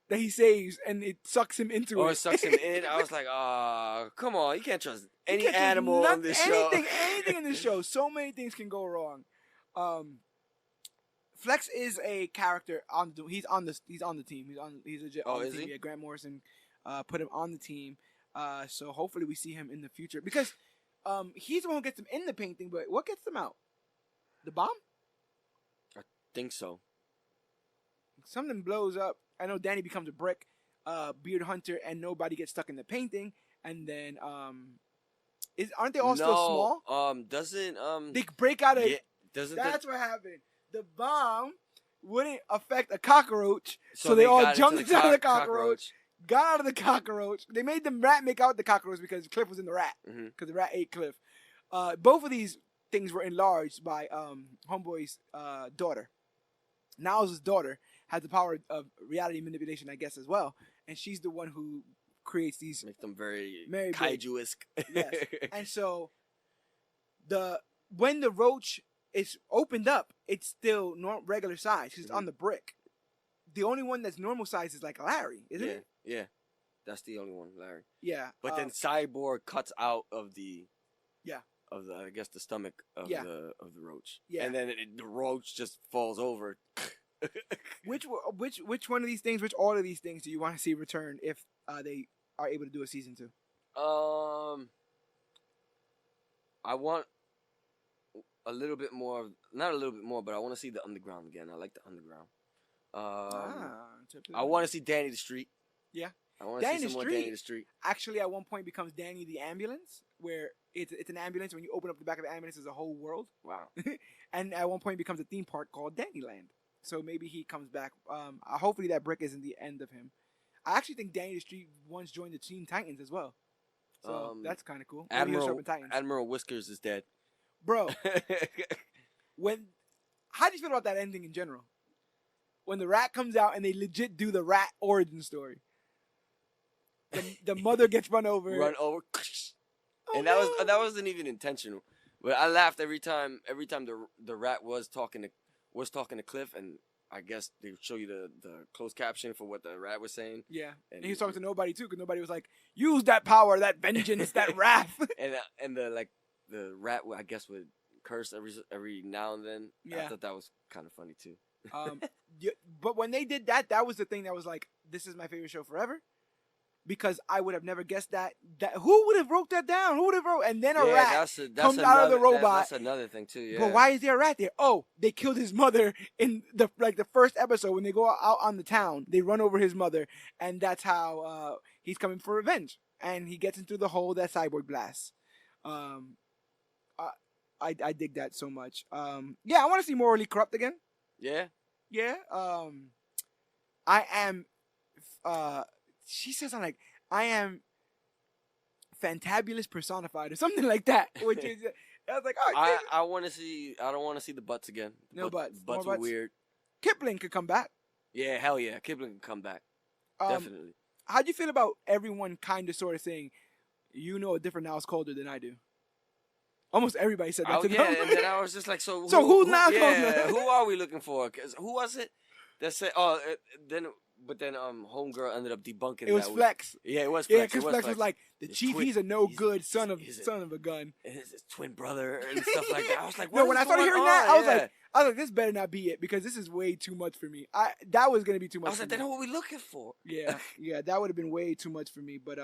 that he saves and it sucks him into it? Or it sucks him in. I was like, come on. You can't trust any animal on this show. Anything in this show. So many things can go wrong. Flex is a character he's on the team. He's legit on the team. He? Yeah, Grant Morrison put him on the team. So hopefully we see him in the future because he's the one who gets them in the painting. But what gets them out? The bomb? I think so. Something blows up. I know Danny becomes a brick. Beard Hunter and nobody gets stuck in the painting. And then aren't they all still small? Doesn't they break out of? Yeah, that's what happened. The bomb wouldn't affect a cockroach, so they all jumped into the cockroach, got out of the cockroach. They made the rat make out the cockroach because Cliff was in the rat, because the rat ate Cliff. Both of these things were enlarged by Homeboy's daughter. Niles' daughter has the power of reality manipulation, I guess, as well. And she's the one who creates these. Make them very big. kaiju-esque. Yes. And so when the roach is opened up, it's still regular size because it's on the brick. The only one that's normal size is like Larry, isn't it? Yeah. That's the only one, Larry. Yeah. But then Cyborg cuts out of the I guess the stomach of the roach. Yeah. And then the roach just falls over. Which one of these things, which all of these things do you want to see return if they are able to do a season 2? I want a little bit more, not a little bit more, but I want to see the underground again. I like the underground. I want to see Danny the Street. Yeah. I want to see some more Danny the Street. Actually, at one point becomes Danny the Ambulance, where it's an ambulance. When you open up the back of the ambulance, there's a whole world. Wow. And at one point becomes a theme park called Dannyland. So maybe he comes back. Hopefully that brick isn't the end of him. I actually think Danny the Street once joined the Teen Titans as well. So that's kind of cool. Admiral Whiskers is dead. Bro, how do you feel about that ending in general? When the rat comes out and they legit do the rat origin story. The mother gets run over. And that wasn't even intentional. But I laughed every time the rat was talking to Cliff, and I guess they show you the closed caption for what the rat was saying. Yeah, and he was talking to nobody too, because nobody was like, "Use that power, that vengeance, that wrath." and the rat, I guess, would curse every now and then. Yeah. I thought that was kind of funny too. But when they did that, that was the thing that was like, this is my favorite show forever. Because I would have never guessed that. Who would have wrote that down? Who would have wrote? And then a rat comes out of the robot. That's another thing too. Yeah. But why is there a rat there? Oh, they killed his mother in the first episode when they go out on the town. They run over his mother, and that's how he's coming for revenge. And he gets into the hole that Cyborg blasts. I dig that so much. Yeah, I want to see Morally Corrupt again. Yeah. Yeah. I am. She says something like, "I am fantabulous personified," or something like that. Which is, I was like, "Oh, I want to see. I don't want to see the butts again. No butts. Butts were weird. Kipling could come back. Yeah, hell yeah, Kipling can come back. Definitely. How'd you feel about everyone kind of sort of saying, "You know a different Niles Calder than I do"? Almost everybody said that to them. Yeah, and then I was just like, so who's Niles Calder? Who are we looking for? 'Cause who was it that said? Oh, then. But then, homegirl ended up debunking. It was Flex. Yeah, it was Flex. Yeah, because Flex was like, the chief, he's a no good son of a gun. And his twin brother and stuff like that. I was like, no, when I started hearing that, I was like, this better not be it, because this is way too much for me. That was gonna be too much. I was like, then what are we looking for? Yeah, that would have been way too much for me. But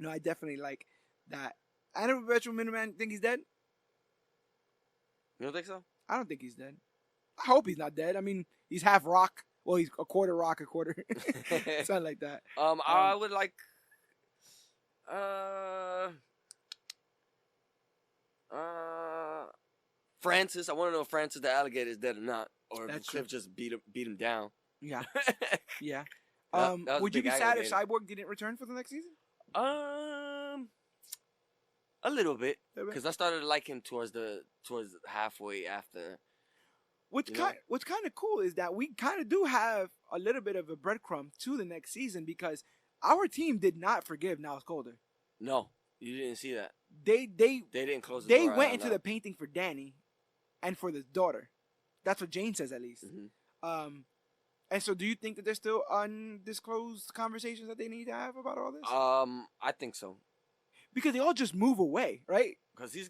no, I definitely like that. I never Retro Miniman think he's dead. You don't think so? I don't think he's dead. I hope he's not dead. I mean, he's half rock. Well, he's a quarter rock, a quarter. Something like that. I would like... Francis. I want to know if Francis the alligator is dead or not. Or if Cliff just beat him down. Yeah. Yeah. That would you be sad if Cyborg didn't return for the next season? A little bit. Because I started to like him towards halfway after... What's kind of cool is that we kind of do have a little bit of a breadcrumb to the next season, because our team did not forgive Niles Calder. No, you didn't see that. They didn't close the door. They went into the painting for Danny and for the daughter. That's what Jane says, at least. Mm-hmm. And so do you think that there's still undisclosed conversations that they need to have about all this? I think so. Because they all just move away, right? Because he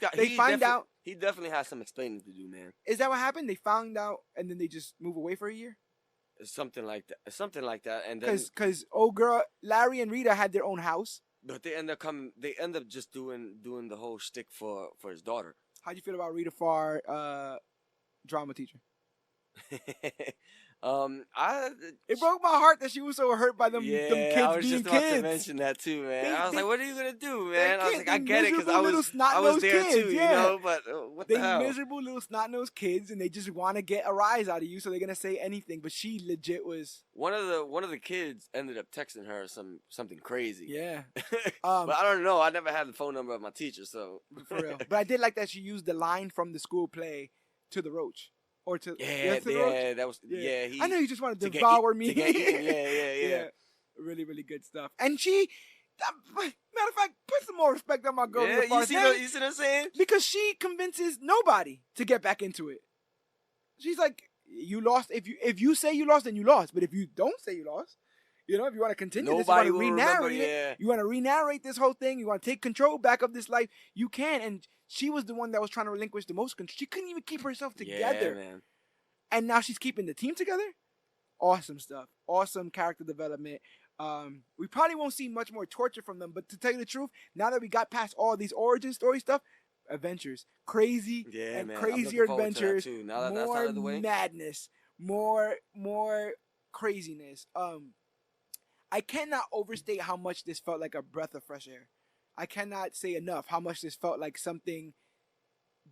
definitely has some explaining to do, man. Is that what happened? They found out and then they just move away for a year? It's something like that. And then because old girl Larry and Rita had their own house. But they end up just doing the whole shtick for his daughter. How'd you feel about Rita Farr, drama teacher? It broke my heart that she was so hurt by them kids being kids. I was just about to mention that too, man. I was like, what are you gonna do, man? I was like, I get it, because I was there kids, too, you know. But what the hell? They miserable little snot-nosed kids, and they just want to get a rise out of you, so they're gonna say anything. But she legit was one of the kids ended up texting her something crazy. Yeah. But I don't know. I never had the phone number of my teacher, so for real. But I did like that she used the line from the school play to the roach. or to Yeah, to the roach? yeah, that was yeah. I know you just want to to get devour me. to get eaten. Yeah. Really, really good stuff. And she, matter of fact, put some more respect on my girl. Yeah, you see what I'm saying? Because she convinces nobody to get back into it. She's like, you lost. If you say you lost, then you lost. But if you don't say you lost, you know, if you want to continue Nobody this, you will want to remember. re-narrate Yeah. it. You want to re-narrate this whole thing. You want to take control back of this life. You can. And she was the one that was trying to relinquish the most control. She couldn't even keep herself together. Yeah, man. And now she's keeping the team together. Awesome stuff. Awesome character development. We probably won't see much more torture from them, but to tell you the truth, now that we got past all these origin story stuff, adventures, crazy and man. crazier adventures, Now that more that's out of the way. madness, more craziness. I cannot overstate how much this felt like a breath of fresh air. I cannot say enough how much this felt like something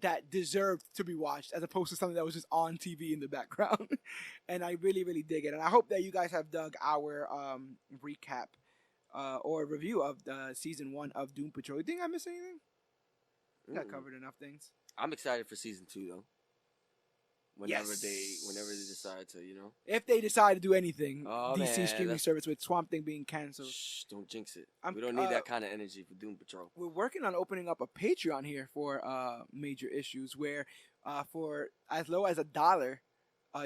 that deserved to be watched as opposed to something that was just on TV in the background. And I really, really dig it. And I hope that you guys have dug our recap or review of the season 1 of Doom Patrol. You think I missed anything? I covered enough things. I'm excited for season 2 though. Whenever they decide to, you know. If they decide to do anything, DC man, streaming service with Swamp Thing being canceled. Shh, don't jinx it. We don't need that kind of energy for Doom Patrol. We're working on opening up a Patreon here for Major Issues, where for as low as $1,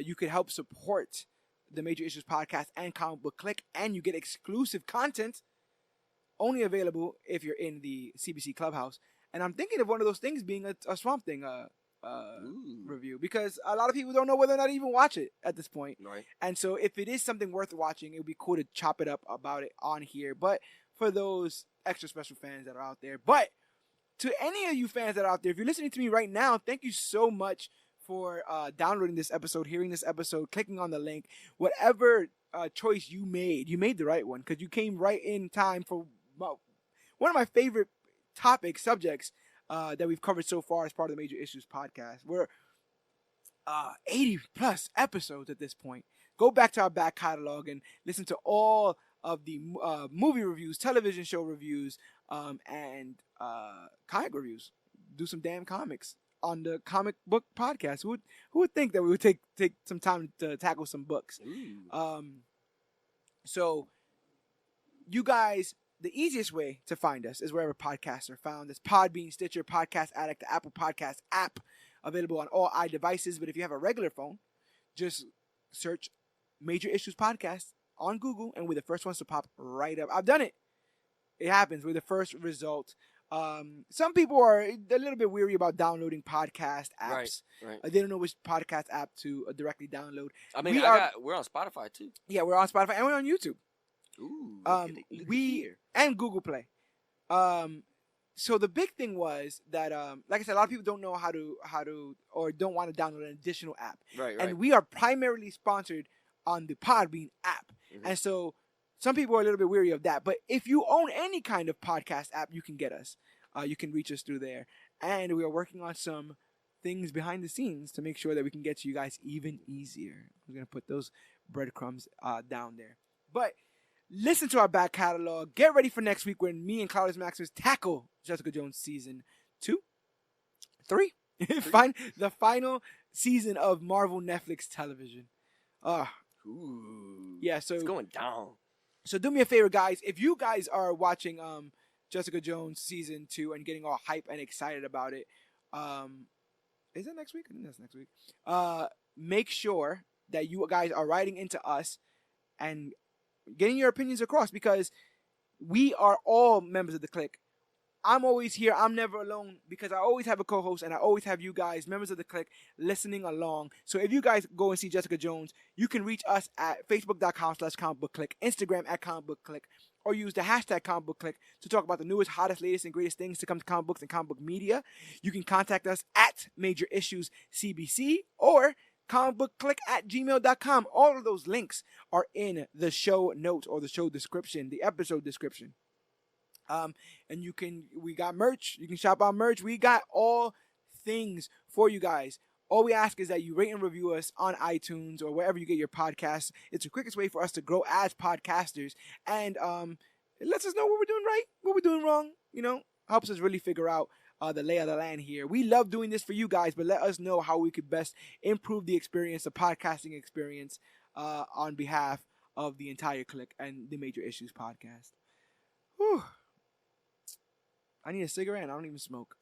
you could help support the Major Issues podcast and Comic Book Clique, and you get exclusive content only available if you're in the CBC Clubhouse. And I'm thinking of one of those things being a Swamp Thing review, because a lot of people don't know whether or not to even watch it at this point. Right. And so if it is something worth watching, it would be cool to chop it up about it on here. But for those extra special fans that are out there, but to any of you fans that are out there, if you're listening to me right now, thank you so much for downloading this episode, hearing this episode, clicking on the link. Whatever choice you made the right one, because you came right in time for one of my favorite subjects that we've covered so far as part of the Major Issues podcast. We're 80 plus episodes at this point. Go back to our back catalog and listen to all of the movie reviews, television show reviews, and comic reviews. Do some damn comics on the Comic Book podcast. Who would think that we would take some time to tackle some books? So you guys, the easiest way to find us is wherever podcasts are found. It's Podbean, Stitcher, Podcast Addict, the Apple Podcast app, available on all iDevices. But if you have a regular phone, just search Major Issues Podcast on Google, and we're the first ones to pop right up. I've done it. It happens. We're the first result. Some people are a little bit weary about downloading podcast apps. Right. They don't know which podcast app to directly download. I mean, we're on Spotify too. Yeah, we're on Spotify and we're on YouTube. Ooh, and Google Play. So the big thing was that, like I said, a lot of people don't know how to or don't want to download an additional app. Right. And we are primarily sponsored on the Podbean app, and so some people are a little bit weary of that. But if you own any kind of podcast app, you can get us. You can reach us through there, and we are working on some things behind the scenes to make sure that we can get to you guys even easier. We're gonna put those breadcrumbs down there, but. Listen to our back catalog. Get ready for next week when me and Claudius Maximus tackle Jessica Jones season 2, 3. The final season of Marvel Netflix television. Yeah, so it's going down. So do me a favor, guys. If you guys are watching Jessica Jones season 2 and getting all hype and excited about it, is that next week? I think that's next week. Make sure that you guys are writing into us and getting your opinions across, because we are all members of the clique. I'm always here. I'm never alone, because I always have a co-host and I always have you guys, members of the clique, listening along. So if you guys go and see Jessica Jones, you can reach us at facebook.com/comicbookclick, Instagram at comicbookclick, or use the hashtag comicbookclick to talk about the newest, hottest, latest, and greatest things to come to comic books and comic book media. You can contact us at Major Issues CBC or comicbookclick@gmail.com. All of those links are in the show notes or the show description, the episode description. And we got merch. You can shop our merch. We got all things for you guys. All we ask is that you rate and review us on iTunes or wherever you get your podcasts. It's the quickest way for us to grow as podcasters. And it lets us know what we're doing right, what we're doing wrong. Helps us really figure out the lay of the land here. We love doing this for you guys, but let us know how we could best improve the experience, the podcasting experience, on behalf of the entire Clique and the Major Issues podcast. Whew. I need a cigarette and I don't even smoke.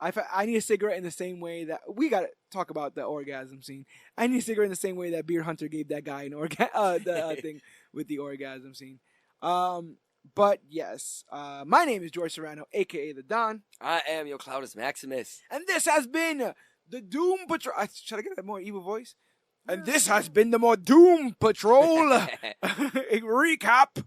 I need a cigarette in the same way that we got to talk about the orgasm scene. I need a cigarette in the same way that Beer Hunter gave that guy the thing with the orgasm scene. But yes, my name is George Serrano, aka the Don. I am your Cloudus Maximus. And this has been the Doom Patrol. Should I get a more evil voice? And this has been the more Doom Patrol recap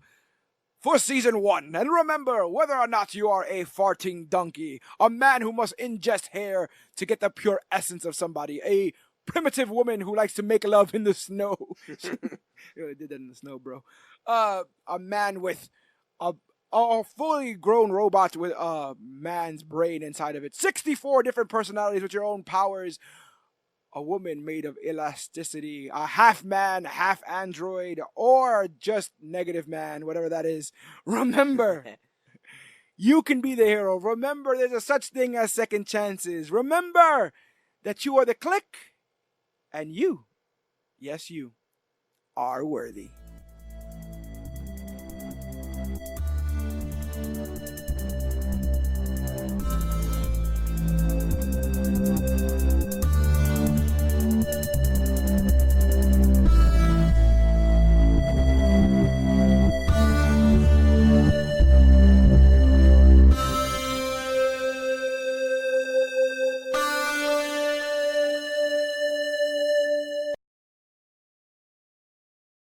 for season 1. And remember, whether or not you are a farting donkey, a man who must ingest hair to get the pure essence of somebody, a primitive woman who likes to make love in the snow. I did that in the snow, bro. A man with a fully grown robot with a man's brain inside of it. 64 different personalities with your own powers. A woman made of elasticity, a half man, half android, or just negative man, whatever that is. Remember, you can be the hero. Remember, there's a such thing as second chances. Remember that you are the Clique, and you, yes, you, are worthy.